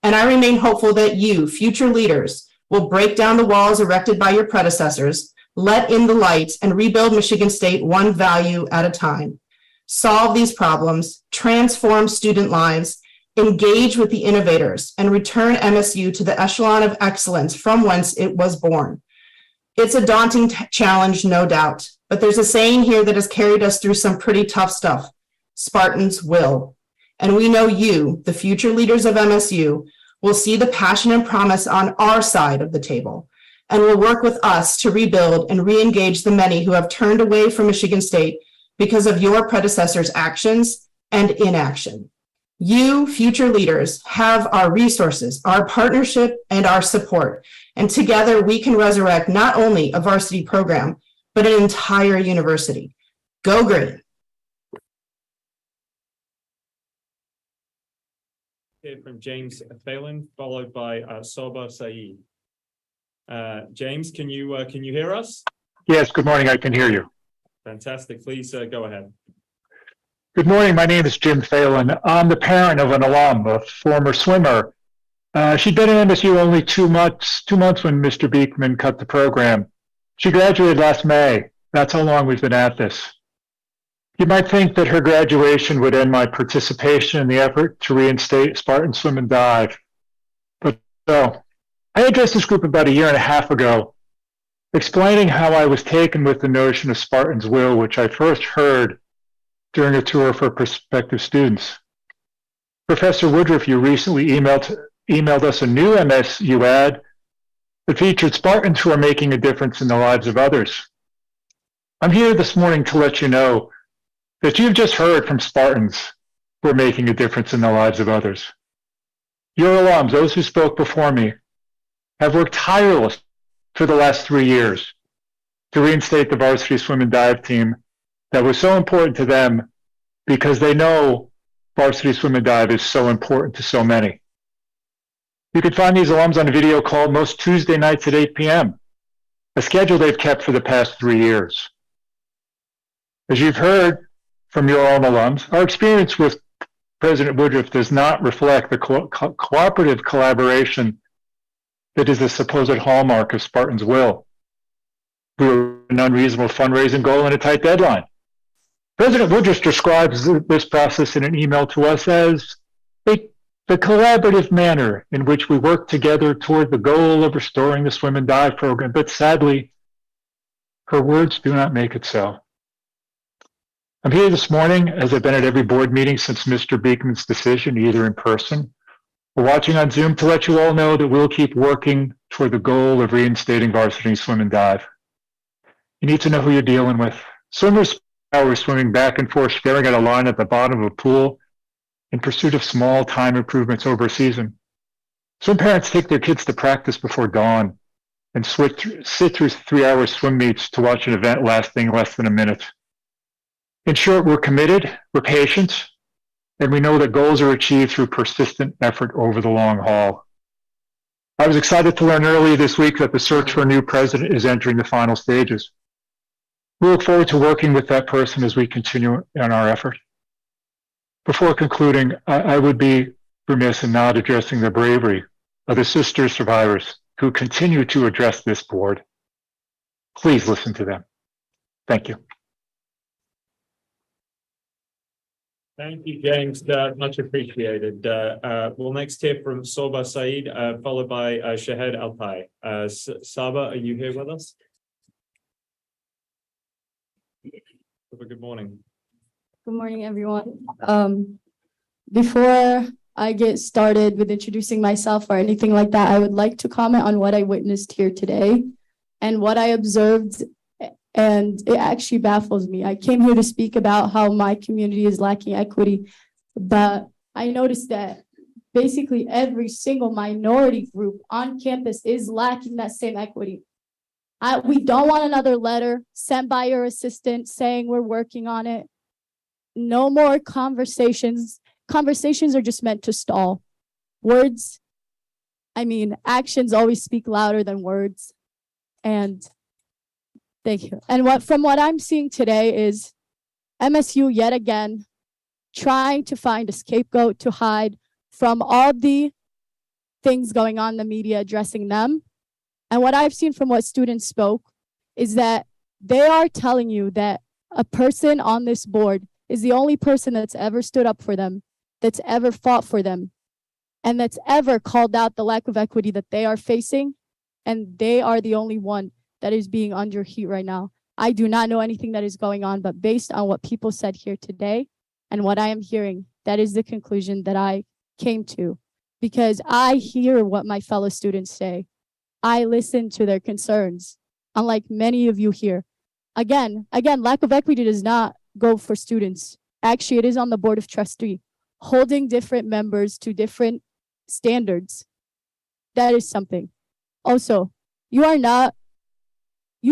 and I remain hopeful that you, future leaders, will break down the walls erected by your predecessors, let in the light, and rebuild Michigan State one value at a time. Solve these problems, transform student lives, engage with the innovators, and return MSU to the echelon of excellence from whence it was born. It's a daunting challenge, no doubt, But there's a saying here that has carried us through some pretty tough stuff. Spartans will. And we know you, the future leaders of MSU, will see the passion and promise on our side of the table and will work with us to rebuild and re-engage the many who have turned away from Michigan State because of your predecessors' actions and inaction. You, future leaders, have our resources, our partnership, and our support. And together we can resurrect not only a varsity program, but an entire university. Go green. Here from James Phelan, followed by Soba Saeed. James, can you hear us? Yes, good morning. I can hear you. Fantastic. Please go ahead. Good morning. My name is Jim Phelan. I'm the parent of an alum, a former swimmer. She'd been at MSU only 2 months when Mr. Beekman cut the program. She graduated last May. That's how long we've been at this. You might think that her graduation would end my participation in the effort to reinstate Spartan Swim and Dive. But no. I addressed this group about 1.5 years ago, explaining how I was taken with the notion of Spartan's will, which I first heard during a tour for prospective students. Professor Woodruff, you recently emailed us a new MSU ad that featured Spartans who are making a difference in the lives of others. I'm here this morning to let you know that you've just heard from Spartans who are making a difference in the lives of others. Your alums, those who spoke before me, have worked tirelessly for the last 3 years to reinstate the varsity swim and dive team that was so important to them because they know varsity swim and dive is so important to so many. You can find these alums on a video call most Tuesday nights at 8 p.m., a schedule they've kept for the past 3 years. As you've heard from your own alums, our experience with President Woodruff does not reflect the cooperative collaboration that is the supposed hallmark of Spartan's will. We were an unreasonable fundraising goal and a tight deadline. President Woodruff describes this process in an email to us as the collaborative manner in which we work together toward the goal of restoring the swim and dive program. But sadly, her words do not make it so. I'm here this morning, as I've been at every board meeting since Mr. Beekman's decision, either in person or watching on Zoom, to let you all know that we'll keep working toward the goal of reinstating varsity swim and dive. You need to know who you're dealing with. Swimmers are swimming back and forth, staring at a line at the bottom of a pool in pursuit of small time improvements over a season. Some parents take their kids to practice before dawn and sit through 3-hour swim meets to watch an event lasting less than a minute. In short, we're committed, we're patient, and we know that goals are achieved through persistent effort over the long haul. I was excited to learn earlier this week that the search for a new president is entering the final stages. We look forward to working with that person as we continue on our effort. Before concluding, I would be remiss in not addressing the bravery of the sister survivors who continue to address this board. Please listen to them. Thank you. Thank you, James. Much appreciated. We'll next hear from Soba Saeed, followed by Shahed Alpai. Saba, are you here with us? Good morning. Good morning, everyone. Before I get started with introducing myself or anything like that, I would like to comment on what I witnessed here today and what I observed, and it actually baffles me. I came here to speak about how my community is lacking equity, but I noticed that basically every single minority group on campus is lacking that same equity. We don't want another letter sent by your assistant saying we're working on it. No more conversations. Conversations are just meant to stall. Words, actions always speak louder than words. And thank you. And from what I'm seeing today is MSU yet again trying to find a scapegoat to hide from all the things going on in the media addressing them. And what I've seen from what students spoke is that they are telling you that a person on this board is the only person that's ever stood up for them, that's ever fought for them, and that's ever called out the lack of equity that they are facing. And they are the only one that is being under heat right now. I do not know anything that is going on, but based on what people said here today and what I am hearing, that is the conclusion that I came to, because I hear what my fellow students say. I listen to their concerns, unlike many of you here. Again, lack of equity does not go for students. Actually, it is on the Board of Trustees, holding different members to different standards. That is something. Also, you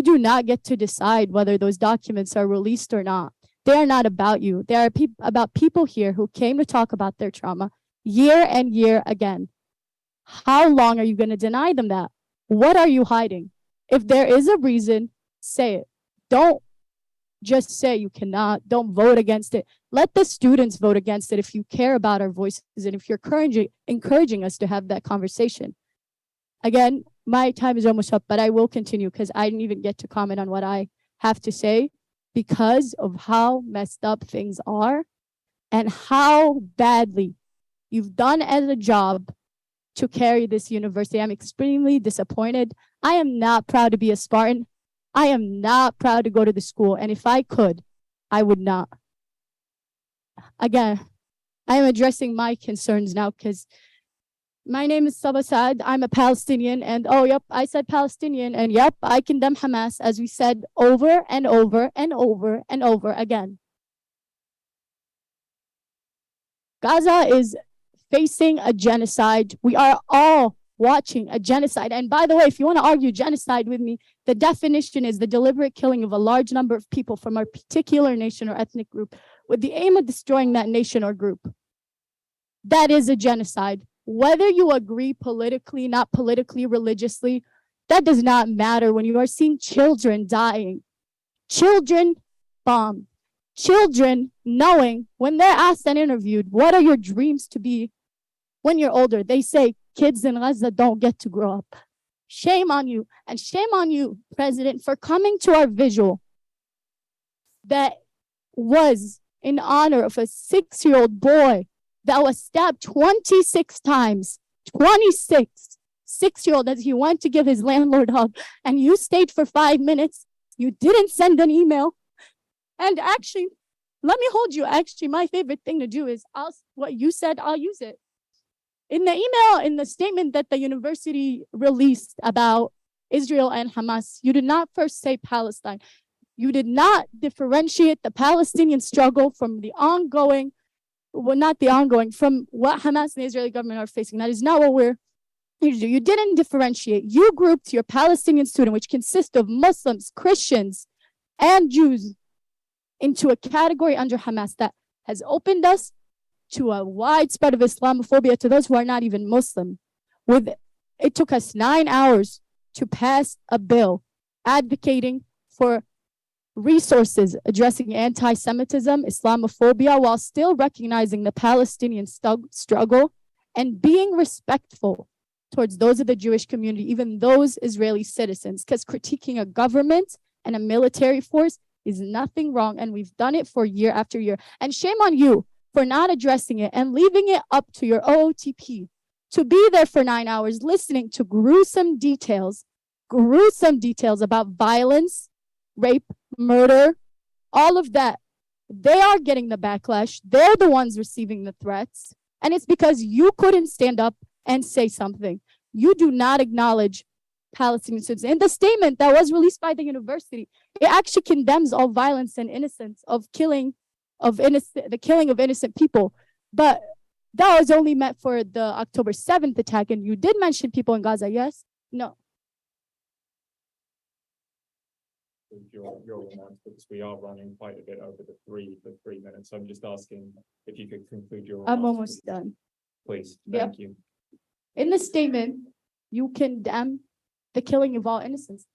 do not get to decide whether those documents are released or not. They are not about you. They are about people here who came to talk about their trauma year and year again. How long are you going to deny them that? What are you hiding? If there is a reason, say it. Don't just say you cannot. Don't vote against it. Let the students vote against it if you care about our voices and if you're encouraging us to have that conversation. Again, my time is almost up, but I will continue because I didn't even get to comment on what I have to say because of how messed up things are and how badly you've done as a job to carry this university. I'm extremely disappointed. I am not proud to be a Spartan. I am not proud to go to the school. And if I could, I would not. Again, I am addressing my concerns now because my name is Saba Saad. I'm a Palestinian. And oh, yep, I said Palestinian. And yep, I condemn Hamas, as we said over and over and over and over again. Gaza is facing a genocide. We are all watching a genocide. And by the way, if you want to argue genocide with me, the definition is the deliberate killing of a large number of people from a particular nation or ethnic group with the aim of destroying that nation or group. That is a genocide. Whether you agree politically, not politically, religiously, that does not matter when you are seeing children dying, children bombed, children knowing when they're asked and interviewed, what are your dreams to be when you're older? They say, kids in Gaza don't get to grow up. Shame on you. And shame on you, President, for coming to our visual that was in honor of a 6-year-old boy that was stabbed 26 times. 26. 6-year-old as he went to give his landlord a hug. And you stayed for 5 minutes. You didn't send an email. And actually, let me hold you. Actually, my favorite thing to do is what you said, I'll use it. In the email, in the statement that the university released about Israel and Hamas, you did not first say Palestine. You did not differentiate the Palestinian struggle from the ongoing, well, not the ongoing, from what Hamas and the Israeli government are facing. That is not what we're here to do. You didn't differentiate. You grouped your Palestinian student, which consists of Muslims, Christians, and Jews, into a category under Hamas that has opened us to a widespread of Islamophobia to those who are not even Muslim. It took us 9 hours to pass a bill advocating for resources addressing anti-Semitism, Islamophobia, while still recognizing the Palestinian struggle and being respectful towards those of the Jewish community, even those Israeli citizens, because critiquing a government and a military force is nothing wrong, and we've done it for year after year. And shame on you for not addressing it and leaving it up to your OOTP to be there for 9 hours, listening to gruesome details about violence, rape, murder, all of that. They are getting the backlash. They're the ones receiving the threats. And it's because you couldn't stand up and say something. You do not acknowledge Palestinian citizens. In the statement that was released by the university, it actually condemns all violence and innocence of the killing of innocent people. But that was only meant for the October 7th attack. And you did mention people in Gaza, yes? No. Your remarks, because we are running quite a bit over the 3 minutes. So I'm just asking if you could conclude your remarks. I'm almost done. Please, Yep. thank you. In the statement, you condemn the killing of all innocents.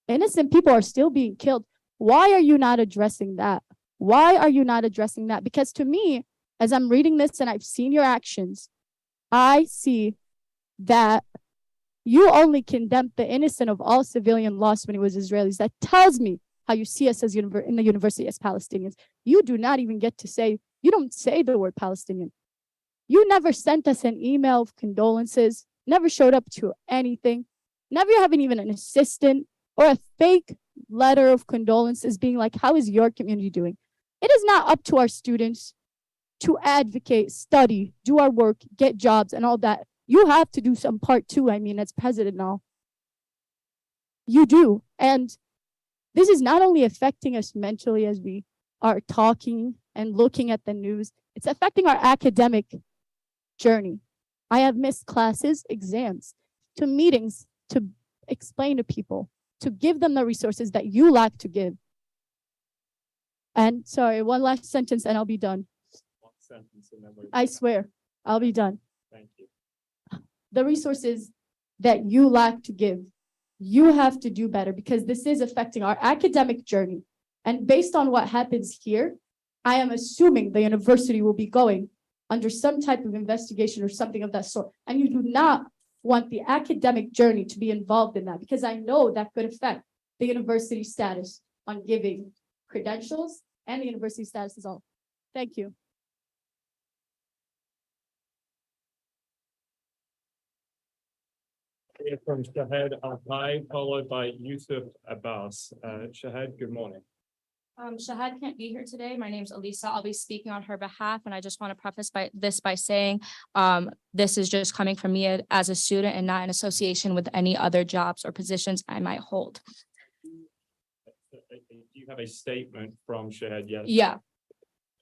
Innocent people are still being killed. Why are you not addressing that? Why are you not addressing that? Because to me, as I'm reading this and I've seen your actions, I see that you only condemned the innocent of all civilian loss when it was Israelis. That tells me how you see us as in the university as Palestinians. You do not even get to say, you don't say the word Palestinian. You never sent us an email of condolences, never showed up to anything, never having even an assistant or a fake letter of condolences being like, how is your community doing? It is not up to our students to advocate, study, do our work, get jobs and all that. You have to do some part too. I mean, as president now, you do. And this is not only affecting us mentally as we are talking and looking at the news, it's affecting our academic journey. I have missed classes, exams, to meetings, to explain to people, to give them the resources that you lack to give. And sorry, one last sentence and I'll be done. One sentence and then I swear, I'll be done. Thank you. The resources that you lack to give, you have to do better because this is affecting our academic journey. And based on what happens here, I am assuming the university will be going under some type of investigation or something of that sort. And you do not want the academic journey to be involved in that because I know that could affect the university status on giving credentials and the university status as well. Thank you. From Shahed Al-Pai, followed by Yusuf Abbas. Shahed, good morning. Shahad can't be here today. My name's Elisa. I'll be speaking on her behalf. And I just want to preface by saying this is just coming from me as a student and not in association with any other jobs or positions I might hold. Do you have a statement from Shahed? Yes. Yeah.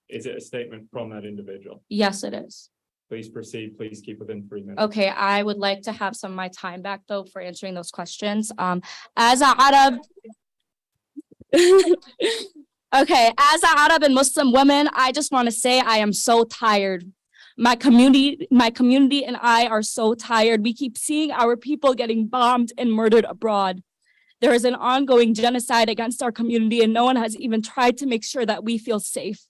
Is it a statement from that individual? Yes, it is. Please proceed. Please keep within 3 minutes. Okay, I would like to have some of my time back though for answering those questions. As a Arab, okay, as an Arab and Muslim woman, I just want to say I am so tired. My community and I are so tired. We keep seeing our people getting bombed and murdered abroad. There is an ongoing genocide against our community and no one has even tried to make sure that we feel safe.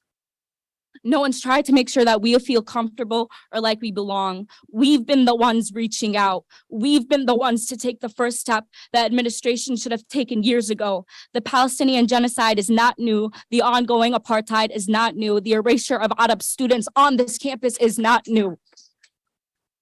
No one's tried to make sure that we feel comfortable or like we belong. We've been the ones reaching out. We've been the ones to take the first step that administration should have taken years ago. The Palestinian genocide is not new. The ongoing apartheid is not new. The erasure of Arab students on this campus is not new.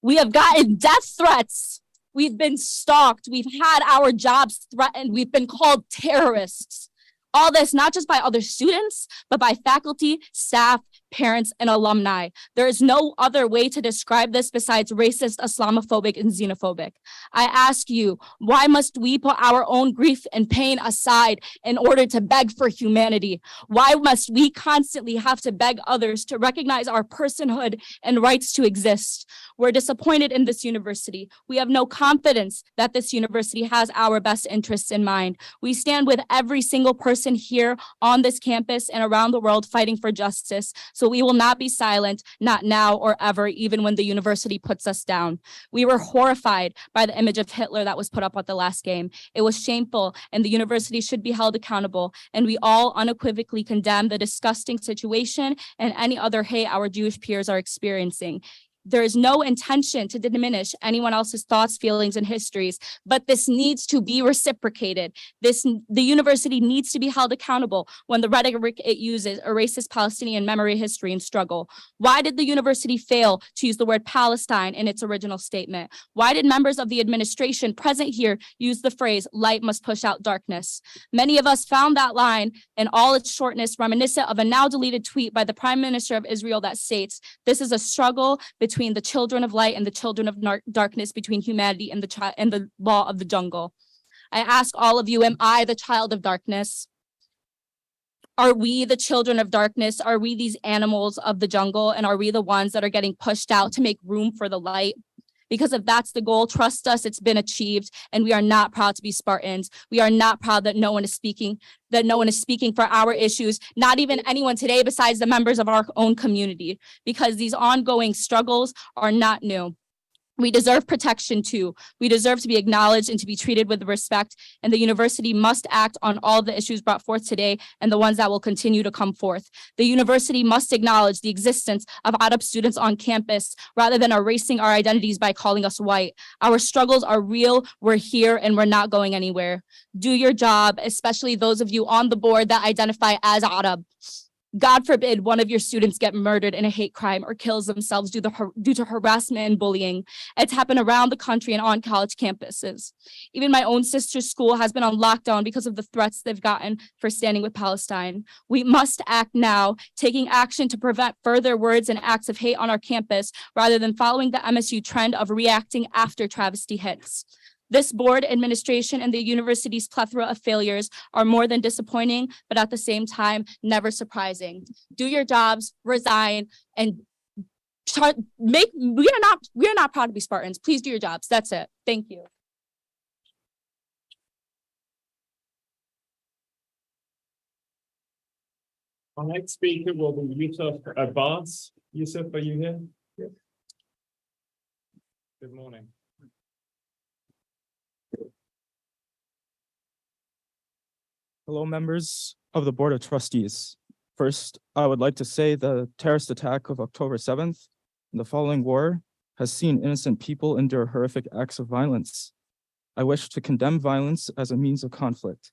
We have gotten death threats. We've been stalked. We've had our jobs threatened. We've been called terrorists. All this, not just by other students, but by faculty, staff, parents, and alumni. There is no other way to describe this besides racist, Islamophobic, and xenophobic. I ask you, why must we put our own grief and pain aside in order to beg for humanity? Why must we constantly have to beg others to recognize our personhood and rights to exist? We're disappointed in this university. We have no confidence that this university has our best interests in mind. We stand with every single person here on this campus and around the world fighting for justice. So we will not be silent, not now or ever, even when the university puts us down. We were horrified by the image of Hitler that was put up at the last game. It was shameful and the university should be held accountable. And we all unequivocally condemn the disgusting situation and any other hate our Jewish peers are experiencing. There is no intention to diminish anyone else's thoughts, feelings, and histories, but this needs to be reciprocated. The university needs to be held accountable when the rhetoric it uses erases Palestinian memory, history, and struggle. Why did the university fail to use the word Palestine in its original statement? Why did members of the administration present here use the phrase, light must push out darkness? Many of us found that line in all its shortness reminiscent of a now deleted tweet by the Prime Minister of Israel that states, this is a struggle between the children of light and the children of darkness, between humanity and the law of the jungle. I ask all of you, am I the child of darkness? Are we the children of darkness? Are we these animals of the jungle? And are we the ones that are getting pushed out to make room for the light? Because if that's the goal, trust us, it's been achieved. And we are not proud to be Spartans. We are not proud that no one is speaking for our issues, not even anyone today besides the members of our own community, because these ongoing struggles are not new. We deserve protection too. We deserve to be acknowledged and to be treated with respect. And the university must act on all the issues brought forth today and the ones that will continue to come forth. The university must acknowledge the existence of Arab students on campus rather than erasing our identities by calling us white. Our struggles are real, we're here, and we're not going anywhere. Do your job, especially those of you on the board that identify as Arab. God forbid one of your students get murdered in a hate crime or kills themselves due to harassment and bullying. It's happened around the country and on college campuses. Even my own sister's school has been on lockdown because of the threats they've gotten for standing with Palestine. We must act now, taking action to prevent further words and acts of hate on our campus, rather than following the MSU trend of reacting after travesty hits. This board, administration, and the university's plethora of failures are more than disappointing, but at the same time, never surprising. Do your jobs, resign, and we are not proud to be Spartans. Please do your jobs. That's it. Thank you. Our next speaker will be Yusuf Abbas. Yusuf, are you here? Yes. Good morning. Hello, members of the Board of Trustees. First, I would like to say the terrorist attack of October 7th and the following war has seen innocent people endure horrific acts of violence. I wish to condemn violence as a means of conflict.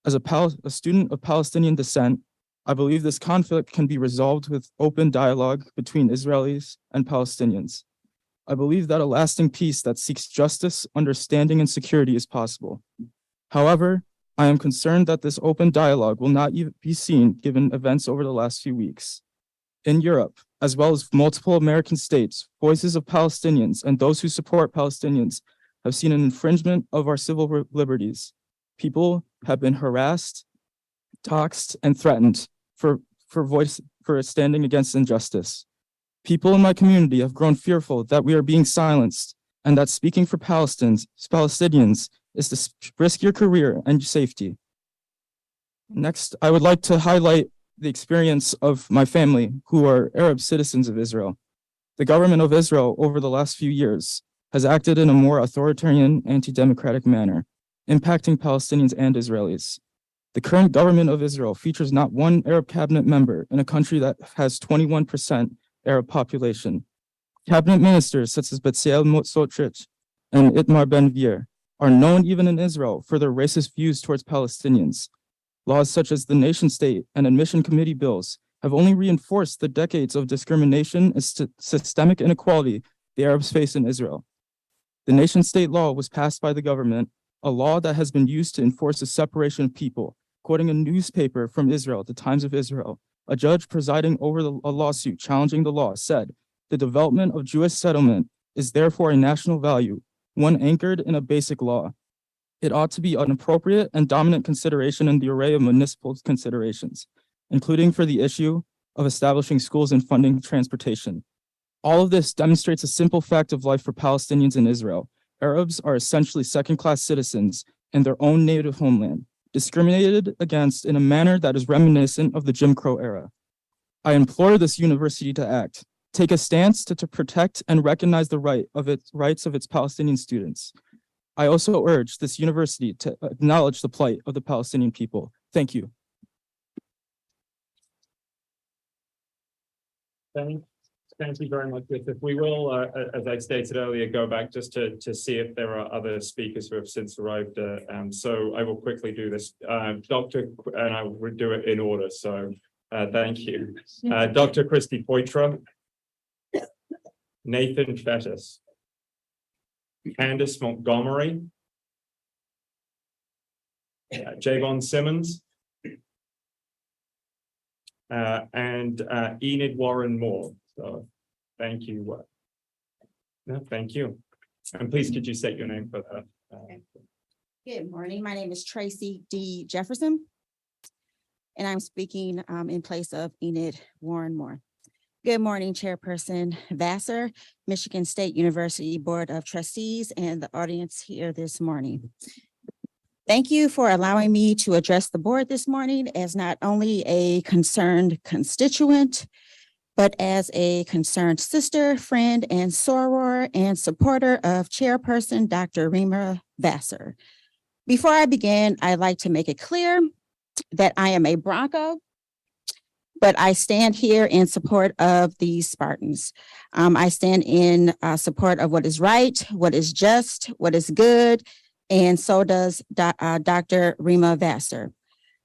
As a student of Palestinian descent, I believe this conflict can be resolved with open dialogue between Israelis and Palestinians. I believe that a lasting peace that seeks justice, understanding, and security is possible. However, I am concerned that this open dialogue will not be seen given events over the last few weeks. In Europe, as well as multiple American states, voices of Palestinians and those who support Palestinians have seen an infringement of our civil liberties. People have been harassed, doxxed, and threatened for standing against injustice. People in my community have grown fearful that we are being silenced and that speaking for Palestinians is to risk your career and safety. Next, I would like to highlight the experience of my family, who are Arab citizens of Israel. The government of Israel over the last few years has acted in a more authoritarian, anti-democratic manner, impacting Palestinians and Israelis. The current government of Israel features not one Arab cabinet member in a country that has 21% Arab population. Cabinet ministers such as Bezalel Smotrich and Itamar Ben-Gvir are known even in Israel for their racist views towards Palestinians. Laws such as the nation state and admission committee bills have only reinforced the decades of discrimination and systemic inequality the Arabs face in Israel. The nation state law was passed by the government, a law that has been used to enforce the separation of people. Quoting a newspaper from Israel, the Times of Israel, a judge presiding over a lawsuit challenging the law said, "The development of Jewish settlement is therefore a national value, one anchored in a basic law. It ought to be an appropriate and dominant consideration in the array of municipal considerations, including for the issue of establishing schools and funding transportation." All of this demonstrates a simple fact of life for Palestinians in Israel. Arabs are essentially second-class citizens in their own native homeland, discriminated against in a manner that is reminiscent of the Jim Crow era. I implore this university to act, take a stance to protect and recognize the rights of its Palestinian students. I also urge this university to acknowledge the plight of the Palestinian people. Thank you. Thank you very much, Yusuf. We will, as I stated earlier, go back just to see if there are other speakers who have since arrived. So I will quickly do this. Dr. and I will do it in order. So thank you. Dr. Christy Poitras, Nathan Fettis, Candace Montgomery, Javon Simmons, and Enid Warren Moore. So thank you. No, thank you. And please, could you state your name for that? Good morning. My name is Tracy D. Jefferson, and I'm speaking in place of Enid Warren Moore. Good morning, Chairperson Vassar, Michigan State University Board of Trustees, and the audience here this morning. Thank you for allowing me to address the board this morning as not only a concerned constituent, but as a concerned sister, friend, and soror and supporter of Chairperson Dr. Rema Vassar. Before I begin, I'd like to make it clear that I am a Bronco, but I stand here in support of the Spartans. I stand in support of what is right, what is just, what is good, and so does Dr. Rema Vassar.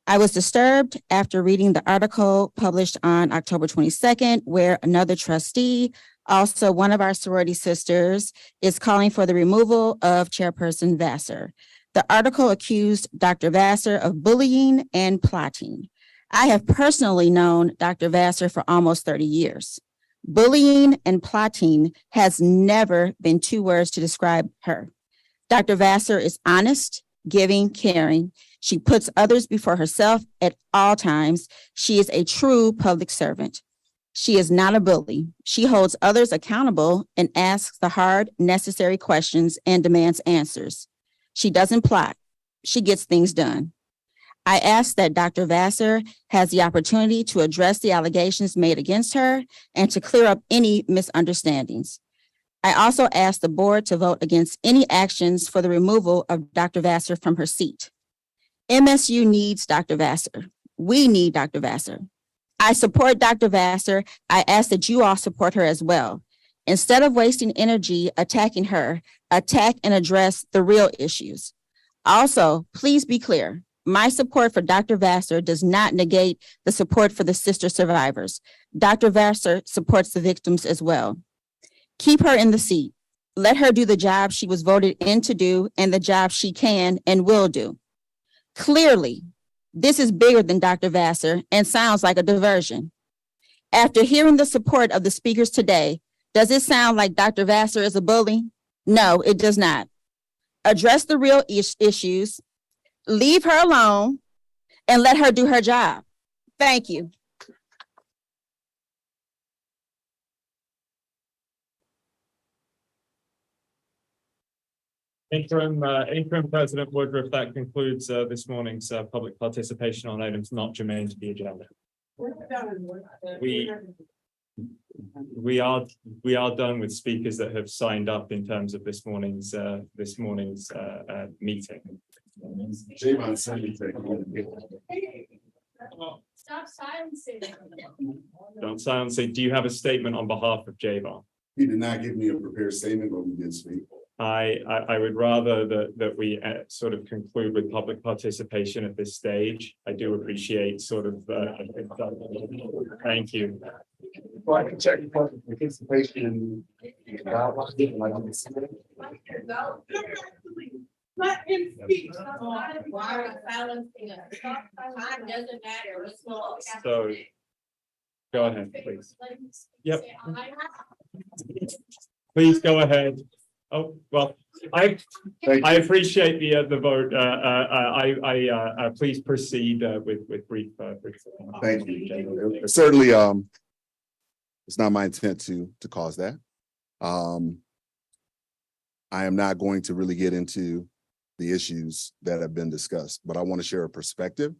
I was disturbed after reading the article published on October 22nd, where another trustee, also one of our sorority sisters, is calling for the removal of Chairperson Vassar. The article accused Dr. Vassar of bullying and plotting. I have personally known Dr. Vassar for almost 30 years. Bullying and plotting has never been two words to describe her. Dr. Vassar is honest, giving, caring. She puts others before herself at all times. She is a true public servant. She is not a bully. She holds others accountable and asks the hard, necessary questions and demands answers. She doesn't plot. She gets things done. I ask that Dr. Vassar has the opportunity to address the allegations made against her and to clear up any misunderstandings. I also ask the board to vote against any actions for the removal of Dr. Vassar from her seat. MSU needs Dr. Vassar. We need Dr. Vassar. I support Dr. Vassar. I ask that you all support her as well. Instead of wasting energy attacking her, attack and address the real issues. Also, please be clear. My support for Dr. Vassar does not negate the support for the sister survivors. Dr. Vassar supports the victims as well. Keep her in the seat. Let her do the job she was voted in to do and the job she can and will do. Clearly, this is bigger than Dr. Vassar and sounds like a diversion. After hearing the support of the speakers today, does it sound like Dr. Vassar is a bully? No, it does not. Address the real issues, leave her alone, and let her do her job. Thank you. Interim President Woodruff, that concludes this morning's public participation on items not germane to the agenda. We are done with speakers that have signed up in terms of this morning's meeting. Stop silencing. Don't silence it. Do you have a statement on behalf of Javon? He did not give me a prepared statement, but we did speak. I would rather that we sort of conclude with public participation at this stage. I do appreciate sort of thank you. Well, I can check public participation. Let him speak. Why are you silencing us? Time doesn't matter. Let's go. So go ahead, please. Yep. Please go ahead. Oh, well, I appreciate the vote. Please proceed with brief. Thank you. Certainly, it's not my intent to cause that. I am not going to really get into the issues that have been discussed, but I want to share a perspective.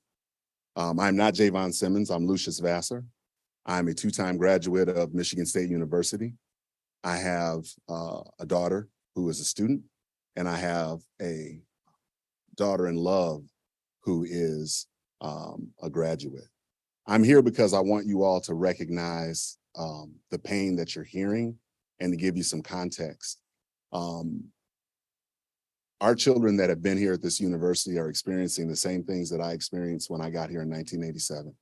I'm not Javon Simmons. I'm Lucius Vassar. I'm a two-time graduate of Michigan State University. I have a daughter who is a student, and I have a daughter-in-law who is a graduate. I'm here because I want you all to recognize the pain that you're hearing and to give you some context. Our children that have been here at this university are experiencing the same things that I experienced when I got here in 1987.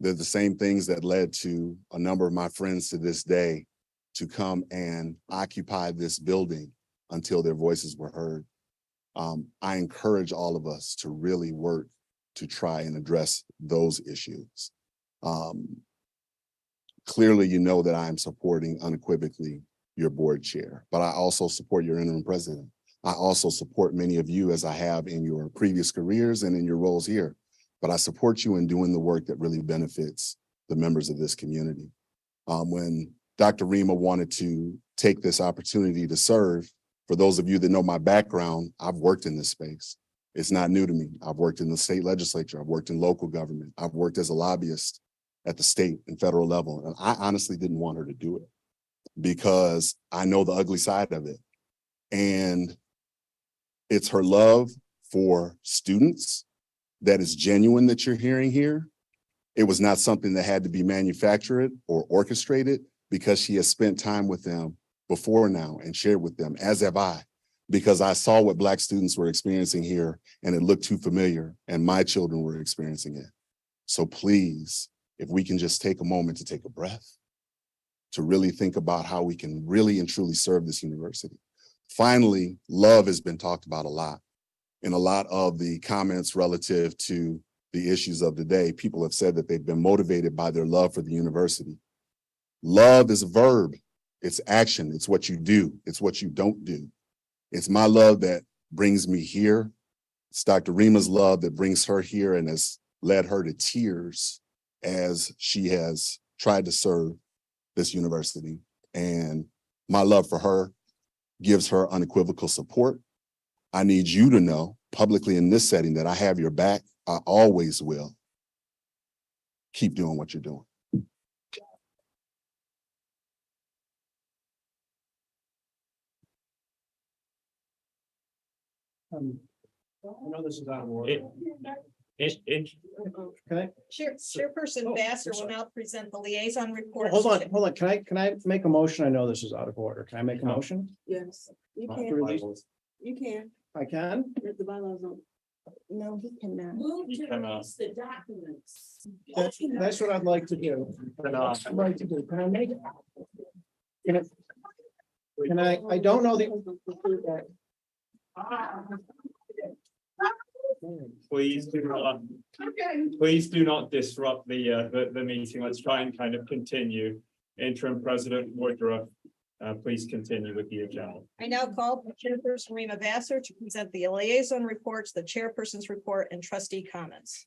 They're the same things that led to a number of my friends to this day to come and occupy this building until their voices were heard. I encourage all of us to really work to try and address those issues. Clearly, you know that I'm supporting unequivocally your board chair, but I also support your interim president. I also support many of you as I have in your previous careers and in your roles here, but I support you in doing the work that really benefits the members of this community. When Dr. Rema wanted to take this opportunity to serve, for those of you that know my background, I've worked in this space. It's not new to me. I've worked in the state legislature. I've worked in local government. I've worked as a lobbyist at the state and federal level. And I honestly didn't want her to do it because I know the ugly side of it. And it's her love for students that is genuine that you're hearing here. It was not something that had to be manufactured or orchestrated because she has spent time with them before now and shared with them, as have I, because I saw what Black students were experiencing here and it looked too familiar and my children were experiencing it. So please, if we can just take a moment to take a breath, to really think about how we can really and truly serve this university. Finally, love has been talked about a lot. In a lot of the comments relative to the issues of the day, people have said that they've been motivated by their love for the university. Love is a verb. It's action. It's what you do. It's what you don't do. It's my love that brings me here. It's Dr. Rema's love that brings her here and has led her to tears as she has tried to serve this university. And my love for her gives her unequivocal support. I need you to know publicly in this setting that I have your back. I always will. Keep doing what you're doing. I know this is out of order. Okay. Chairperson Vassar will now present the liaison report. Hold on. Can I make a motion? I know this is out of order. Can I make a motion? Yes, you To can. release- You can. I can? The bylaws don't. No, he cannot. Move to release the documents. That's what I'd like to do. I'd like to do. Can I make? Can I don't know the. Please do not disrupt the meeting. Let's try and kind of continue. Interim President Woodruff, please continue with the agenda. I now call Chairperson Rema Vassar to present the liaison reports, the chairperson's report, and trustee comments.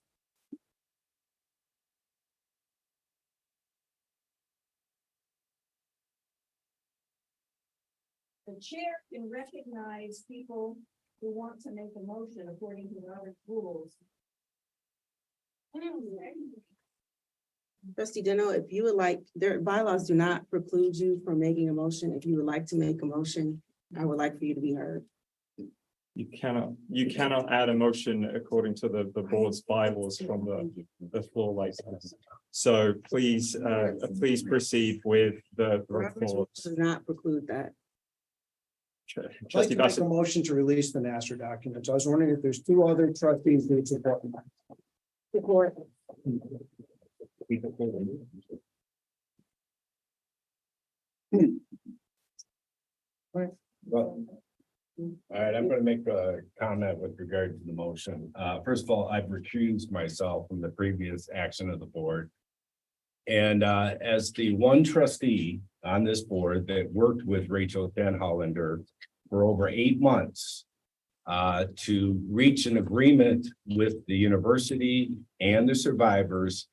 The chair can recognize people who want to make a motion according to our rules. Trustee Deno, if you would like, their bylaws do not preclude you from making a motion. If you would like to make a motion, I would like for you to be heard. You cannot add a motion according to the board's bylaws from the floor like this. So please proceed with the report. Does not preclude that. I'd like to make a motion to release the Nassar documents. I was wondering if there's two other trustees who support. Support. Well, all right, I'm going to make a comment with regard to the motion. First of all, I've recused myself from the previous action of the board. And as the one trustee on this board that worked with Rachel Denhollander for over 8 months to reach an agreement with the university and the survivors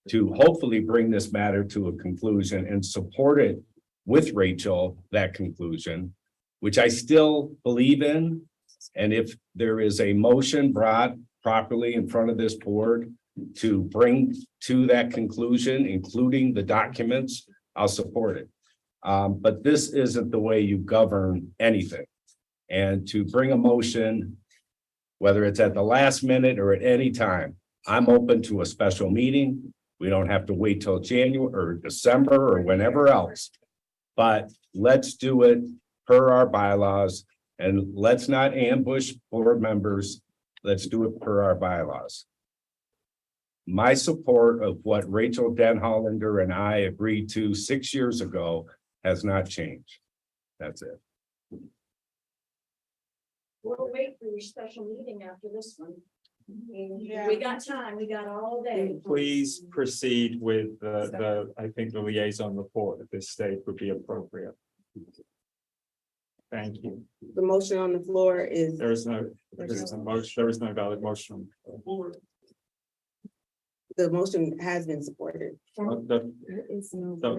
to hopefully bring this matter to a conclusion and support it with Rachel, that conclusion, which I still believe in. And if there is a motion brought properly in front of this board to bring to that conclusion, including the documents, I'll support it. But this isn't the way you govern anything. And to bring a motion, whether it's at the last minute or at any time, I'm open to a special meeting. We don't have to wait till January or December or whenever else. But let's do it per our bylaws, and let's not ambush board members. Let's do it per our bylaws. My support of what Rachel Denhollander and I agreed to 6 years ago has not changed. That's it. We'll wait for your special meeting after this one. We got time, we got all day. Please proceed with I think the liaison report at this stage would be appropriate. Thank you. The motion on the floor is. There is no valid motion. The motion has been supported. Dr.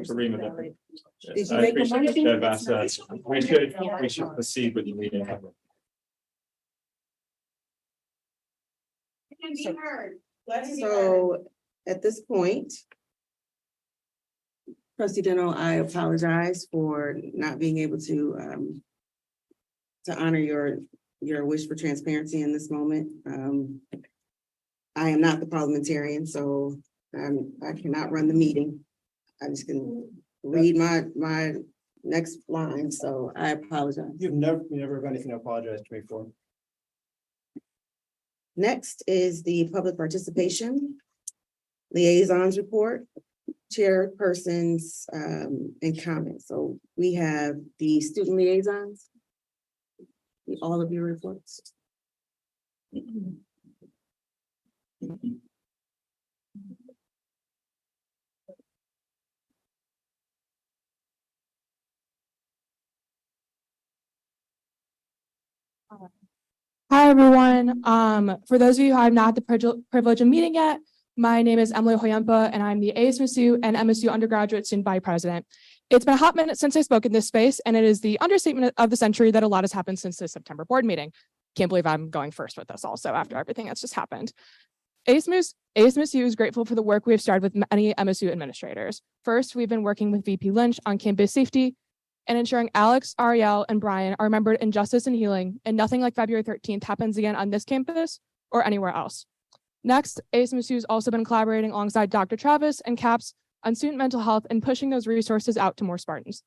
Rema, Did you I make a appreciate motion? that. We should proceed with the meeting. So at this point, Trustee Deno, I apologize for not being able to honor your wish for transparency in this moment. I am not the parliamentarian, so I cannot run the meeting. I just can read my next line, so I apologize. You never have anything to apologize to me for. Next is the public participation, liaisons report, chairpersons, and comments. So we have the student liaisons. All of your reports. Hi, everyone. For those of you who I've not had the privilege of meeting yet, my name is Emily Hoyampa, and I'm the ASMSU and MSU undergraduate student body president. It's been a hot minute since I spoke in this space, and it is the understatement of the century that a lot has happened since the September board meeting. Can't believe I'm going first with this also after everything that's just happened. ASMSU is grateful for the work we have started with many MSU administrators. First, we've been working with VP Lynch on campus safety and ensuring Alex, Ariel, and Brian are remembered in justice and healing, and nothing like February 13th happens again on this campus or anywhere else. Next, ASMSU has also been collaborating alongside Dr. Travis and CAPS on student mental health and pushing those resources out to more Spartans.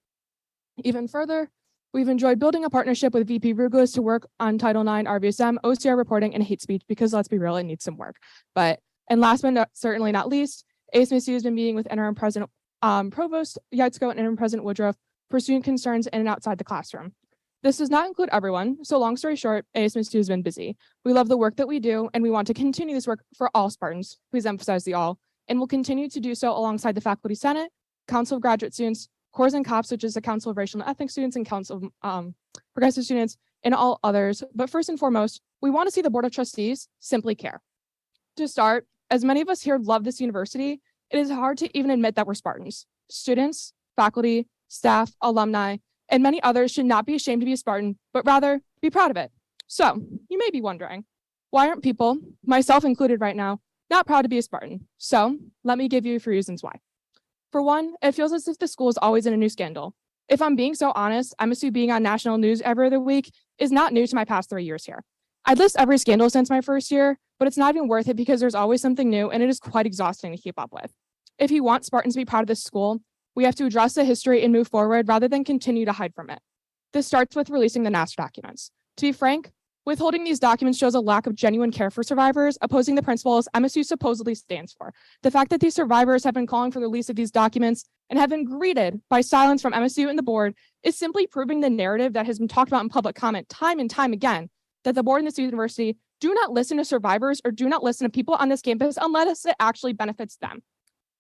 Even further, we've enjoyed building a partnership with VP Rugalis to work on Title IX, RVSM, OCR reporting, and hate speech, because let's be real, it needs some work. And last but certainly not least, ASMSU has been meeting with Interim President Provost Yaitsko and Interim President Woodruff for student concerns in and outside the classroom. This does not include everyone, so long story short, ASMSU has been busy. We love the work that we do, and we want to continue this work for all Spartans. Please emphasize the all, and we'll continue to do so alongside the Faculty Senate, Council of Graduate Students, Cores and COPS, which is the Council of Racial and Ethnic Students, and Council of Progressive Students, and all others. But first and foremost, we want to see the Board of Trustees simply care. To start, as many of us here love this university, it is hard to even admit that we're Spartans. Students, faculty, staff, alumni, and many others should not be ashamed to be a Spartan, but rather be proud of it. So, you may be wondering, why aren't people, myself included right now, not proud to be a Spartan? So, let me give you a few reasons why. For one, it feels as if the school is always in a new scandal. If I'm being so honest, MSU being on national news every other week is not new to my past 3 years here. I'd list every scandal since my first year, but it's not even worth it because there's always something new and it is quite exhausting to keep up with. If you want Spartans to be proud of this school, we have to address the history and move forward rather than continue to hide from it. This starts with releasing the NASR documents. To be frank, withholding these documents shows a lack of genuine care for survivors, opposing the principles MSU supposedly stands for. The fact that these survivors have been calling for the release of these documents and have been greeted by silence from MSU and the board is simply proving the narrative that has been talked about in public comment time and time again, that the board and this university do not listen to survivors or do not listen to people on this campus unless it actually benefits them.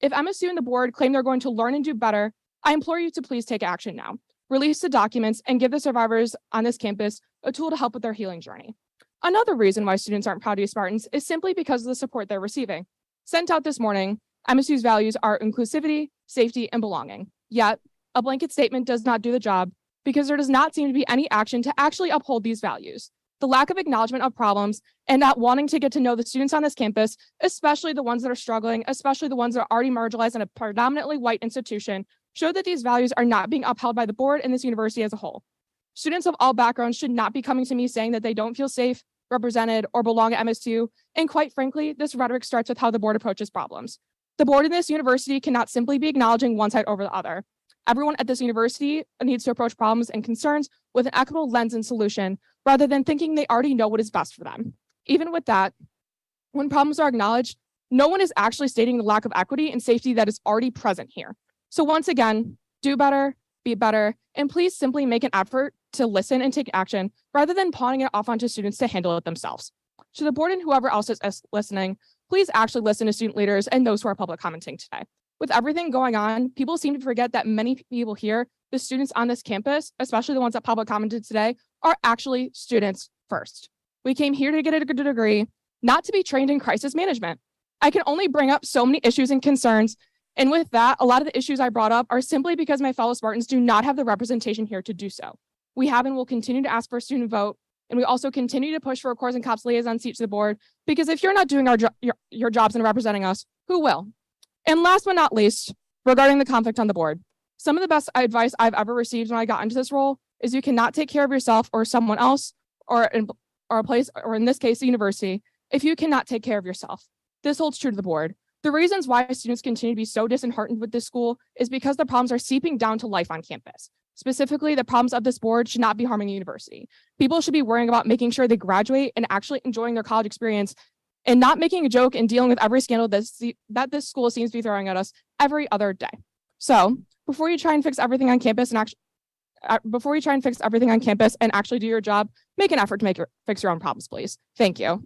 If MSU and the board claim they're going to learn and do better, I implore you to please take action now. Release the documents and give the survivors on this campus a tool to help with their healing journey. Another reason why students aren't proud to be Spartans is simply because of the support they're receiving. Sent out this morning, MSU's values are inclusivity, safety, and belonging. Yet, a blanket statement does not do the job because there does not seem to be any action to actually uphold these values. The lack of acknowledgement of problems and not wanting to get to know the students on this campus, especially the ones that are struggling, especially the ones that are already marginalized in a predominantly white institution, show that these values are not being upheld by the board and this university as a whole. Students of all backgrounds should not be coming to me saying that they don't feel safe, represented, or belong at MSU. And quite frankly, this rhetoric starts with how the board approaches problems. The board in this university cannot simply be acknowledging one side over the other. Everyone at this university needs to approach problems and concerns with an equitable lens and solution, rather than thinking they already know what is best for them. Even with that, when problems are acknowledged, no one is actually stating the lack of equity and safety that is already present here. So once again, do better, be better, and please simply make an effort to listen and take action rather than pawning it off onto students to handle it themselves. To the board and whoever else is listening, please actually listen to student leaders and those who are public commenting today. With everything going on, people seem to forget that many people here, the students on this campus, especially the ones that public commented today, are actually students first. We came here to get a good degree, not to be trained in crisis management. I can only bring up so many issues and concerns. And with that, a lot of the issues I brought up are simply because my fellow Spartans do not have the representation here to do so. We have and will continue to ask for a student vote. And we also continue to push for a Cores and COPS liaison seat to the board, because if you're not doing your jobs and representing us, who will? And last but not least, regarding the conflict on the board, some of the best advice I've ever received when I got into this role is you cannot take care of yourself or someone else or a place, or in this case, the university, if you cannot take care of yourself. This holds true to the board. The reasons why students continue to be so disheartened with this school is because the problems are seeping down to life on campus. Specifically, the problems of this board should not be harming the university. People should be worrying about making sure they graduate and actually enjoying their college experience and not making a joke and dealing with every scandal that this school seems to be throwing at us every other day. So before you try and fix everything on campus and actually do your job, make an effort to fix your own problems, please. Thank you.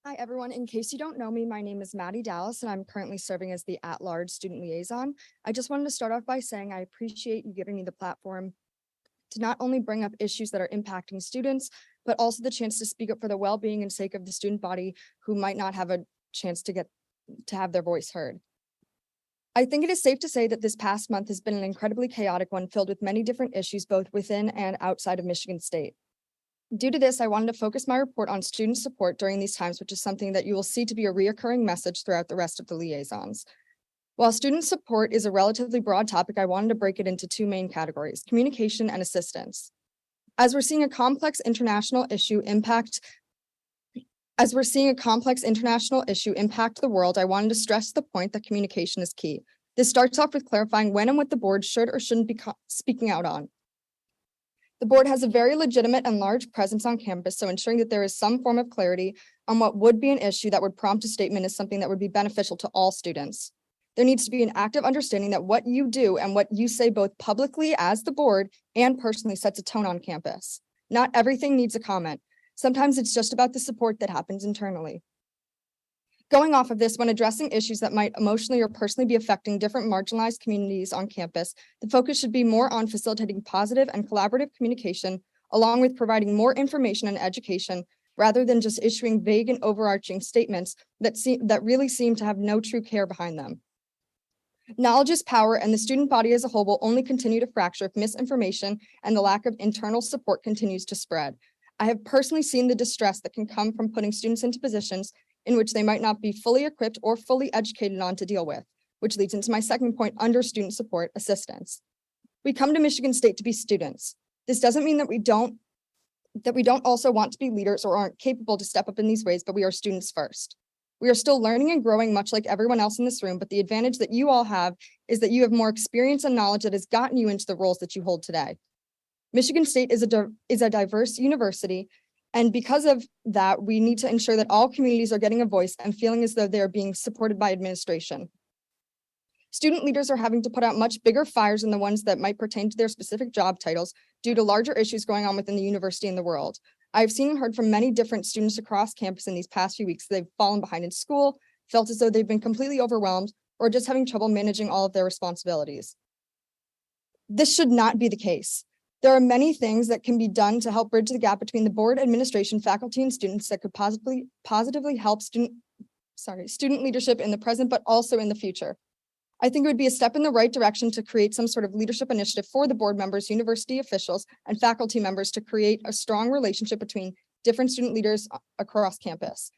Hi, everyone. In case you don't know me, my name is Maddie Dallas, and I'm currently serving as the at-large student liaison. I just wanted to start off by saying I appreciate you giving me the platform to not only bring up issues that are impacting students, but also the chance to speak up for the well-being and sake of the student body who might not have a chance to have their voice heard. I think it is safe to say that this past month has been an incredibly chaotic one filled with many different issues, both within and outside of Michigan State. Due to this, I wanted to focus my report on student support during these times, which is something that you will see to be a reoccurring message throughout the rest of the liaisons. While student support is a relatively broad topic, I wanted to break it into two main categories: communication and assistance. As we're seeing a complex international issue impact the world, I wanted to stress the point that communication is key. This starts off with clarifying when and what the board should or shouldn't be speaking out on. The board has a very legitimate and large presence on campus, so ensuring that there is some form of clarity on what would be an issue that would prompt a statement is something that would be beneficial to all students. There needs to be an active understanding that what you do and what you say both publicly as the board and personally sets a tone on campus. Not everything needs a comment. Sometimes it's just about the support that happens internally. Going off of this, when addressing issues that might emotionally or personally be affecting different marginalized communities on campus, the focus should be more on facilitating positive and collaborative communication, along with providing more information and education, rather than just issuing vague and overarching statements that really seem to have no true care behind them. Knowledge is power, and the student body as a whole will only continue to fracture if misinformation and the lack of internal support continues to spread. I have personally seen the distress that can come from putting students into positions in which they might not be fully equipped or fully educated on to deal with, which leads into my second point under student support: assistance. We come to Michigan State to be students. This doesn't mean that we don't also want to be leaders or aren't capable to step up in these ways, but we are students first. We are still learning and growing much like everyone else in this room, but the advantage that you all have is that you have more experience and knowledge that has gotten you into the roles that you hold today. Michigan State is a diverse university, and because of that, we need to ensure that all communities are getting a voice and feeling as though they are being supported by administration. Student leaders are having to put out much bigger fires than the ones that might pertain to their specific job titles due to larger issues going on within the university and the world. I've seen and heard from many different students across campus in these past few weeks. They've fallen behind in school, felt as though they've been completely overwhelmed, or just having trouble managing all of their responsibilities. This should not be the case. There are many things that can be done to help bridge the gap between the board, administration, faculty, and students that could positively help student leadership in the present, but also in the future. I think it would be a step in the right direction to create some sort of leadership initiative for the board members, university officials, and faculty members to create a strong relationship between different student leaders across campus.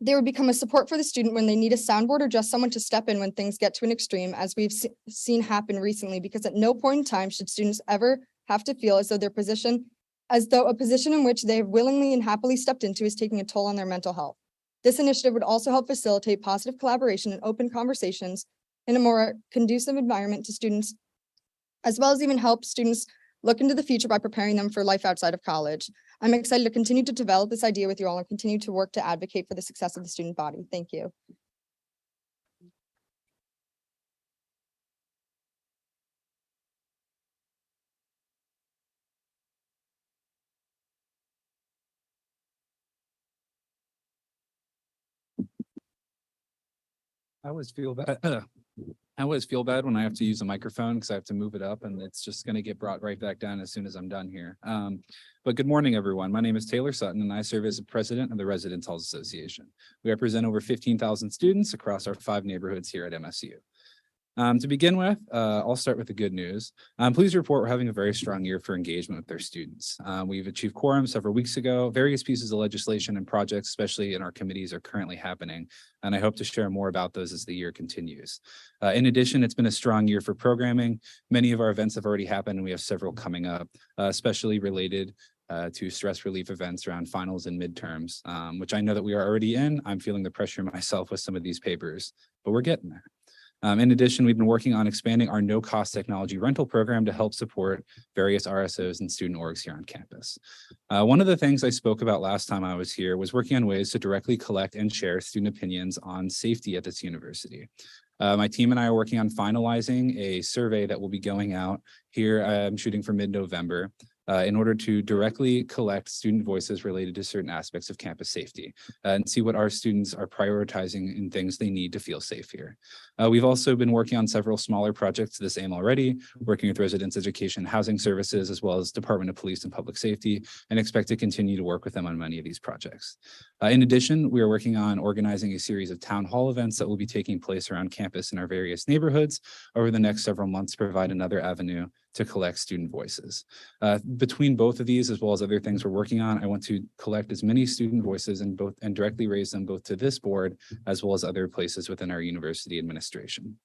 They would become a support for the student when they need a soundboard or just someone to step in when things get to an extreme, as we've seen happen recently, because at no point in time should students ever have to feel as though a position in which they have willingly and happily stepped into is taking a toll on their mental health. This initiative would also help facilitate positive collaboration and open conversations in a more conducive environment to students, as well as even help students look into the future by preparing them for life outside of college. I'm excited to continue to develop this idea with you all and continue to work to advocate for the success of the student body. Thank you. I always feel bad. I always feel bad when I have to use a microphone because I have to move it up and it's just going to get brought right back down as soon as I'm done here. But good morning, everyone. My name is Taylor Sutton and I serve as the president of the Residence Halls Association. We represent over 15,000 students across our 5 neighborhoods here at MSU. To begin with, I'll start with the good news. I'm pleased to report we're having a very strong year for engagement with their students. We've achieved quorum several weeks ago. Various pieces of legislation and projects, especially in our committees, are currently happening, and I hope to share more about those as the year continues. In addition, it's been a strong year for programming. Many of our events have already happened, and we have several coming up, especially related to stress relief events around finals and midterms, which I know that we are already in. I'm feeling the pressure myself with some of these papers, but we're getting there. In addition, we've been working on expanding our no-cost technology rental program to help support various RSOs and student orgs here on campus. One of the things I spoke about last time I was here was working on ways to directly collect and share student opinions on safety at this university. My team and I are working on finalizing a survey that will be going out here. I'm shooting for mid-November. In order to directly collect student voices related to certain aspects of campus safety and see what our students are prioritizing in things they need to feel safe here. We've also been working on several smaller projects to this aim already, working with residents education and housing services, as well as Department of Police and Public Safety, and expect to continue to work with them on many of these projects. In addition, we are working on organizing a series of town hall events that will be taking place around campus in our various neighborhoods over the next several months to provide another avenue to collect student voices. Between both of these, as well as other things we're working on, I want to collect as many student voices and directly raise them both to this board as well as other places within our university administration.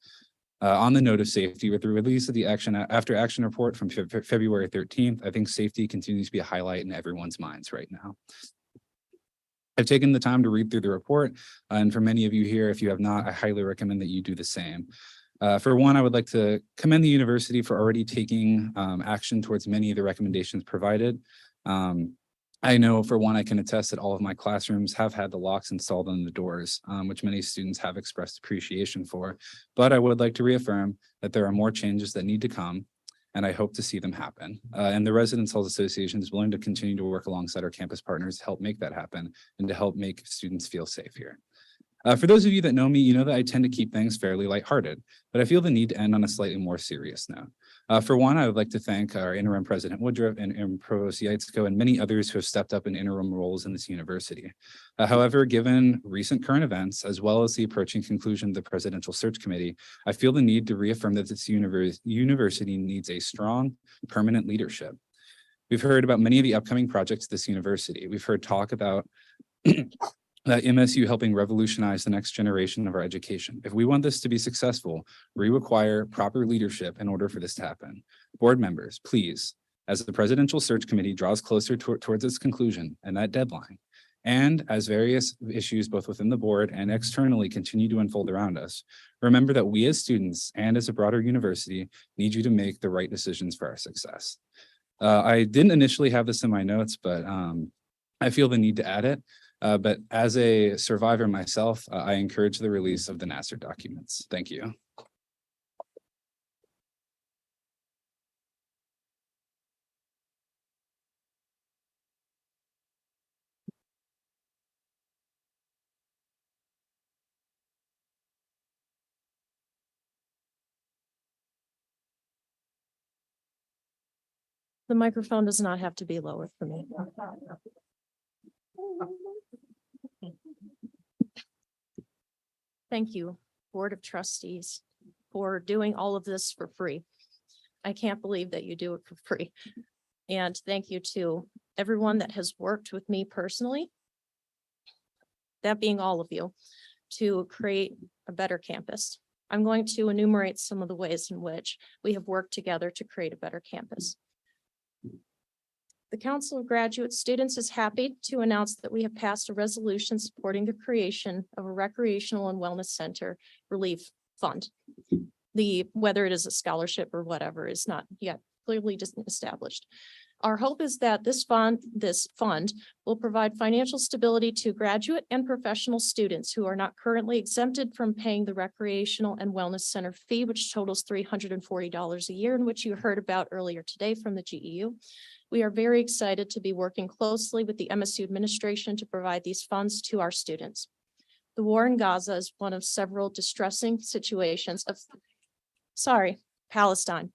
On the note of safety, with the release of the after action report from February 13th, I think safety continues to be a highlight in everyone's minds right now. I've taken the time to read through the report, and for many of you here, if you have not, I highly recommend that you do the same. For one, I would like to commend the university for already taking action towards many of the recommendations provided. I know for one, I can attest that all of my classrooms have had the locks installed on the doors, which many students have expressed appreciation for. But I would like to reaffirm that there are more changes that need to come, and I hope to see them happen. And the Residence Halls Association is willing to continue to work alongside our campus partners to help make that happen and to help make students feel safe here. For those of you that know me, you know that I tend to keep things fairly lighthearted, but I feel the need to end on a slightly more serious note. For one, I would like to thank our interim President Woodruff and Provost Yaitzko and many others who have stepped up in interim roles in this university. However, given recent current events, as well as the approaching conclusion of the Presidential Search Committee, I feel the need to reaffirm that this university needs a strong, permanent leadership. We've heard about many of the upcoming projects at this university. We've heard talk about MSU helping revolutionize the next generation of our education. If we want this to be successful, we require proper leadership in order for this to happen. Board members, please, as the Presidential Search Committee draws closer towards its conclusion and that deadline, and as various issues both within the board and externally continue to unfold around us, remember that we as students and as a broader university need you to make the right decisions for our success. I didn't initially have this in my notes, but I feel the need to add it. But as a survivor myself, I encourage the release of the Nassar documents. Thank you. The microphone does not have to be lower for me. Thank you, Board of Trustees, for doing all of this for free. I can't believe that you do it for free. And thank you to everyone that has worked with me personally, that being all of you, to create a better campus. I'm going to enumerate some of the ways in which we have worked together to create a better campus. The Council of Graduate Students is happy to announce that we have passed a resolution supporting the creation of a recreational and wellness center relief fund. Whether it is a scholarship or whatever is not yet clearly established. Our hope is that this fund will provide financial stability to graduate and professional students who are not currently exempted from paying the recreational and wellness center fee, which totals $340 a year, and which you heard about earlier today from the GEU. We are very excited to be working closely with the MSU administration to provide these funds to our students. The war in Gaza is one of several distressing situations Palestine,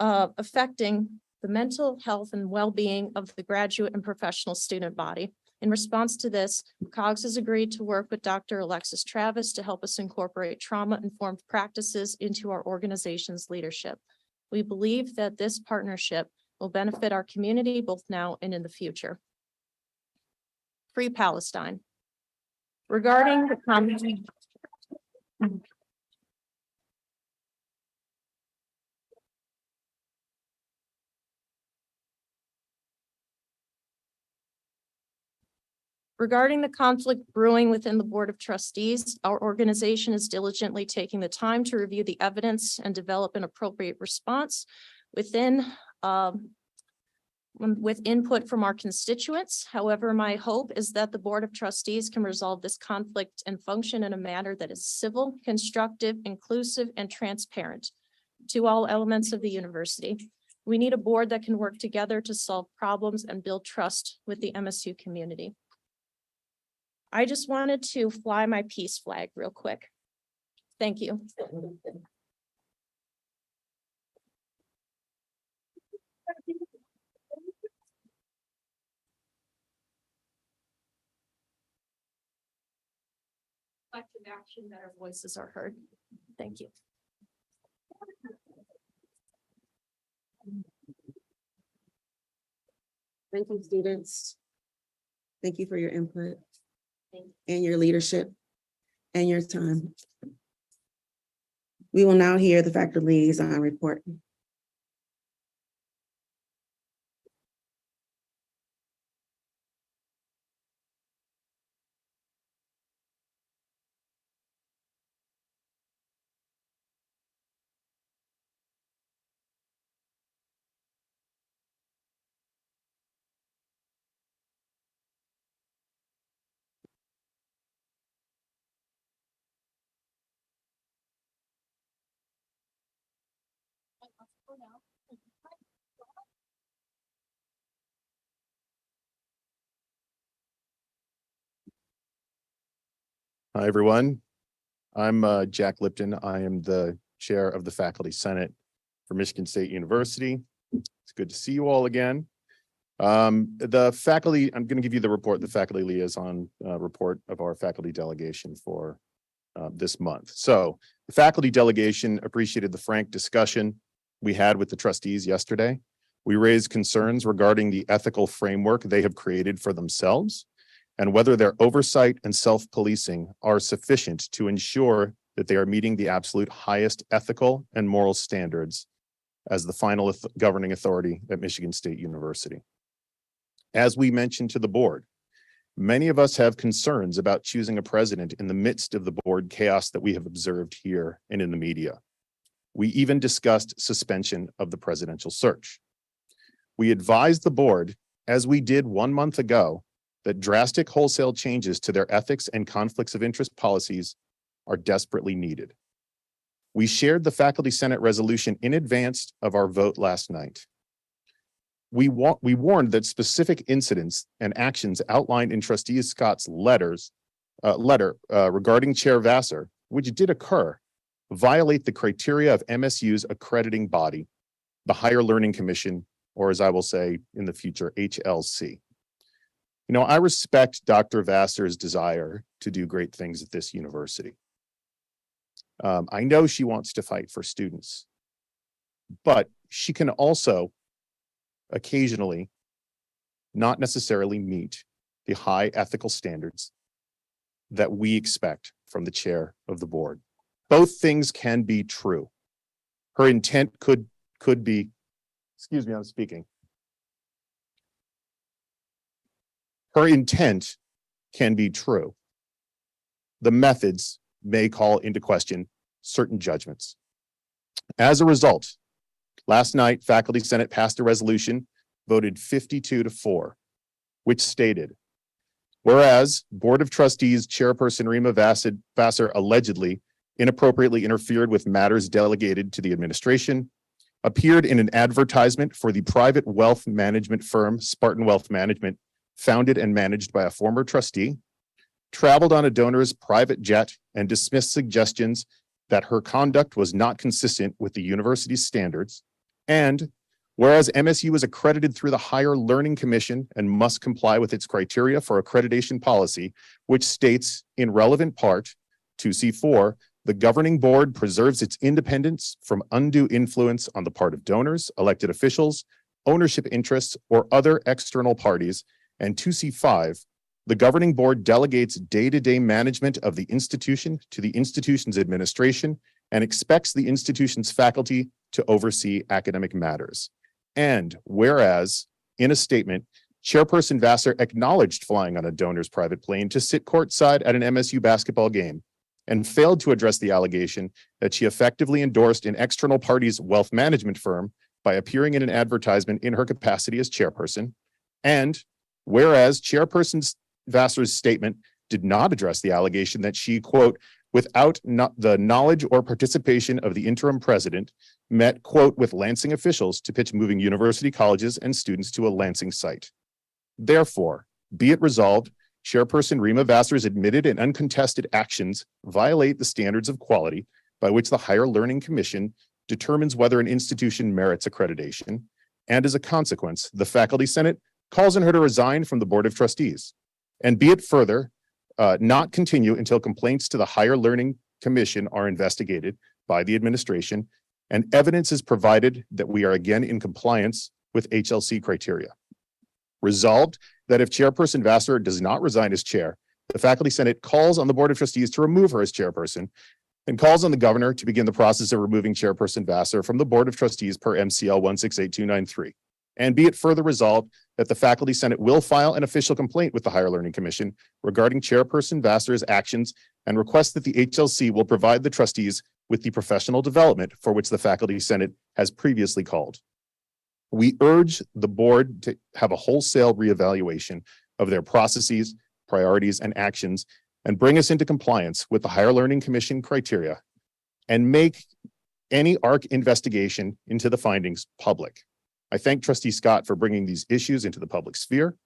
affecting the mental health and well-being of the graduate and professional student body. In response to this, COGS has agreed to work with Dr. Alexis Travis to help us incorporate trauma-informed practices into our organization's leadership. We believe that this partnership will benefit our community both now and in the future. Free Palestine. Regarding the Regarding the conflict brewing within the Board of Trustees, our organization is diligently taking the time to review the evidence and develop an appropriate response with input from our constituents. However, my hope is that the Board of Trustees can resolve this conflict and function in a manner that is civil, constructive, inclusive, and transparent to all elements of the university. We need a board that can work together to solve problems and build trust with the MSU community. I just wanted to fly my peace flag real quick. Thank you. Collective action that our voices are heard. Thank you. Thank you, students. Thank you for your input and your leadership and your time. We will now hear the faculty liaison report. Hi, everyone. I'm Jack Lipton. I am the chair of the Faculty Senate for Michigan State University. It's good to see you all again. The faculty, I'm going to give you the report, the faculty liaison report of our faculty delegation for this month. So the faculty delegation appreciated the frank discussion we had with the trustees yesterday. We raised concerns regarding the ethical framework they have created for themselves and whether their oversight and self-policing are sufficient to ensure that they are meeting the absolute highest ethical and moral standards as the final governing authority at Michigan State University. As we mentioned to the board, many of us have concerns about choosing a president in the midst of the board chaos that we have observed here and in the media. We even discussed suspension of the presidential search. We advised the board, as we did 1 month ago, that drastic wholesale changes to their ethics and conflicts of interest policies are desperately needed. We shared the Faculty Senate resolution in advance of our vote last night. We warned that specific incidents and actions outlined in Trustee Scott's letter regarding Chair Vassar, which did occur, violate the criteria of MSU's accrediting body, the Higher Learning Commission, or as I will say in the future, HLC. You know, I respect Dr. Vassar's desire to do great things at this university. I know she wants to fight for students, but she can also occasionally not necessarily meet the high ethical standards that we expect from the chair of the board. Both things can be true. Her intent could be, excuse me, I'm speaking. Her intent can be true. The methods may call into question certain judgments. As a result, last night, Faculty Senate passed a resolution voted 52-4, which stated, whereas Board of Trustees Chairperson Rema Vassar allegedly inappropriately interfered with matters delegated to the administration, appeared in an advertisement for the private wealth management firm Spartan Wealth Management, founded and managed by a former trustee, traveled on a donor's private jet and dismissed suggestions that her conduct was not consistent with the university's standards, and Whereas MSU is accredited through the Higher Learning Commission and must comply with its criteria for accreditation policy, which states in relevant part 2C4, the governing board preserves its independence from undue influence on the part of donors, elected officials, ownership interests, or other external parties. And 2C5, the governing board delegates day-to-day management of the institution to the institution's administration and expects the institution's faculty to oversee academic matters. And whereas, in a statement, Chairperson Vassar acknowledged flying on a donor's private plane to sit courtside at an MSU basketball game and failed to address the allegation that she effectively endorsed an external party's wealth management firm by appearing in an advertisement in her capacity as chairperson. And whereas Chairperson Vassar's statement did not address the allegation that she, quote, without the knowledge or participation of the interim president, met, quote, with Lansing officials to pitch moving university colleges and students to a Lansing site. Therefore, be it resolved, Chairperson Rema Vassar's admitted and uncontested actions violate the standards of quality by which the Higher Learning Commission determines whether an institution merits accreditation, and as a consequence, the Faculty Senate calls on her to resign from the Board of Trustees. And be it further, not continue until complaints to the Higher Learning Commission are investigated by the administration and evidence is provided that we are again in compliance with HLC criteria. Resolved that if Chairperson Vassar does not resign as chair, the Faculty Senate calls on the Board of Trustees to remove her as chairperson and calls on the governor to begin the process of removing Chairperson Vassar from the Board of Trustees per MCL 168293. And be it further resolved that the Faculty Senate will file an official complaint with the Higher Learning Commission regarding Chairperson Vassar's actions and request that the HLC will provide the trustees with the professional development for which the Faculty Senate has previously called. We urge the board to have a wholesale reevaluation of their processes, priorities, and actions, and bring us into compliance with the Higher Learning Commission criteria and make any ARC investigation into the findings public. I thank Trustee Scott for bringing these issues into the public sphere.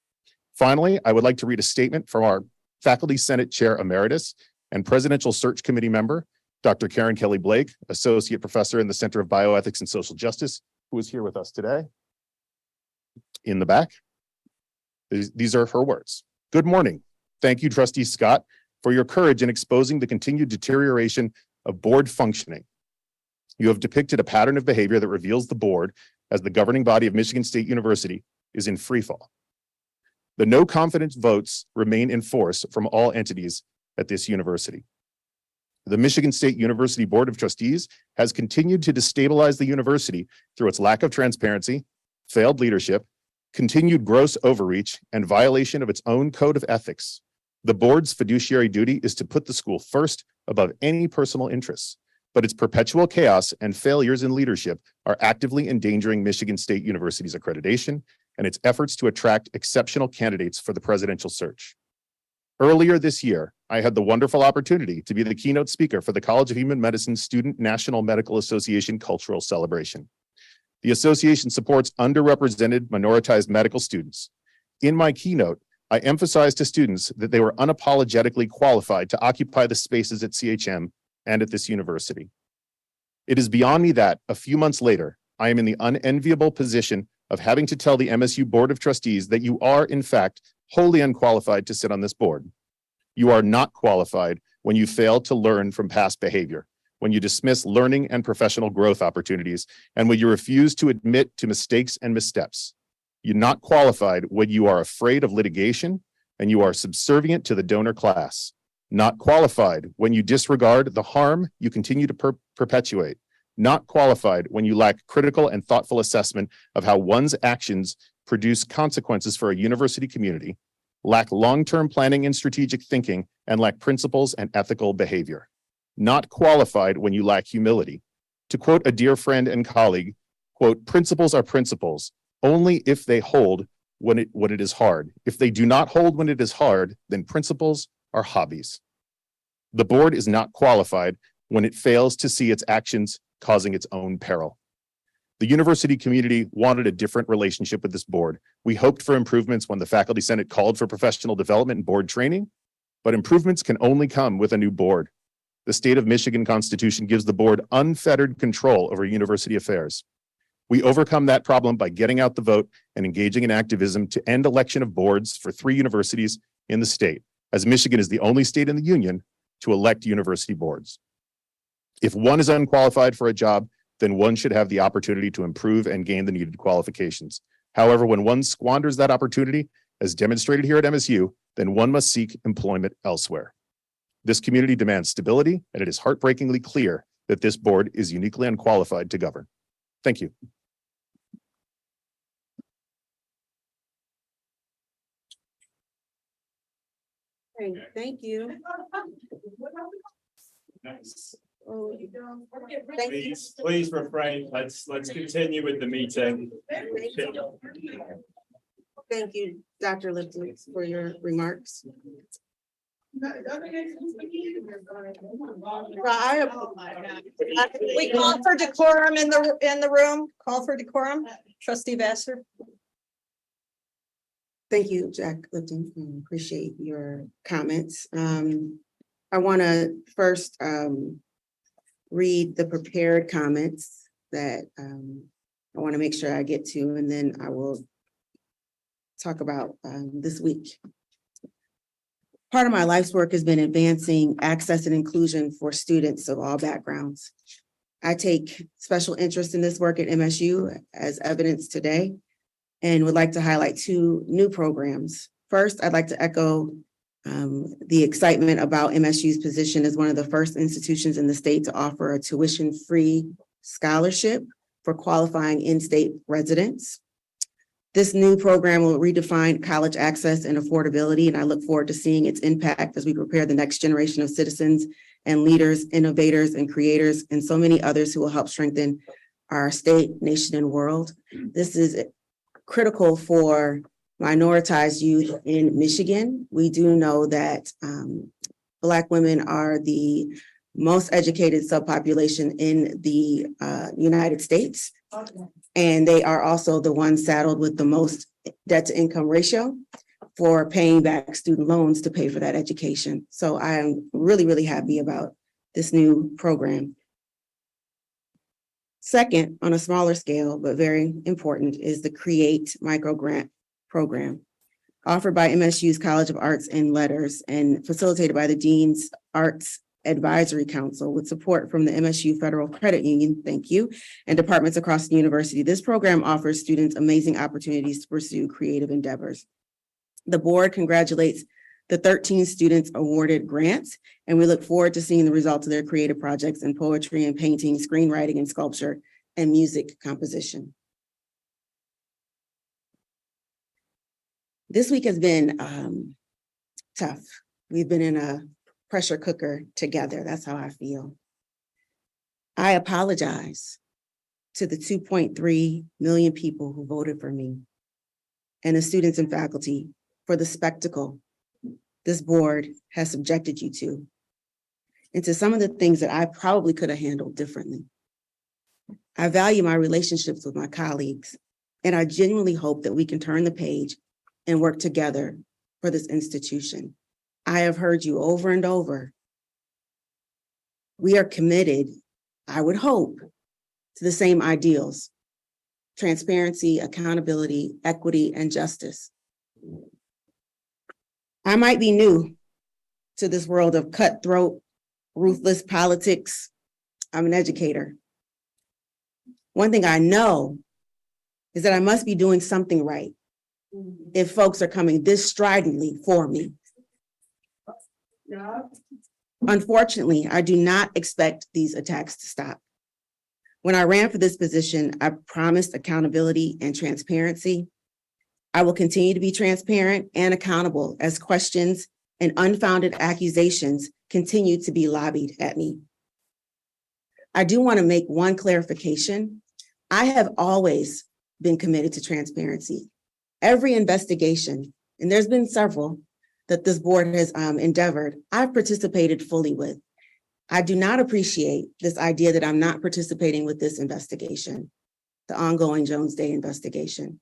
Finally, I would like to read a statement from our Faculty Senate Chair Emeritus and Presidential Search Committee member, Dr. Karen Kelly Blake, Associate Professor in the Center of Bioethics and Social Justice, who is here with us today. In the back, these are her words. Good morning. Thank you, Trustee Scott, for your courage in exposing the continued deterioration of board functioning. You have depicted a pattern of behavior that reveals the board, as the governing body of Michigan State University, is in freefall. The no confidence votes remain in force from all entities at this university. The Michigan State University Board of Trustees has continued to destabilize the university through its lack of transparency, failed leadership, continued gross overreach, and violation of its own code of ethics. The board's fiduciary duty is to put the school first above any personal interests, but its perpetual chaos and failures in leadership are actively endangering Michigan State University's accreditation and its efforts to attract exceptional candidates for the presidential search. Earlier this year, I had the wonderful opportunity to be the keynote speaker for the College of Human Medicine Student National Medical Association Cultural Celebration. The association supports underrepresented minoritized medical students. In my keynote, I emphasized to students that they were unapologetically qualified to occupy the spaces at CHM and at this university. It is beyond me that, a few months later, I am in the unenviable position of having to tell the MSU Board of Trustees that you are, in fact, wholly unqualified to sit on this board. You are not qualified when you fail to learn from past behavior, when you dismiss learning and professional growth opportunities, and when you refuse to admit to mistakes and missteps. You're not qualified when you are afraid of litigation and you are subservient to the donor class. Not qualified when you disregard the harm you continue to perpetuate. Not qualified when you lack critical and thoughtful assessment of how one's actions produce consequences for a university community, lack long-term planning and strategic thinking, and lack principles and ethical behavior. Not qualified when you lack humility. To quote a dear friend and colleague, quote, principles are principles only if they hold when it is hard. If they do not hold when it is hard, then principles are hobbies. The board is not qualified when it fails to see its actions causing its own peril. The university community wanted a different relationship with this board. We hoped for improvements when the Faculty Senate called for professional development and board training, but improvements can only come with a new board. The state of Michigan Constitution gives the board unfettered control over university affairs. We overcome that problem by getting out the vote and engaging in activism to end election of boards for 3 universities in the state, as Michigan is the only state in the union to elect university boards. If one is unqualified for a job, then one should have the opportunity to improve and gain the needed qualifications. However, when one squanders that opportunity, as demonstrated here at MSU, then one must seek employment elsewhere. This community demands stability, and it is heartbreakingly clear that this board is uniquely unqualified to govern. Thank you. Thank you. Please refrain. Let's continue with the meeting. Thank you, Dr. Lipton, for your remarks. We call for decorum in the room. Call for decorum. Trustee Vassar. Thank you, Jack Lipton. Appreciate your comments. I want to first read the prepared comments that I want to make sure I get to, and then I will talk about this week. Part of my life's work has been advancing access and inclusion for students of all backgrounds. I take special interest in this work at MSU, as evidenced today, and would like to highlight 2 new programs. First, I'd like to echo the excitement about MSU's position as one of the first institutions in the state to offer a tuition-free scholarship for qualifying in-state residents. This new program will redefine college access and affordability, and I look forward to seeing its impact as we prepare the next generation of citizens and leaders, innovators, and creators, and so many others who will help strengthen our state, nation, and world. This is critical for minoritized youth in Michigan. We do know that Black women are the most educated subpopulation in the United States. And they are also the ones saddled with the most debt to income ratio for paying back student loans to pay for that education. So I am really, really happy about this new program. Second, on a smaller scale, but very important, is the CREATE micro grant program offered by MSU's College of Arts and Letters and facilitated by the Dean's Arts Advisory Council with support from the MSU Federal Credit Union, thank you, and departments across the university. This program offers students amazing opportunities to pursue creative endeavors. The board congratulates the 13 students awarded grants, and we look forward to seeing the results of their creative projects in poetry and painting, screenwriting and sculpture, and music composition. This week has been tough. We've been in a pressure cooker together. That's how I feel. I apologize to the 2.3 million people who voted for me and the students and faculty for the spectacle this board has subjected you to, and to some of the things that I probably could have handled differently. I value my relationships with my colleagues, and I genuinely hope that we can turn the page and work together for this institution. I have heard you over and over. We are committed, I would hope, to the same ideals: transparency, accountability, equity, and justice. I might be new to this world of cutthroat, ruthless politics. I'm an educator. One thing I know is that I must be doing something right if folks are coming this stridently for me. Unfortunately, I do not expect these attacks to stop. When I ran for this position, I promised accountability and transparency. I will continue to be transparent and accountable as questions and unfounded accusations continue to be lobbied at me. I do want to make one clarification. I have always been committed to transparency. Every investigation, and there's been several that this board has endeavored, I've participated fully with. I do not appreciate this idea that I'm not participating with this investigation, the ongoing Jones Day investigation.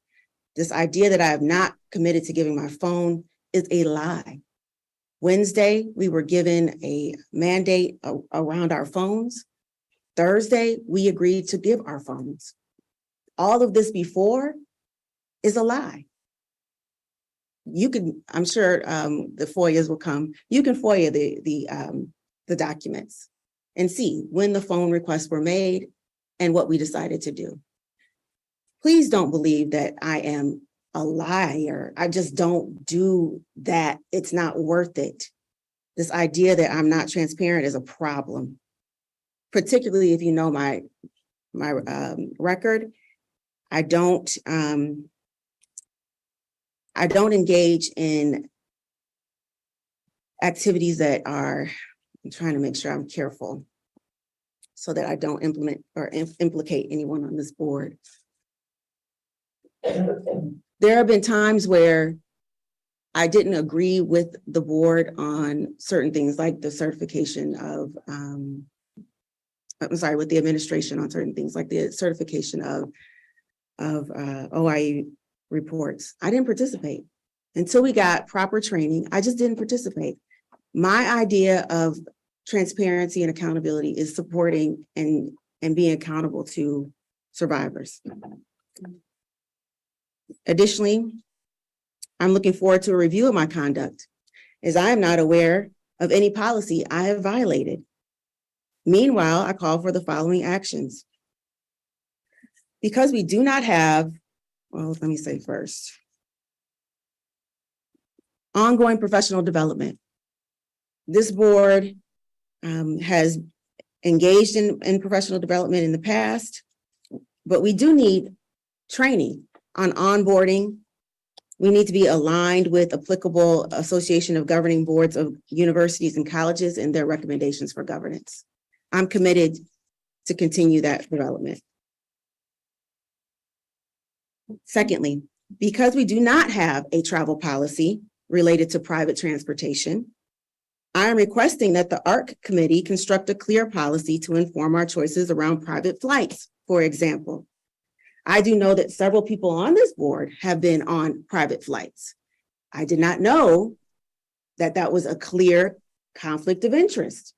This idea that I have not committed to giving my phone is a lie. Wednesday, we were given a mandate around our phones. Thursday, we agreed to give our phones. all of this before is a lie. You can, I'm sure the FOIAs will come. You can FOIA the documents and see when the phone requests were made and what we decided to do. Please don't believe that I am a liar. I just don't do that. It's not worth it. This idea that I'm not transparent is a problem, particularly if you know my record. I don't engage in activities that are, I'm trying to make sure I'm careful so that I don't implement or implicate anyone on this board. There have been times where I didn't agree with the board on certain things like the certification of, I'm sorry, with the administration on certain things like the certification of OIE reports. I didn't participate until we got proper training. I just didn't participate. My idea of transparency and accountability is supporting and being accountable to survivors. Additionally, I'm looking forward to a review of my conduct, as I am not aware of any policy I have violated. Meanwhile, I call for the following actions. Because we do not have, well, let me say first, ongoing professional development. This board has engaged in professional development in the past, but we do need training on onboarding. We need to be aligned with applicable Association of Governing Boards of Universities and Colleges and their recommendations for governance. I'm committed to continue that development. Secondly, because we do not have a travel policy related to private transportation, I am requesting that the ARC committee construct a clear policy to inform our choices around private flights, for example. I do know that several people on this board have been on private flights. I did not know that that was a clear conflict of interest.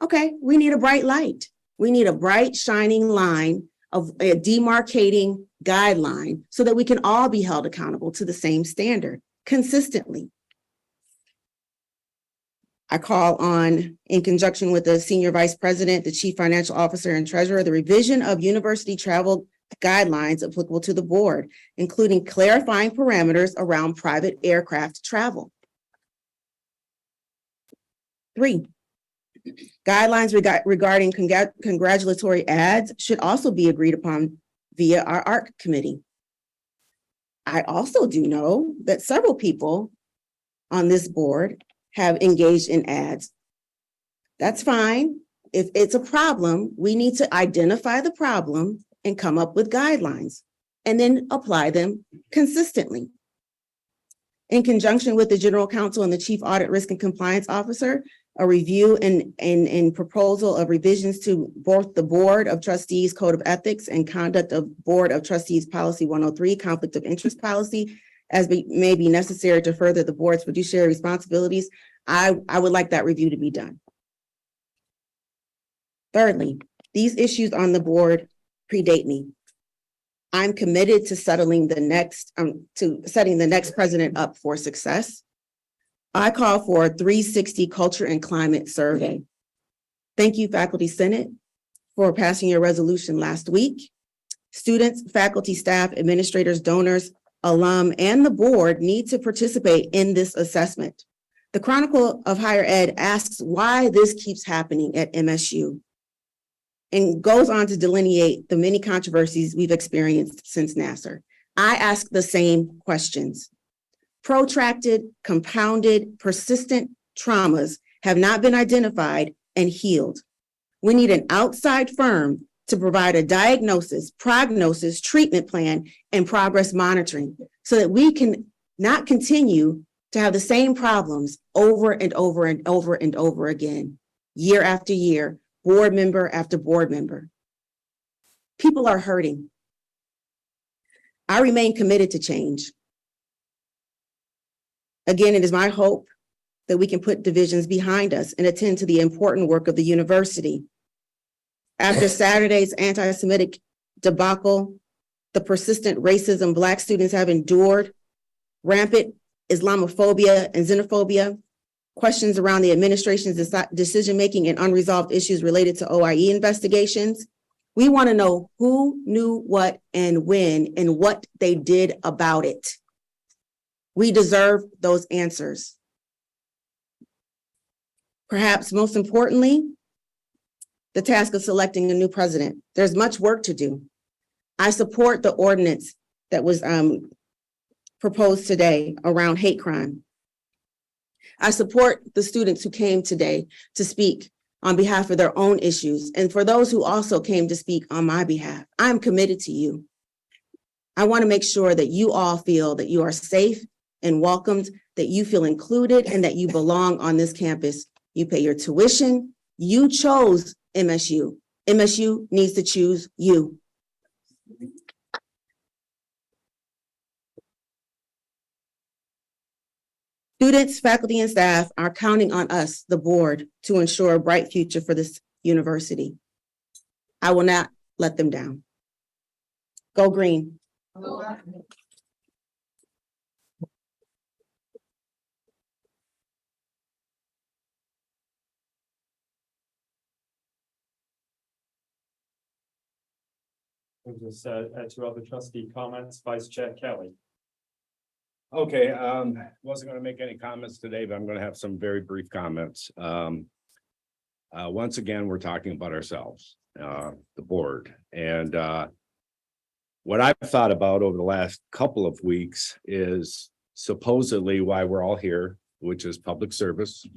Okay, we need a bright light. We need a bright, shining line of a demarcating guideline so that we can all be held accountable to the same standard consistently. I call on, in conjunction with the Senior Vice President, the Chief Financial Officer, and Treasurer, the revision of university travel guidelines applicable to the board, including clarifying parameters around private aircraft travel. 3, guidelines regarding congratulatory ads should also be agreed upon via our ARC committee. I also do know that several people on this board have engaged in ads. That's fine. If it's a problem, we need to identify the problem and come up with guidelines and then apply them consistently. In conjunction with the General Counsel and the Chief Audit Risk and Compliance Officer, a review and proposal of revisions to both the Board of Trustees Code of Ethics and Conduct of Board of Trustees Policy 103, Conflict of Interest Policy, as may be necessary to further the board's fiduciary responsibilities. I would like that review to be done. Thirdly, these issues on the board predate me. I'm committed to settling the next, setting the next president up for success. I call for a 360 culture and climate survey. Thank you, Faculty Senate, for passing your resolution last week. Students, faculty, staff, administrators, donors, alum, and the board need to participate in this assessment. The Chronicle of Higher Ed asks why this keeps happening at MSU and goes on to delineate the many controversies we've experienced since Nassar. I ask the same questions. Protracted, compounded, persistent traumas have not been identified and healed. We need an outside firm to provide a diagnosis, prognosis, treatment plan, and progress monitoring so that we can not continue to have the same problems over and over and over and over again, year after year, board member after board member. People are hurting. I remain committed to change. Again, it is my hope that we can put divisions behind us and attend to the important work of the university. After Saturday's anti-Semitic debacle, the persistent racism Black students have endured, rampant Islamophobia and xenophobia, questions around the administration's decision-making and unresolved issues related to OIE investigations. We want to know who knew what and when and what they did about it. We deserve those answers. Perhaps most importantly, the task of selecting a new president. There's much work to do. I support the ordinance that was proposed today around hate crime. I support the students who came today to speak on behalf of their own issues, and for those who also came to speak on my behalf. I'm committed to you. I want to make sure that you all feel that you are safe and welcomed, that you feel included, and that you belong on this campus. You pay your tuition. You chose MSU. MSU needs to choose you. Students, faculty, and staff are counting on us, the board, to ensure a bright future for this university. I will not let them down. Go green. We'll just add to other trustee comments. Vice Chair Kelly. Okay, wasn't going to make any comments today, but I'm going to have some very brief comments. Once again, we're talking about ourselves, the board. And what I've thought about over the last couple of weeks is supposedly why we're all here, which is public service.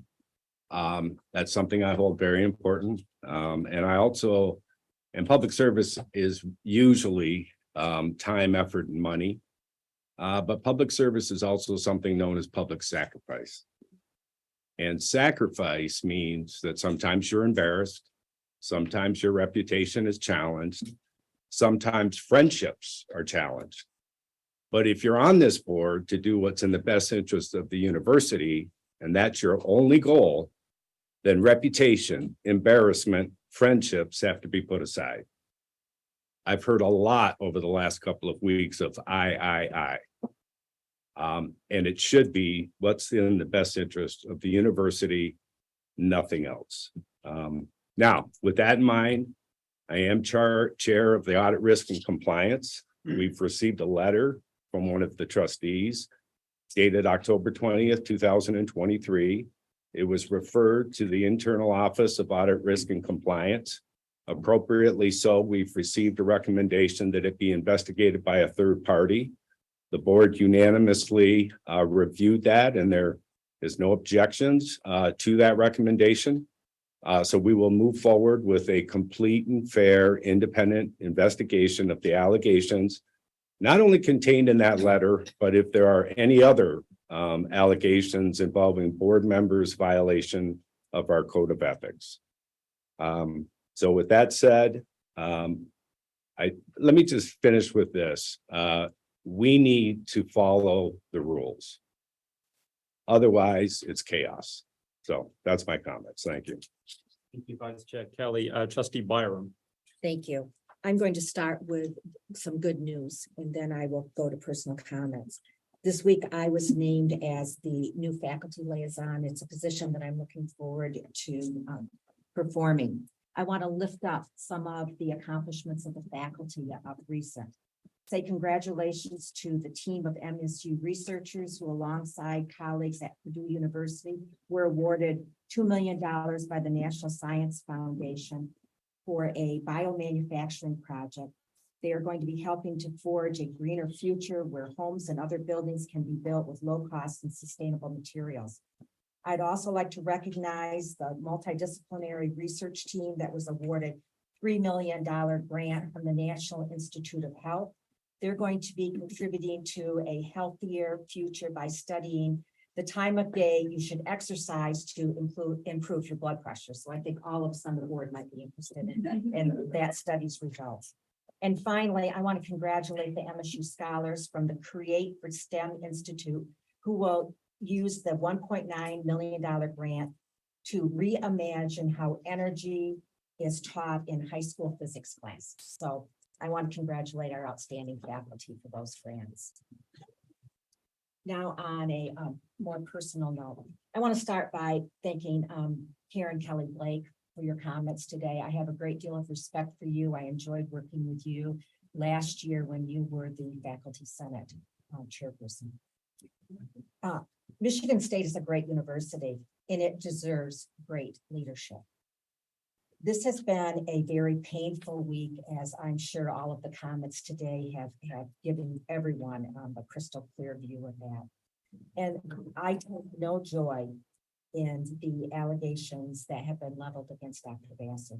That's something I hold very important. And I also, and public service is usually time, effort, and money. But public service is also something known as public sacrifice. And sacrifice means that sometimes you're embarrassed, sometimes your reputation is challenged, sometimes friendships are challenged. But if you're on this board to do what's in the best interest of the university, and that's your only goal, then reputation, embarrassment, friendships have to be put aside. I've heard a lot over the last couple of weeks of I. And it should be what's in the best interest of the university, nothing else. Now, with that in mind, I am chair of the Audit Risk and Compliance. We've received a letter from one of the trustees dated October 20th, 2023. It was referred to the Internal Office of Audit Risk and Compliance. Appropriately so, we've received a recommendation that it be investigated by a third party. The board unanimously reviewed that, and there is no objections to that recommendation. So we will move forward with a complete and fair independent investigation of the allegations, not only contained in that letter, but if there are any other allegations involving board members' violation of our code of ethics. So with that said, let me just finish with this. We need to follow the rules. Otherwise, it's chaos. So that's my comments. Thank you. Thank you, Vice Chair Kelly. Trustee Byram. Thank you. I'm going to start with some good news, and then I will go to personal comments. This week, I was named as the new faculty liaison. It's a position that I'm looking forward to performing. I want to lift up some of the accomplishments of the faculty of recent. Say congratulations to the team of MSU researchers who, alongside colleagues at Purdue University, were awarded $2 million by the National Science Foundation for a biomanufacturing project. They are going to be helping to forge a greener future where homes and other buildings can be built with low cost and sustainable materials. I'd also like to recognize the multidisciplinary research team that was awarded $3 million grant from the National Institute of Health. They're going to be contributing to a healthier future by studying the time of day you should exercise to improve your blood pressure. So I think all of us on the board might be interested in that study's results. And finally, I want to congratulate the MSU scholars from the Create for STEM Institute, who will use the $1.9 million grant to reimagine how energy is taught in high school physics classes. So I want to congratulate our outstanding faculty for those grants. Now, on a more personal note, I want to start by thanking Karen Kelly Blake for your comments today. I have a great deal of respect for you. I enjoyed working with you last year when you were the Faculty Senate chairperson. Michigan State is a great university and it deserves great leadership. This has been a very painful week, as I'm sure all of the comments today have given everyone a crystal clear view of that. And I take no joy in the allegations that have been leveled against Dr. Vassar.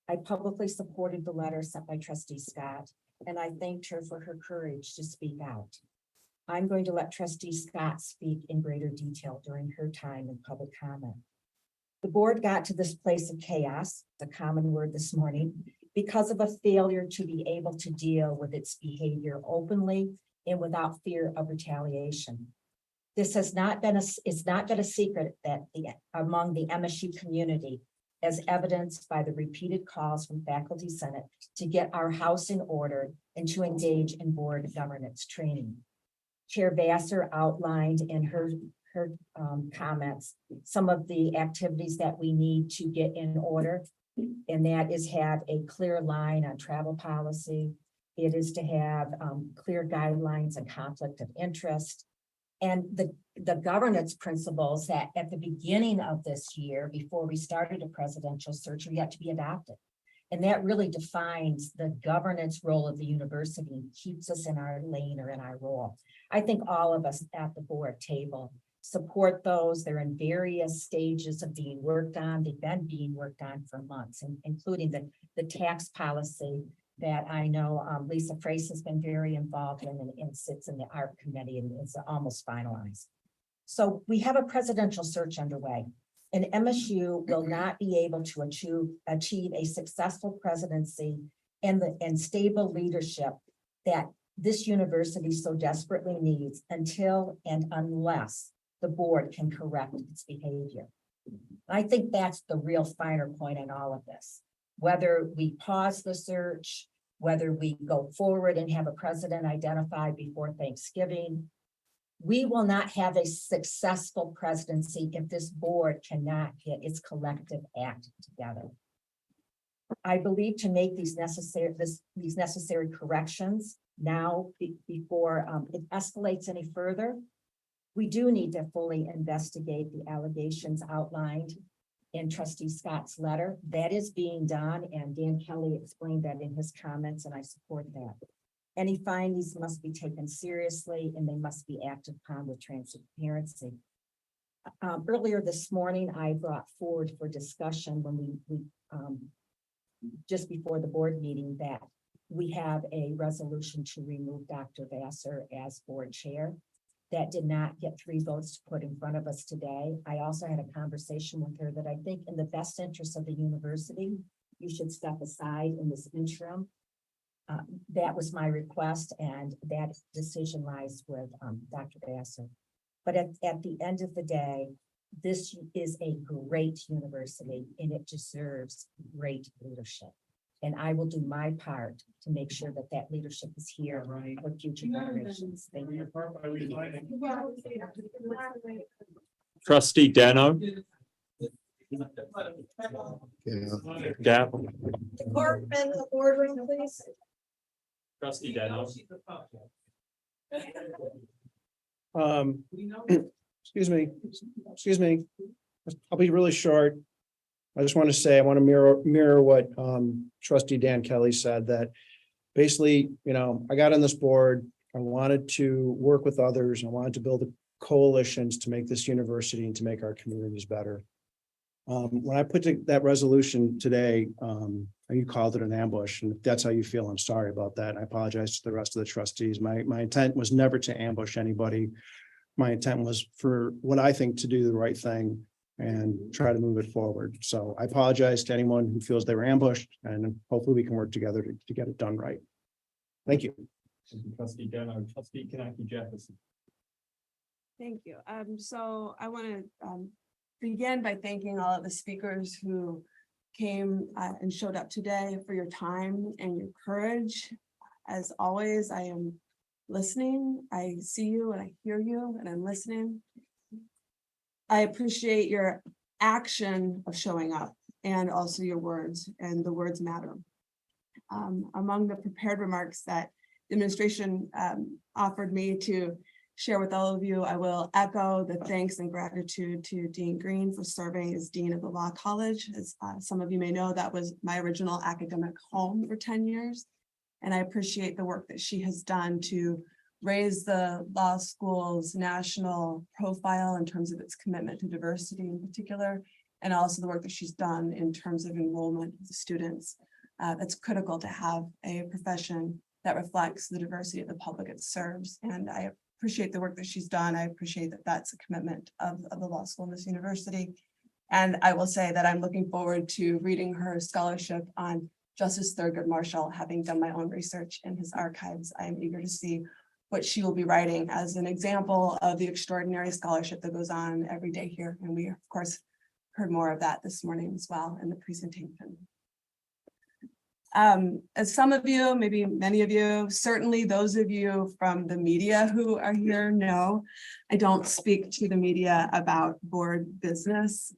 I publicly supported the letter sent by Trustee Scott, and I thanked her for her courage to speak out. I'm going to let Trustee Scott speak in greater detail during her time in public comment. The board got to this place of chaos, the common word this morning, because of a failure to be able to deal with its behavior openly and without fear of retaliation. This has not been it's not been a secret that among the MSU community, as evidenced by the repeated calls from Faculty Senate to get our house in order and to engage in board governance training. Chair Vassar outlined in her comments some of the activities that we need to get in order, and that is have a clear line on travel policy. It is to have clear guidelines on conflict of interest, and the governance principles that at the beginning of this year, before we started a presidential search, are yet to be adopted. And that really defines the governance role of the university and keeps us in our lane or in our role. I think all of us at the board table support those. They're in various stages of being worked on. They've been being worked on for months, including the tax policy that I know Lisa Frace has been very involved in and sits in the ARP committee and is almost finalized. So we have a presidential search underway, and MSU will not be able to achieve a successful presidency and stable leadership that this university so desperately needs until and unless the board can correct its behavior. I think that's the real finer point in all of this. Whether we pause the search, whether we go forward and have a president identified before Thanksgiving, we will not have a successful presidency if this board cannot get its collective act together. I believe to make these necessary corrections now before it escalates any further, we do need to fully investigate the allegations outlined in Trustee Scott's letter. That is being done, and Dan Kelly explained that in his comments, and I support that. Any findings must be taken seriously and they must be acted upon with transparency. Earlier this morning, I brought forward for discussion when we just before the board meeting that we have a resolution to remove Dr. Vassar as board chair. That did not get 3 votes to put in front of us today. I also had a conversation with her that I think in the best interest of the university, you should step aside in this interim. That was my request, and that decision lies with Dr. Vassar. But at the end of the day, this is a great university and it deserves great leadership. And I will do my part to make sure that that leadership is here for future generations. Thank you. Trustee Dano. Gavel. The clerk in the boardroom, please. Trustee Dano. Excuse me. I'll be really short. I just want to say, I want to mirror what Trustee Dan Kelly said, that basically, I got on this board. I wanted to work with others. I wanted to build coalitions to make this university and to make our communities better. When I put that resolution today, you called it an ambush, and if that's how you feel, I'm sorry about that. I apologize to the rest of the trustees. My intent was never to ambush anybody. My intent was for what I think to do the right thing and try to move it forward. So I apologize to anyone who feels they were ambushed, and hopefully we can work together to get it done right. Thank you. Trustee Dano. Trustee Kanaki Jefferson. Thank you. So I want to begin by thanking all of the speakers who came and showed up today, for your time and your courage. As always, I am listening. I see you and I hear you and I'm listening. I appreciate your action of showing up and also your words, and the words matter. Among the prepared remarks that the administration offered me to share with all of you, I will echo the thanks and gratitude to Dean Green for serving as Dean of the Law College. As some of you may know, that was my original academic home for 10 years. And I appreciate the work that she has done to raise the law school's national profile in terms of its commitment to diversity in particular, and also the work that she's done in terms of enrollment of the students. That's critical to have a profession that reflects the diversity of the public it serves. And I appreciate the work that she's done. I appreciate that that's a commitment of the law school and this university. And I will say that I'm looking forward to reading her scholarship on Justice Thurgood Marshall. Having done my own research in his archives, I am eager to see what she will be writing as an example of the extraordinary scholarship that goes on every day here. And we, of course, heard more of that this morning as well in the presentation. As some of you, maybe many of you, certainly those of you from the media who are here know, I don't speak to the media about board business.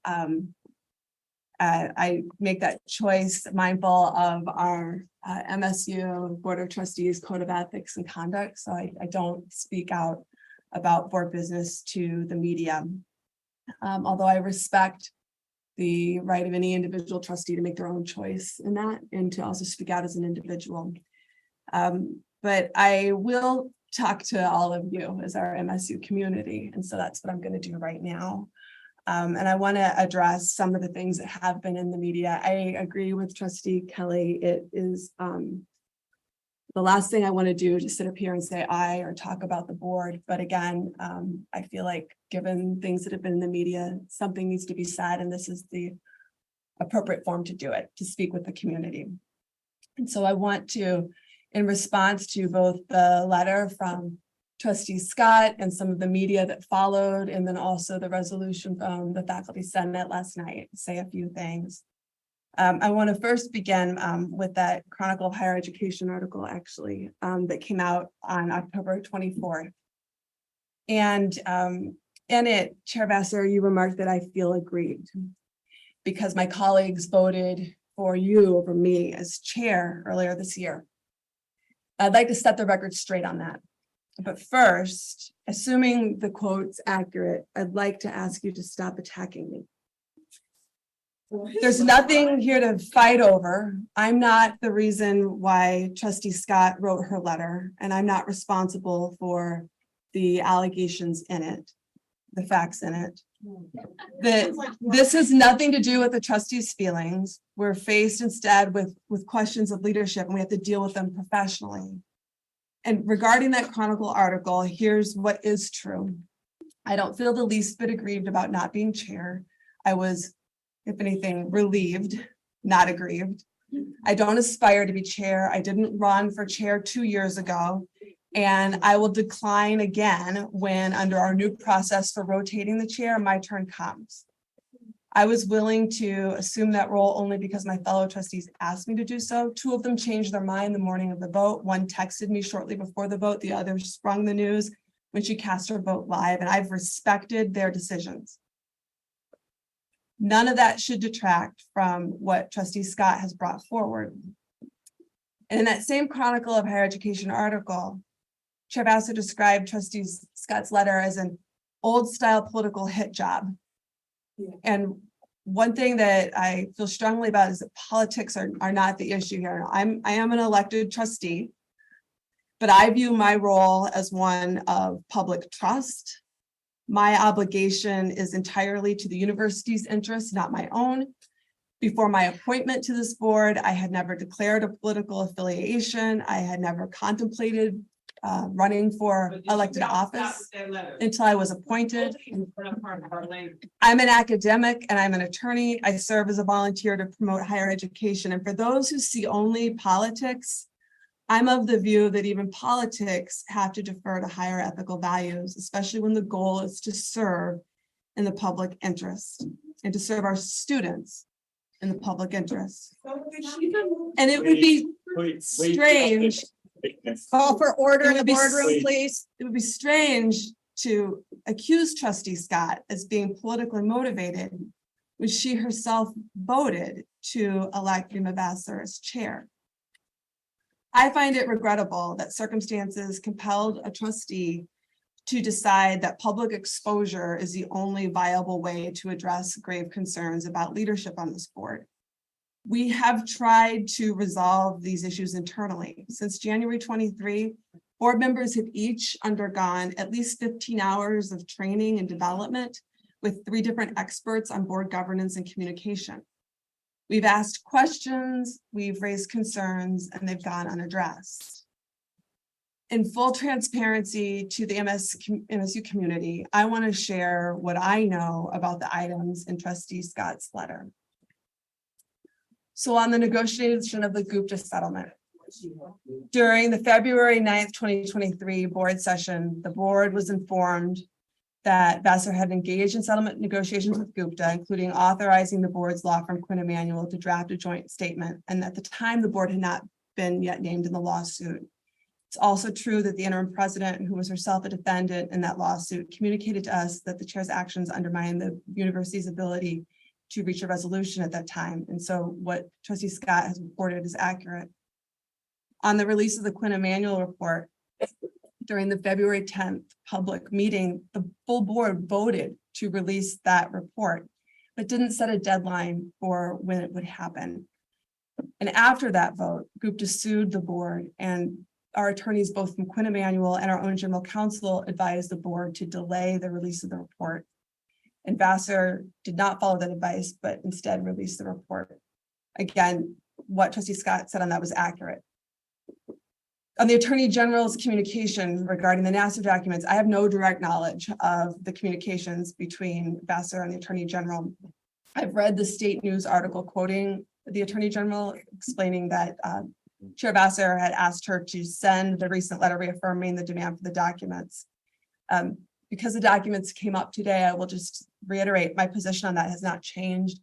I make that choice mindful of our MSU Board of Trustees Code of Ethics and Conduct. So I don't speak out about board business to the media. Although I respect the right of any individual trustee to make their own choice in that and to also speak out as an individual. But I will talk to all of you as our MSU community. And so that's what I'm going to do right now. And I want to address some of the things that have been in the media. I agree with Trustee Kelly. It is the last thing I want to do to sit up here and say I or talk about the board. But again, I feel like given things that have been in the media, something needs to be said, and this is the appropriate form to do it, to speak with the community. And so I want to, in response to both the letter from Trustee Scott and some of the media that followed, and then also the resolution from the Faculty Senate last night, say a few things. I want to first begin with that Chronicle of Higher Education article, actually, that came out on October 24th. And in it, Chair Vassar, you remarked that I feel aggrieved because my colleagues voted for you over me as chair earlier this year. I'd like to set the record straight on that. But first, assuming the quote's accurate, I'd like to ask you to stop attacking me. There's nothing here to fight over. I'm not the reason why Trustee Scott wrote her letter, and I'm not responsible for the allegations in it, the facts in it. This has nothing to do with the trustees' feelings. We're faced instead with questions of leadership, and we have to deal with them professionally. And regarding that Chronicle article, here's what is true. I don't feel the least bit aggrieved about not being chair. I was, if anything, relieved, not aggrieved. I don't aspire to be chair. I didn't run for chair 2 years ago, and I will decline again when, under our new process for rotating the chair, my turn comes. I was willing to assume that role only because my fellow trustees asked me to do so. 2 of them changed their mind the morning of the vote. One texted me shortly before the vote. The other sprung the news when she cast her vote live, and I've respected their decisions. None of that should detract from what Trustee Scott has brought forward. And in that same Chronicle of Higher Education article, Chair Vassar described Trustee Scott's letter as an old-style political hit job. And one thing that I feel strongly about is that politics are not the issue here. I am an elected trustee, but I view my role as one of public trust. My obligation is entirely to the university's interests, not my own. Before my appointment to this board, I had never declared a political affiliation. I had never contemplated running for elected office until I was appointed. I'm an academic and I'm an attorney. I serve as a volunteer to promote higher education. And for those who see only politics, I'm of the view that even politics have to defer to higher ethical values, especially when the goal is to serve in the public interest and to serve our students. in the public interest. And it would be strange. Call for order in It the would be boardroom, please. It would be strange to accuse Trustee Scott as being politically motivated when she herself voted to elect Rema Vassar as chair. I find it regrettable that circumstances compelled a trustee to decide that public exposure is the only viable way to address grave concerns about leadership on this board. We have tried to resolve these issues internally. Since January 23, board members have each undergone at least 15 hours of training and development with 3 different experts on board governance and communication. We've asked questions, we've raised concerns, and they've gone unaddressed. In full transparency to the MSU community, I want to share what I know about the items in Trustee Scott's letter. So on the negotiation of the Gupta settlement, during the February 9th, 2023 board session, the board was informed that Vassar had engaged in settlement negotiations with Gupta, including authorizing the board's law firm Quinn Emanuel to draft a joint statement. And at the time, the board had not been yet named in the lawsuit. It's also true that the interim president, who was herself a defendant in that lawsuit, communicated to us that the chair's actions undermined the university's ability to reach a resolution at that time. And so what Trustee Scott has reported is accurate. On the release of the Quinn Emanuel report, during the February 10th public meeting, the full board voted to release that report, but didn't set a deadline for when it would happen. And after that vote, Gupta sued the board, and our attorneys, both from Quinn Emanuel and our own general counsel, advised the board to delay the release of the report. And Vassar did not follow that advice, but instead released the report. Again, what Trustee Scott said on that was accurate. On the Attorney General's communication regarding the NASA documents, I have no direct knowledge of the communications between Vassar and the Attorney General. I've read the state news article quoting the Attorney General, explaining that Chair Vassar had asked her to send the recent letter reaffirming the demand for the documents. Because the documents came up today, I will just reiterate my position on that has not changed.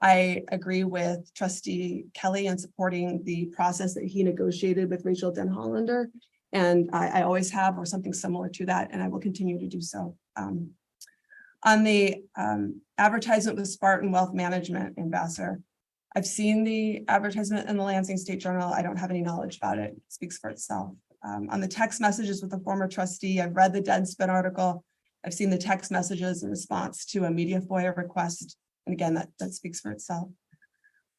I agree with Trustee Kelly in supporting the process that he negotiated with Rachel Denhollander, and I always have, or something similar to that, and I will continue to do so. On the advertisement with Spartan Wealth Management in Vassar, I've seen the advertisement in the Lansing State Journal. I don't have any knowledge about it. It speaks for itself. On the text messages with the former trustee, I've read the Deadspin article. I've seen the text messages in response to a media FOIA request. And again, that speaks for itself.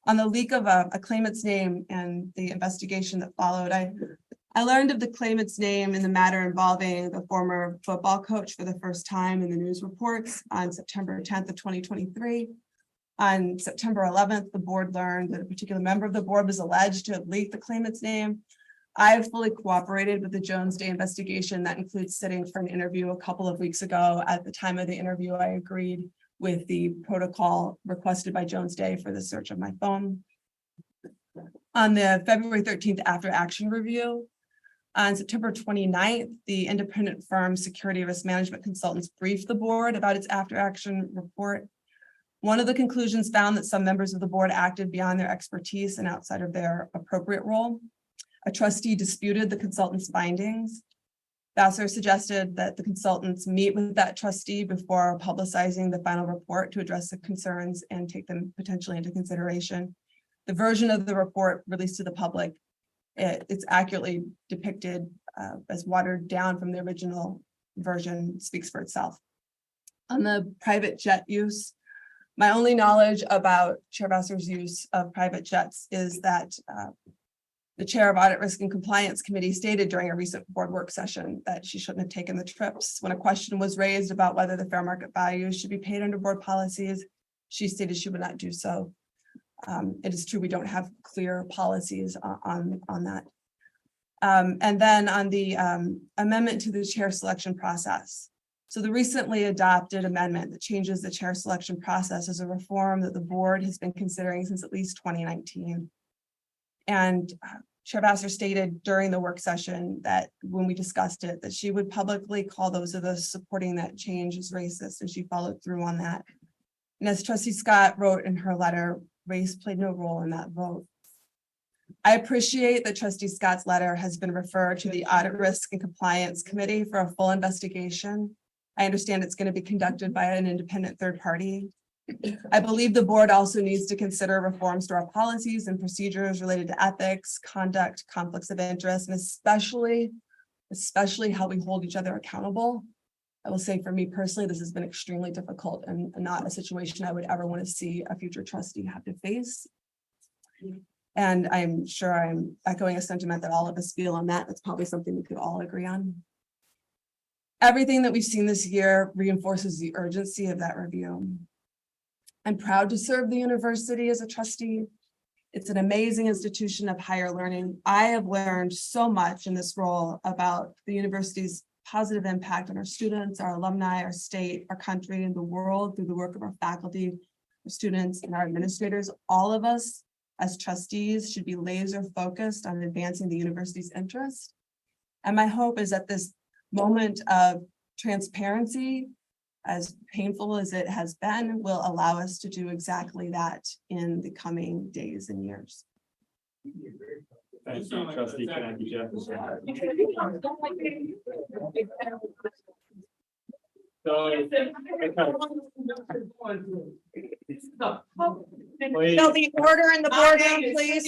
On the leak of a claimant's name and the investigation that followed, I learned of the claimant's name in the matter involving the former football coach for the first time in the news reports on September 10th of 2023. On September 11th, the board learned that a particular member of the board was alleged to have leaked the claimant's name. I have fully cooperated with the Jones Day investigation. That includes sitting for an interview a couple of weeks ago. At the time of the interview, I agreed with the protocol requested by Jones Day for the search of my phone. On the February 13th after action review, on September 29th, the independent firm Security Risk Management Consultants briefed the board about its after action report. One of the conclusions found that some members of the board acted beyond their expertise and outside of their appropriate role. A trustee disputed the consultant's findings. Vassar suggested that the consultants meet with that trustee before publicizing the final report to address the concerns and take them potentially into consideration. The version of the report released to the public, it's accurately depicted as watered down from the original version, speaks for itself. On the private jet use, my only knowledge about Chair Vassar's use of private jets is that the chair of Audit Risk and Compliance Committee stated during a recent board work session that she shouldn't have taken the trips. When a question was raised about whether the fair market value should be paid under board policies, she stated she would not do so. It is true we don't have clear policies on that. And then on the amendment to the chair selection process. So the recently adopted amendment that changes the chair selection process is a reform that the board has been considering since at least 2019. And Chair Vassar stated during the work session that when we discussed it, that she would publicly call those of us supporting that change as racist, and she followed through on that. And as Trustee Scott wrote in her letter, race played no role in that vote. I appreciate that Trustee Scott's letter has been referred to the Audit Risk and Compliance Committee for a full investigation. I understand it's going to be conducted by an independent third party. I believe the board also needs to consider reforms to our policies and procedures related to ethics, conduct, conflicts of interest, and especially how we hold each other accountable. I will say for me personally, this has been extremely difficult and not a situation I would ever want to see a future trustee have to face. And I'm sure I'm echoing a sentiment that all of us feel on that. That's probably something we could all agree on. Everything that we've seen this year reinforces the urgency of that review. I'm proud to serve the university as a trustee. It's an amazing institution of higher learning. I have learned so much in this role about the university's positive impact on our students, our alumni, our state, our country, and the world through the work of our faculty, our students, and our administrators. All of us as trustees should be laser focused on advancing the university's interest. And my hope is that this moment of transparency, as painful as it has been, will allow us to do exactly that in the coming days and years. Thank you, Trustee Kennedy Jefferson. So the order in the boardroom, please.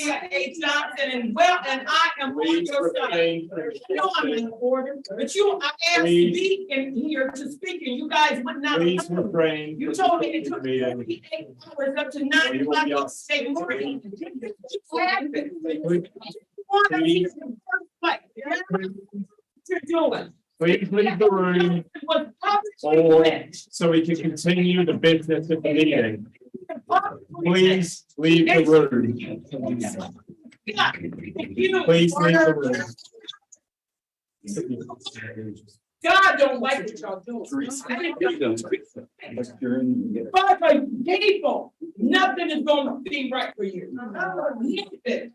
Johnson and well, and I am on your side. No, I'm in order, but you, I asked to be in here to speak and you guys would not. Please refrain. You told me it took 48 hours up to 9 o'clock in the state morning. What happened? What you're doing? Please leave the room. Or so we can continue the business of the meeting. Please leave the room. Please leave the room. God don't like what y'all doing. But for people, nothing is gonna be right for you. Nothing.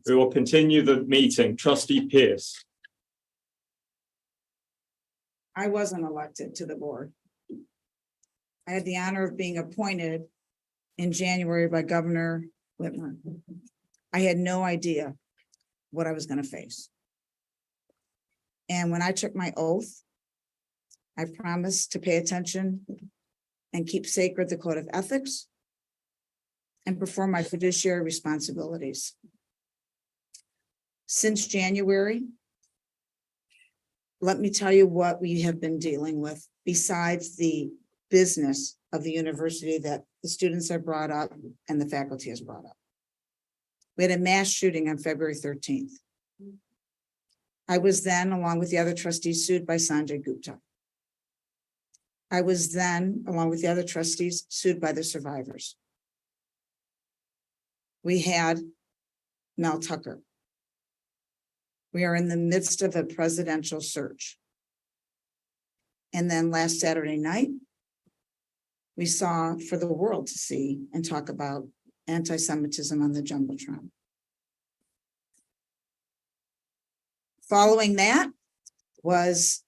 We will continue the meeting. Trustee Pierce. I wasn't elected to the board. I had the honor of being appointed in January by Governor Whitmer. I had no idea what I was going to face. And when I took my oath, I promised to pay attention and keep sacred the code of ethics and perform my fiduciary responsibilities. Since January, let me tell you what we have been dealing with besides the business of the university that the students have brought up and the faculty has brought up. We had a mass shooting on February 13th. I was then, along with the other trustees, sued by Sanjay Gupta. I was then, along with the other trustees, sued by the survivors. We had Mel Tucker. We are in the midst of a presidential search. And then last Saturday night, we saw for the world to see and talk about anti-Semitism on the Jumbotron. Following that was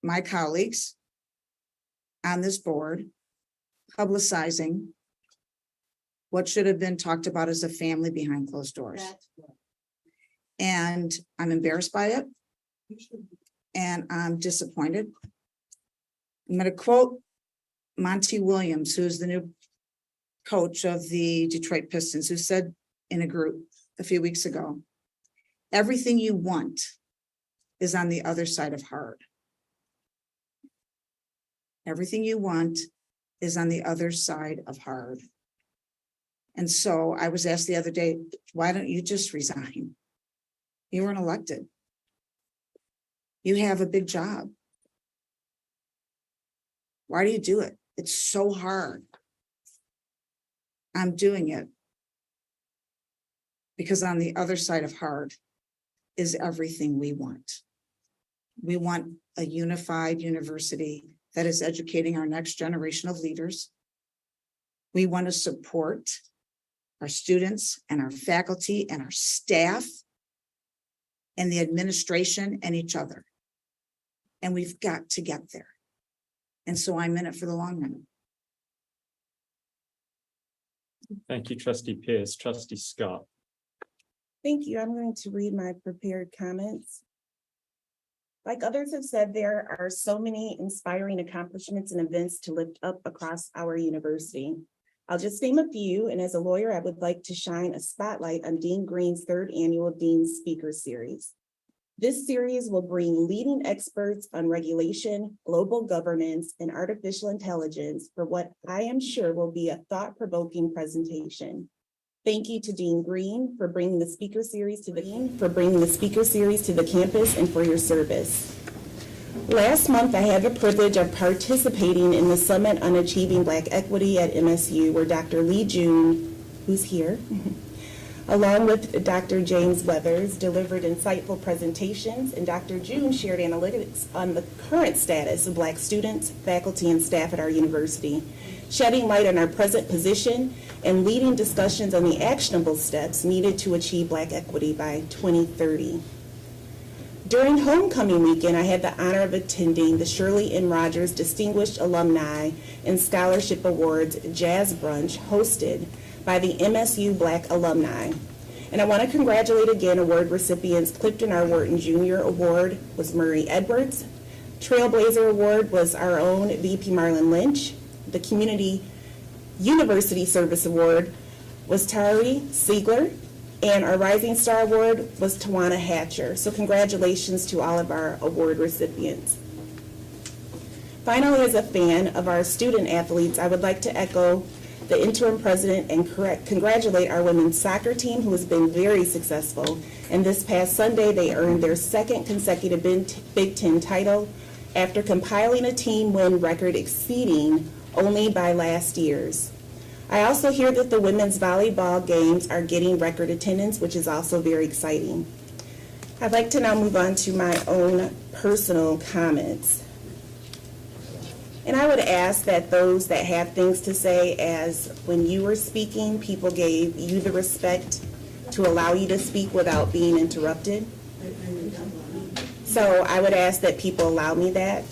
my colleagues on this board publicizing what should have been talked about as a family behind closed doors. And I'm embarrassed by it. And I'm disappointed. I'm going to quote Monty Williams, who's the new coach of the Detroit Pistons, who said in a group a few weeks ago, everything you want is on the other side of hard. Everything you want is on the other side of hard. And so I was asked the other day, why don't you just resign? You weren't elected. You have a big job. Why do you do it? It's so hard. I'm doing it because on the other side of hard is everything we want. We want a unified university that is educating our next generation of leaders. We want to support our students and our faculty and our staff and the administration and each other. And we've got to get there. And so I'm in it for the long run. Thank you, Trustee Pierce. Trustee Scott. Thank you. I'm going to read my prepared comments. Like others have said, there are so many inspiring accomplishments and events to lift up across our university. I'll just name a few, and as a lawyer, I would like to shine a spotlight on Dean Green's third annual Dean Speaker Series. This series will bring leading experts on regulation, global governance, and artificial intelligence for what I am sure will be a thought-provoking presentation. Thank you to Dean Green for bringing the speaker series to the campus and for your service. Last month, I had the privilege of participating in the Summit on Achieving Black Equity at MSU, where Dr. Lee June, who's here, along with Dr. James Weathers, delivered insightful presentations, and Dr. June shared analytics on the current status of Black students, faculty, and staff at our university, shedding light on our present position and leading discussions on the actionable steps needed to achieve Black equity by 2030. During homecoming weekend, I had the honor of attending the Shirley N. Rogers Distinguished Alumni and Scholarship Awards Jazz Brunch hosted by the MSU Black Alumni. And I want to congratulate again award recipients. Clifton R. Wharton Jr. Award was Murray Edwards. Trailblazer Award was our own VP Marlon Lynch. The Community University Service Award was Tari Siegler. And our Rising Star Award was Tawana Hatcher. So congratulations to all of our award recipients. Finally, as a fan of our student athletes, I would like to echo the interim president and congratulate our women's soccer team, who has been very successful. And this past Sunday, they earned their second consecutive Big Ten title after compiling a team win record exceeding only by last year's. I also hear that the women's volleyball games are getting record attendance, which is also very exciting. I'd like to now move on to my own personal comments. And I would ask that those that have things to say, as when you were speaking, people gave you the respect to allow you to speak without being interrupted. So I would ask that people allow me that.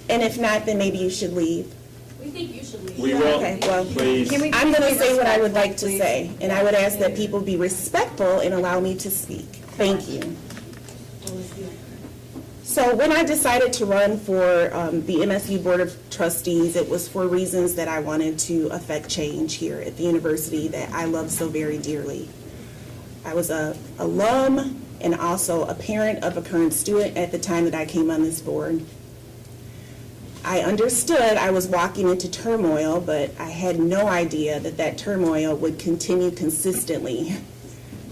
And if not, then maybe you should leave. We think you should leave. We will, Okay, well, please. I'm going to say what I would like to say, and I would ask that people be respectful and allow me to speak. Thank you. So when I decided to run for the MSU Board of Trustees, it was for reasons that I wanted to affect change here at the university that I love so very dearly. I was an alum and also a parent of a current student at the time that I came on this board. I understood I was walking into turmoil, but I had no idea that that turmoil would continue consistently.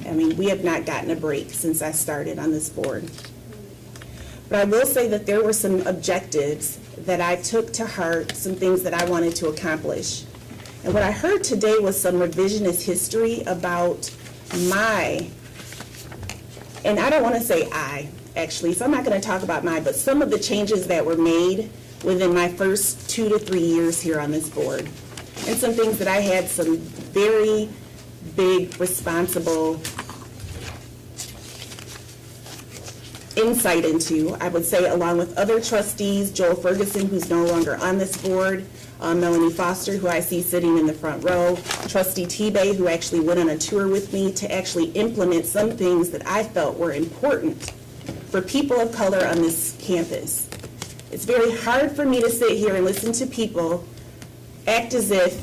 I mean, we have not gotten a break since I started on this board. But I will say that there were some objectives that I took to heart, some things that I wanted to accomplish. And what I heard today was some revisionist history about and I don't want to say I, actually, so I'm not going to talk about but some of the changes that were made within my first 2 to 3 years here on this board. And some things that I had some very big, responsible insight into, I would say, along with other trustees, Joel Ferguson, who's no longer on this board, Melanie Foster, who I see sitting in the front row, Trustee T-Bay, who actually went on a tour with me to actually implement some things that I felt were important for people of color on this campus. It's very hard for me to sit here and listen to people act as if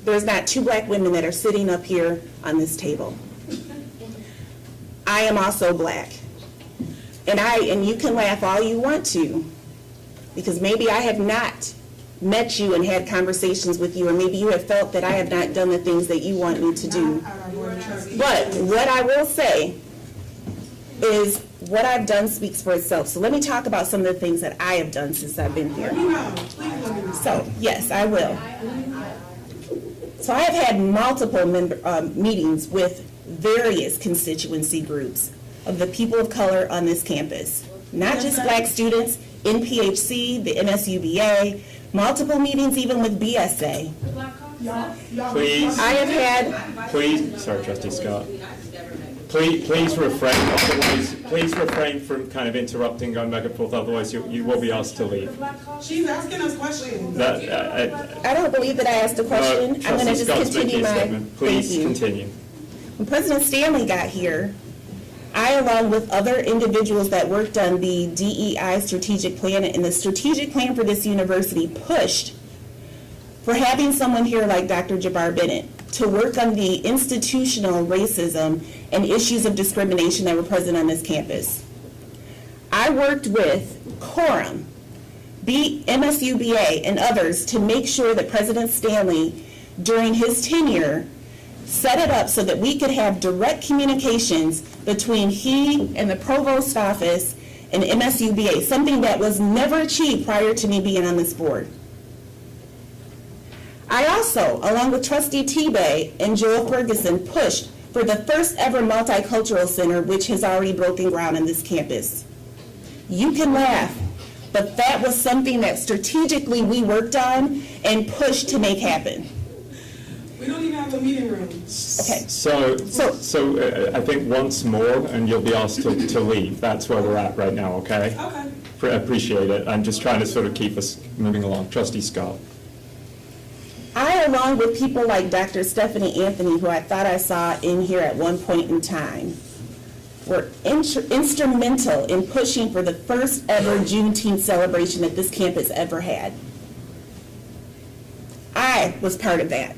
there's not 2 Black women that are sitting up here on this table. I am also Black. And you can laugh all you want to, because maybe I have not met you and had conversations with you, or maybe you have felt that I have not done the things that you want me to do. But what I will say is what I've done speaks for itself. So let me talk about some of the things that I have done since I've been here. So, yes, I will. So I have had multiple meetings with various constituency groups of the people of color on this campus. Not just Black students, NPHC, the MSUBA, multiple meetings even with BSA. Please. I have had, Please, sorry, Trustee Scott. Please refrain, otherwise, please refrain from kind of interrupting, going back and forth, otherwise you will be asked to leave. She's asking us questions. That, I don't believe that I asked a question. I'm gonna Trustee just Scott's making continue a my, statement. Please thank you. continue. When President Stanley got here, I, along with other individuals that worked on the DEI strategic plan and the strategic plan for this university, pushed for having someone here like Dr. Jabbar Bennett to work on the institutional racism and issues of discrimination that were present on this campus. I worked with Quorum, MSU BA, and others to make sure that President Stanley, during his tenure, set it up so that we could have direct communications between he and the provost office and MSU BA, something that was never achieved prior to me being on this board. I also, along with Trustee Tebay and Joel Ferguson, pushed for the first ever multicultural center, which has already broken ground on this campus. You can laugh, but that was something that strategically we worked on and pushed to make happen. We don't even have a meeting room. Okay. So I think once more, and you'll be asked to leave. That's where we're at right now, okay? Okay. Appreciate it. I'm just trying to sort of keep us moving along. Trustee Scott. I, along with people like Dr. Stephanie Anthony, who I thought I saw in here at one point in time, were instrumental in pushing for the first ever Juneteenth celebration that this campus ever had. I was part of that.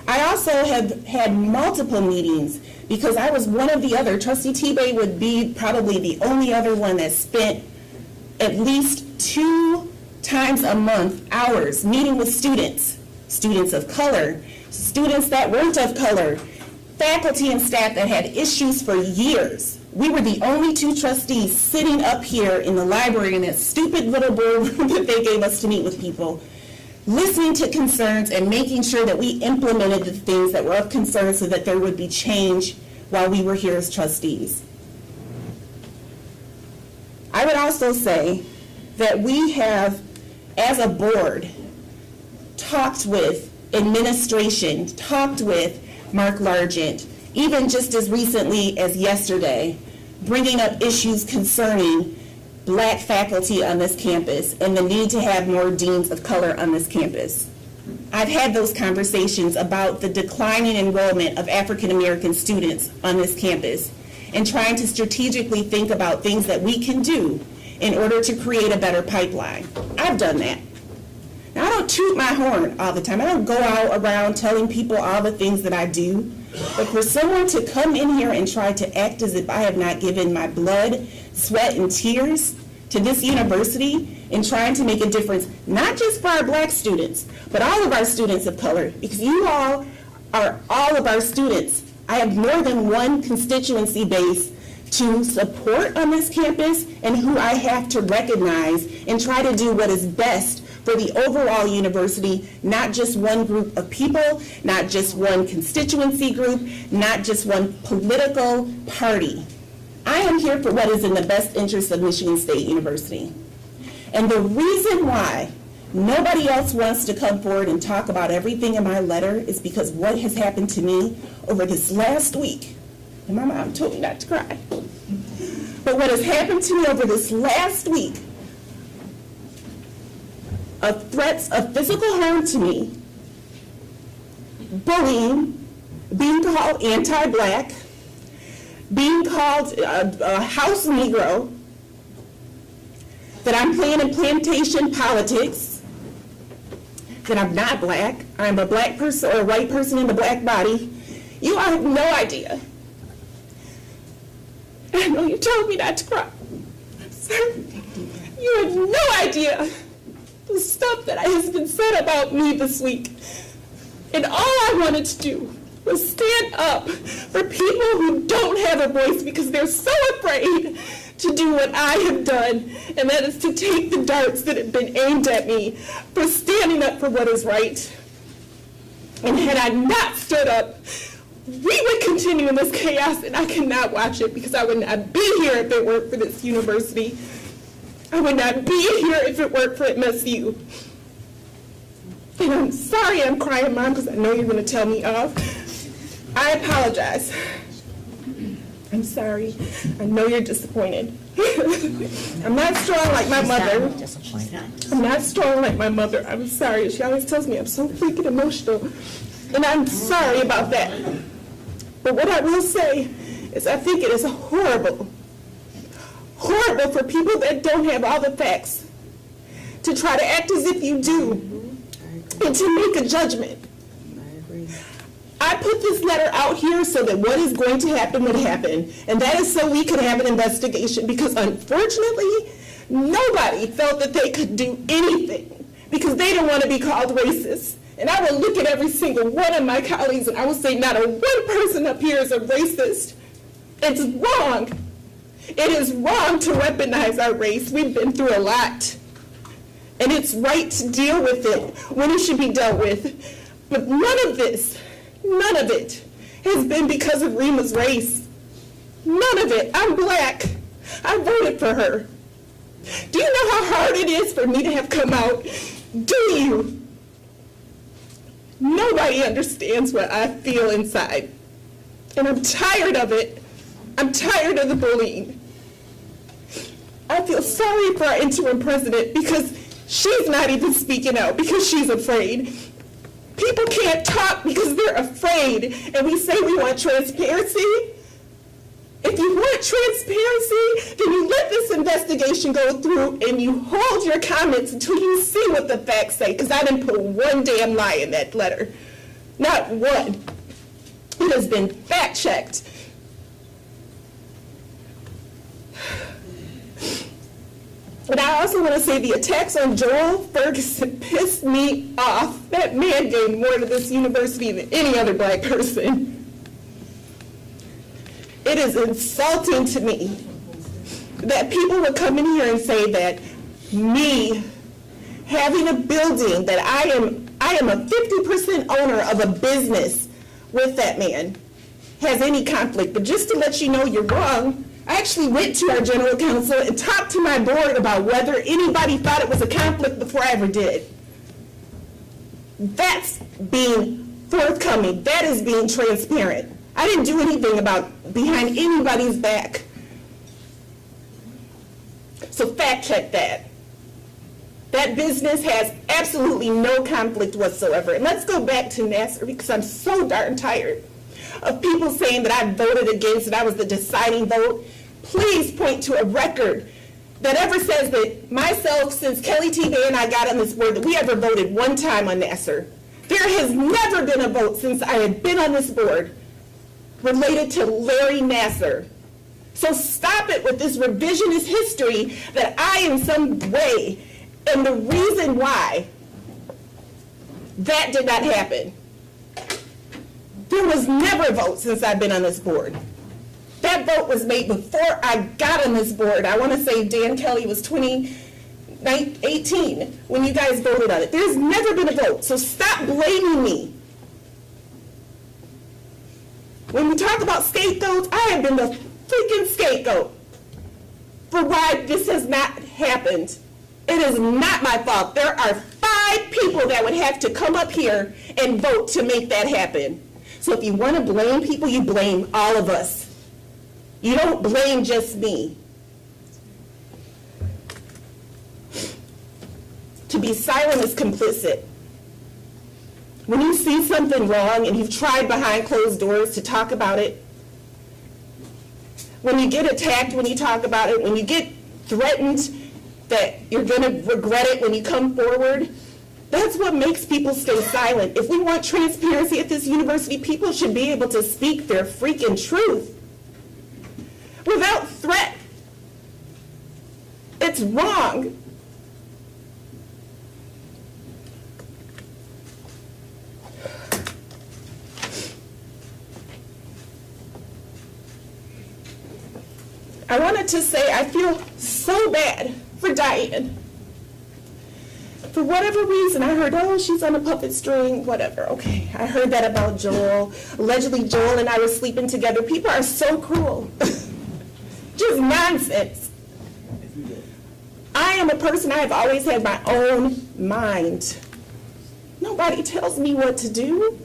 I also have had multiple meetings because I was one of the other. Trustee Tebay would be probably the only other one that spent at least 2 times a month hours meeting with students of color, students that weren't of color, faculty and staff that had issues for years. We were the only 2 trustees sitting up here in the library in that stupid little boardroom that they gave us to meet with people, listening to concerns and making sure that we implemented the things that were of concern so that there would be change while we were here as trustees. I would also say that we have, as a board, talked with administration, talked with Mark Largent, even just as recently as yesterday, bringing up issues concerning Black faculty on this campus and the need to have more deans of color on this campus. I've had those conversations about the declining enrollment of African American students on this campus and trying to strategically think about things that we can do in order to create a better pipeline. I've done that. Now, I don't toot my horn all the time. I don't go out around telling people all the things that I do. But for someone to come in here and try to act as if I have not given my blood, sweat, and tears to this university in trying to make a difference, not just for our Black students, but all of our students of color, because you all are all of our students. I have more than one constituency base to support on this campus and who I have to recognize and try to do what is best for the overall university, not just one group of people, not just one constituency group, not just one political party. I am here for what is in the best interest of Michigan State University. And the reason why nobody else wants to come forward and talk about everything in my letter is because what has happened to me over this last week, and my mom told me not to cry, but what has happened to me over this last week of threats of physical harm to me, bullying, being called anti-Black, being called a house Negro, that I'm playing in plantation politics, that I'm not Black, I'm a Black person or a white person in the Black body. You all have no idea. I know you told me not to cry. I'm sorry. You have no idea the stuff that has been said about me this week. And all I wanted to do was stand up for people who don't have a voice because they're so afraid to do what I have done, and that is to take the darts that have been aimed at me for standing up for what is right. And had I not stood up, we would continue in this chaos, and I cannot watch it because I would not be here if it weren't for this university. I would not be here if it weren't for MSU. And I'm sorry I'm crying, Mom, because I know you're going to tell me off. I apologize. I'm sorry. I know you're disappointed. I'm not strong like my mother. I'm not strong like my mother. I'm sorry. She always tells me I'm so freaking emotional. And I'm sorry about that. But what I will say is I think it is horrible for people that don't have all the facts to try to act as if you do and to make a judgment. I put this letter out here so that what is going to happen would happen. And that is so we could have an investigation, because unfortunately, nobody felt that they could do anything because they didn't want to be called racist. And I will look at every single one of my colleagues and I will say not a one person up here is a racist. It's wrong. It is wrong to weaponize our race. We've been through a lot. And it's right to deal with it when it should be dealt with. But none of it has been because of Rema's race. None of it. I'm Black. I voted for her. Do you know how hard it is for me to have come out? Do you? Nobody understands what I feel inside. And I'm tired of it. I'm tired of the bullying. I feel sorry for our interim president because she's not even speaking out because she's afraid. People can't talk because they're afraid. And we say we want transparency. If you want transparency, then you let this investigation go through and you hold your comments until you see what the facts say, because I didn't put one damn lie in that letter. Not one. It has been fact-checked. And I also want to say the attacks on Joel Ferguson pissed me off. That man gave more to this university than any other Black person. It is insulting to me that people would come in here and say that me having a building, that I am a 50% owner of a business with that man, has any conflict. But just to let you know you're wrong, I actually went to our general counsel and talked to my board about whether anybody thought it was a conflict before I ever did. That's being forthcoming. That is being transparent. I didn't do anything about behind anybody's back. So fact check that. That business has absolutely no conflict whatsoever. And let's go back to Nassar, because I'm so darn tired of people saying that I voted against and I was the deciding vote. Please point to a record that ever says that myself, since Kelly T. Bay and I got on this board, that we ever voted one time on Nassar. There has never been a vote since I have been on this board related to Larry Nassar. So stop it with this revisionist history that I in some way am the reason why that did not happen. There was never a vote since I've been on this board. That vote was made before I got on this board. I want to say Dan Kelly was 2018 when you guys voted on it. There's never been a vote, so stop blaming me. When we talk about scapegoats, I have been the freaking scapegoat for why this has not happened. It is not my fault. There are 5 people that would have to come up here and vote to make that happen. So if you want to blame people, you blame all of us. You don't blame just me. To be silent is complicit. When you see something wrong and you've tried behind closed doors to talk about it, when you get attacked when you talk about it, when you get threatened that you're going to regret it when you come forward, that's what makes people stay silent. If we want transparency at this university, people should be able to speak their freaking truth without threat. It's wrong. I wanted to say I feel so bad for Diane. For whatever reason, I heard, oh, she's on a puppet string, whatever. Okay, I heard that about Joel. Allegedly, Joel and I were sleeping together. People are so cruel. Just nonsense. I am a person, I have always had my own mind. Nobody tells me what to do.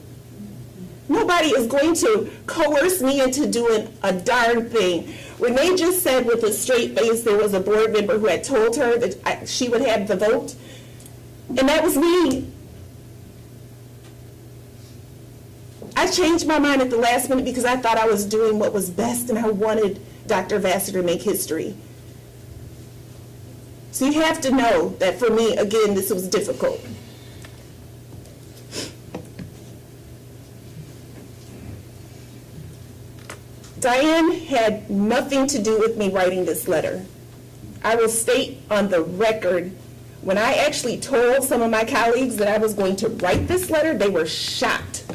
Nobody is going to coerce me into doing a darn thing. Renee just said with a straight face there was a board member who had told her that she would have the vote. And that was me. I changed my mind at the last minute because I thought I was doing what was best and I wanted Dr. Vassar to make history. So you have to know that for me, again, this was difficult. Diane had nothing to do with me writing this letter. I will state on the record, when I actually told some of my colleagues that I was going to write this letter, they were shocked.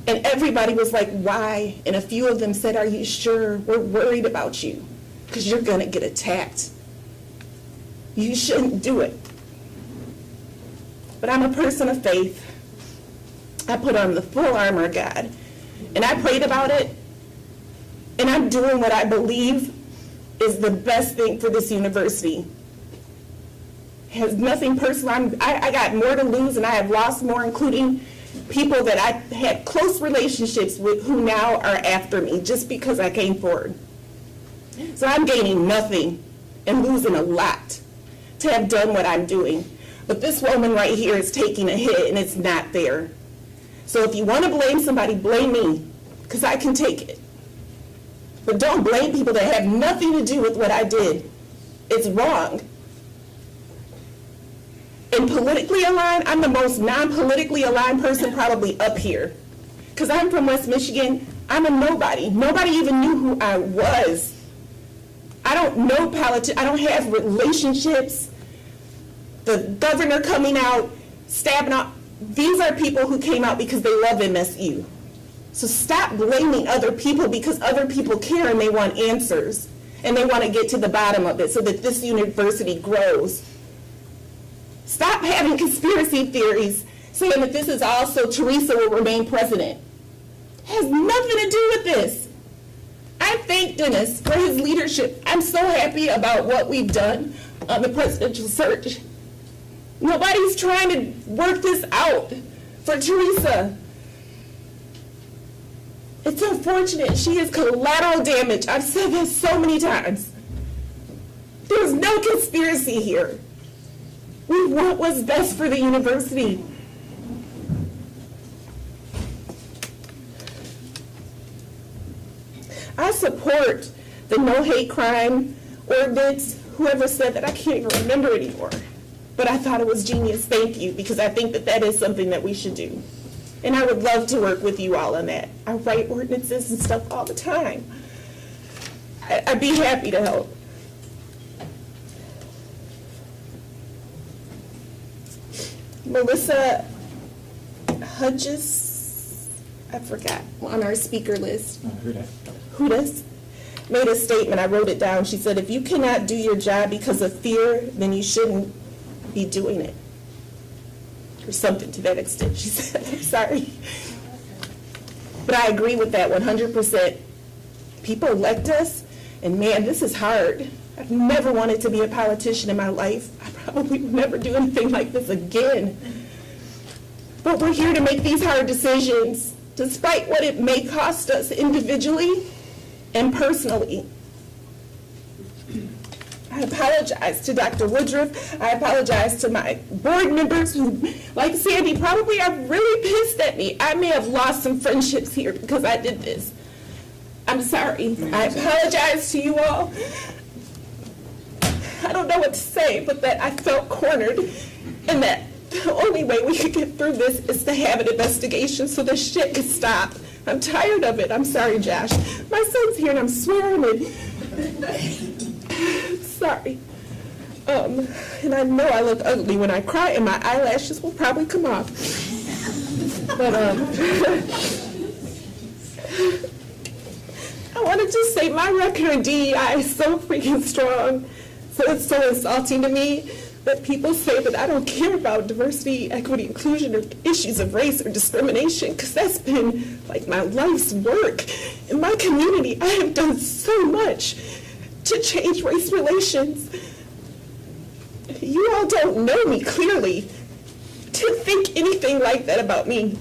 And everybody was like, why? And a few of them said, are you sure? We're worried about you because you're going to get attacked. You shouldn't do it. But I'm a person of faith. I put on the full armor of God. And I prayed about it, and I'm doing what I believe is the best thing for this university. It has nothing personal. I got more to lose, and I have lost more, including people that I had close relationships with who now are after me just because I came forward. So I'm gaining nothing and losing a lot to have done what I'm doing. But this woman right here is taking a hit, and it's not fair. So if you want to blame somebody, blame me, because I can take it. But don't blame people that have nothing to do with what I did. It's wrong. And politically aligned, I'm the most non-politically aligned person probably up here. Because I'm from West Michigan, I'm a nobody. Nobody even knew who I was. I don't know politics, I don't have relationships. The governor coming out, stabbing out. These are people who came out because they love MSU. So stop blaming other people because other people care and they want answers. And they want to get to the bottom of it so that this university grows. Stop having conspiracy theories saying that this is also Teresa will remain president. It has nothing to do with this. I thank Dennis for his leadership. I'm so happy about what we've done on the presidential search. Nobody's trying to work this out for Teresa. It's unfortunate. She is collateral damage. I've said this so many times. There's no conspiracy here. We want what's best for the university. I support the no hate crime ordinance. Whoever said that, I can't even remember anymore. But I thought it was genius. Thank you, because I think that that is something that we should do. And I would love to work with you all on that. I write ordinances and stuff all the time. I'd be happy to help. Melissa Hudges, I forgot, on our speaker list. Hudas made a statement, I wrote it down. She said, if you cannot do your job because of fear, then you shouldn't be doing it. Or something to that extent, she said. I'm sorry. But I agree with that 100%. People elect us, and man, this is hard. I've never wanted to be a politician in my life. I probably would never do anything like this again. But we're here to make these hard decisions, despite what it may cost us individually and personally. I apologize to Dr. Woodruff. I apologize to my board members who, like Sandy, probably are really pissed at me. I may have lost some friendships here because I did this. I'm sorry. I apologize to you all. I don't know what to say, but that I felt cornered and that the only way we could get through this is to have an investigation so this shit can stop. I'm tired of it. I'm sorry, Josh. My son's here and I'm swearing and sorry. And I know I look ugly when I cry and my eyelashes will probably come off. But I want to just say my record in DEI is so freaking strong. So it's so insulting to me that people say that I don't care about diversity, equity, inclusion, or issues of race or discrimination, because that's been like my life's work. In my community, I have done so much to change race relations. You all don't know me clearly. to think anything like that about me.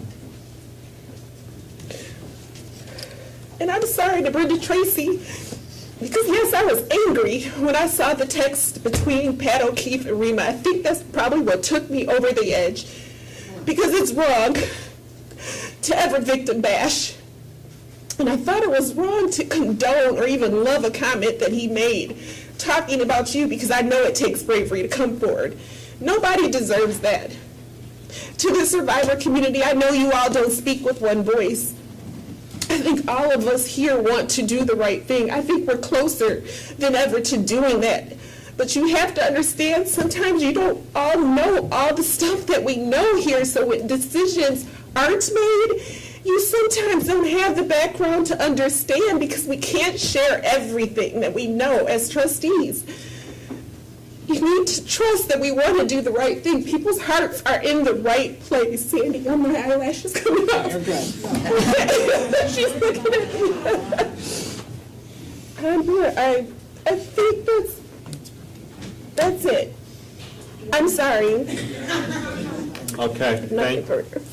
And I'm sorry to Brenda Tracy, because yes, I was angry when I saw the text between Pat O'Keefe and Rema. I think that's probably what took me over the edge, because it's wrong to ever victim bash. And I thought it was wrong to condone or even love a comment that he made talking about you, because I know it takes bravery to come forward. Nobody deserves that. To the survivor community, I know you all don't speak with one voice. I think all of us here want to do the right thing. I think we're closer than ever to doing that. But you have to understand, sometimes you don't all know all the stuff that we know here. So when decisions aren't made, you sometimes don't have the background to understand, because we can't share everything that we know as trustees. You need to trust that we want to do the right thing. People's hearts are in the right place. Sandy, my eyelashes coming off. You're good. She's looking at me. I'm here. I think that's it. I'm sorry. Okay,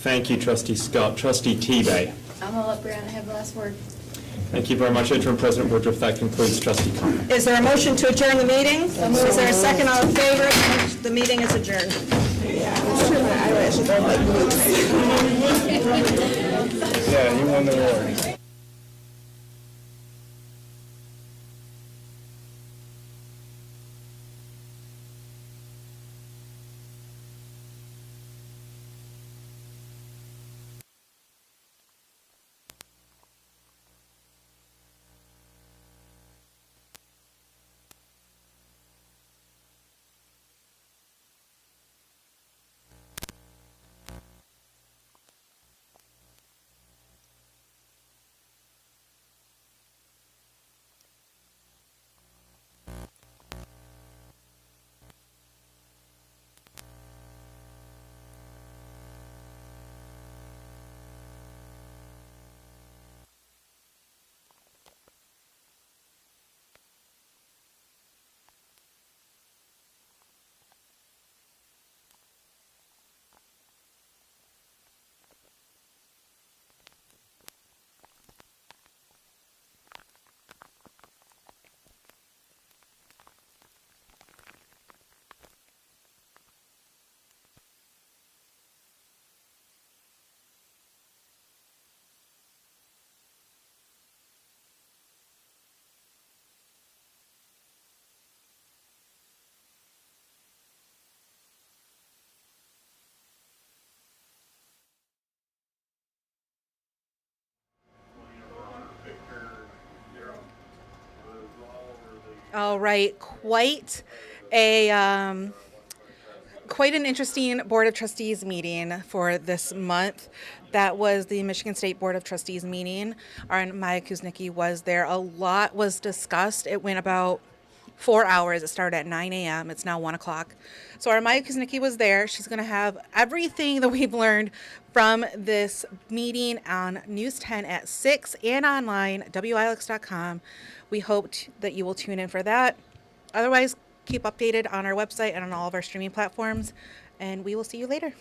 thank you, Trustee Scott. Trustee Tebay. I'm gonna let Brianna have the last word. Thank you very much, Interim President Woodruff. That concludes trustee comment. Is there a motion to adjourn the meeting? Is there a second? All in favor? The meeting is adjourned. Yeah, you won the award. All right, quite an interesting Board of Trustees meeting for this month. That was the Michigan State Board of Trustees meeting. Our Maya Kuznicki was there. A lot was discussed. It went about 4 hours. It started at 9 a.m. It's now 1 o'clock. So our Maya Kuznicki was there. She's going to have everything that we've learned from this meeting on News 10 at 6 and online, WILX.com. We hope that you will tune in for that. Otherwise, keep updated on our website and on all of our streaming platforms, and we will see you later.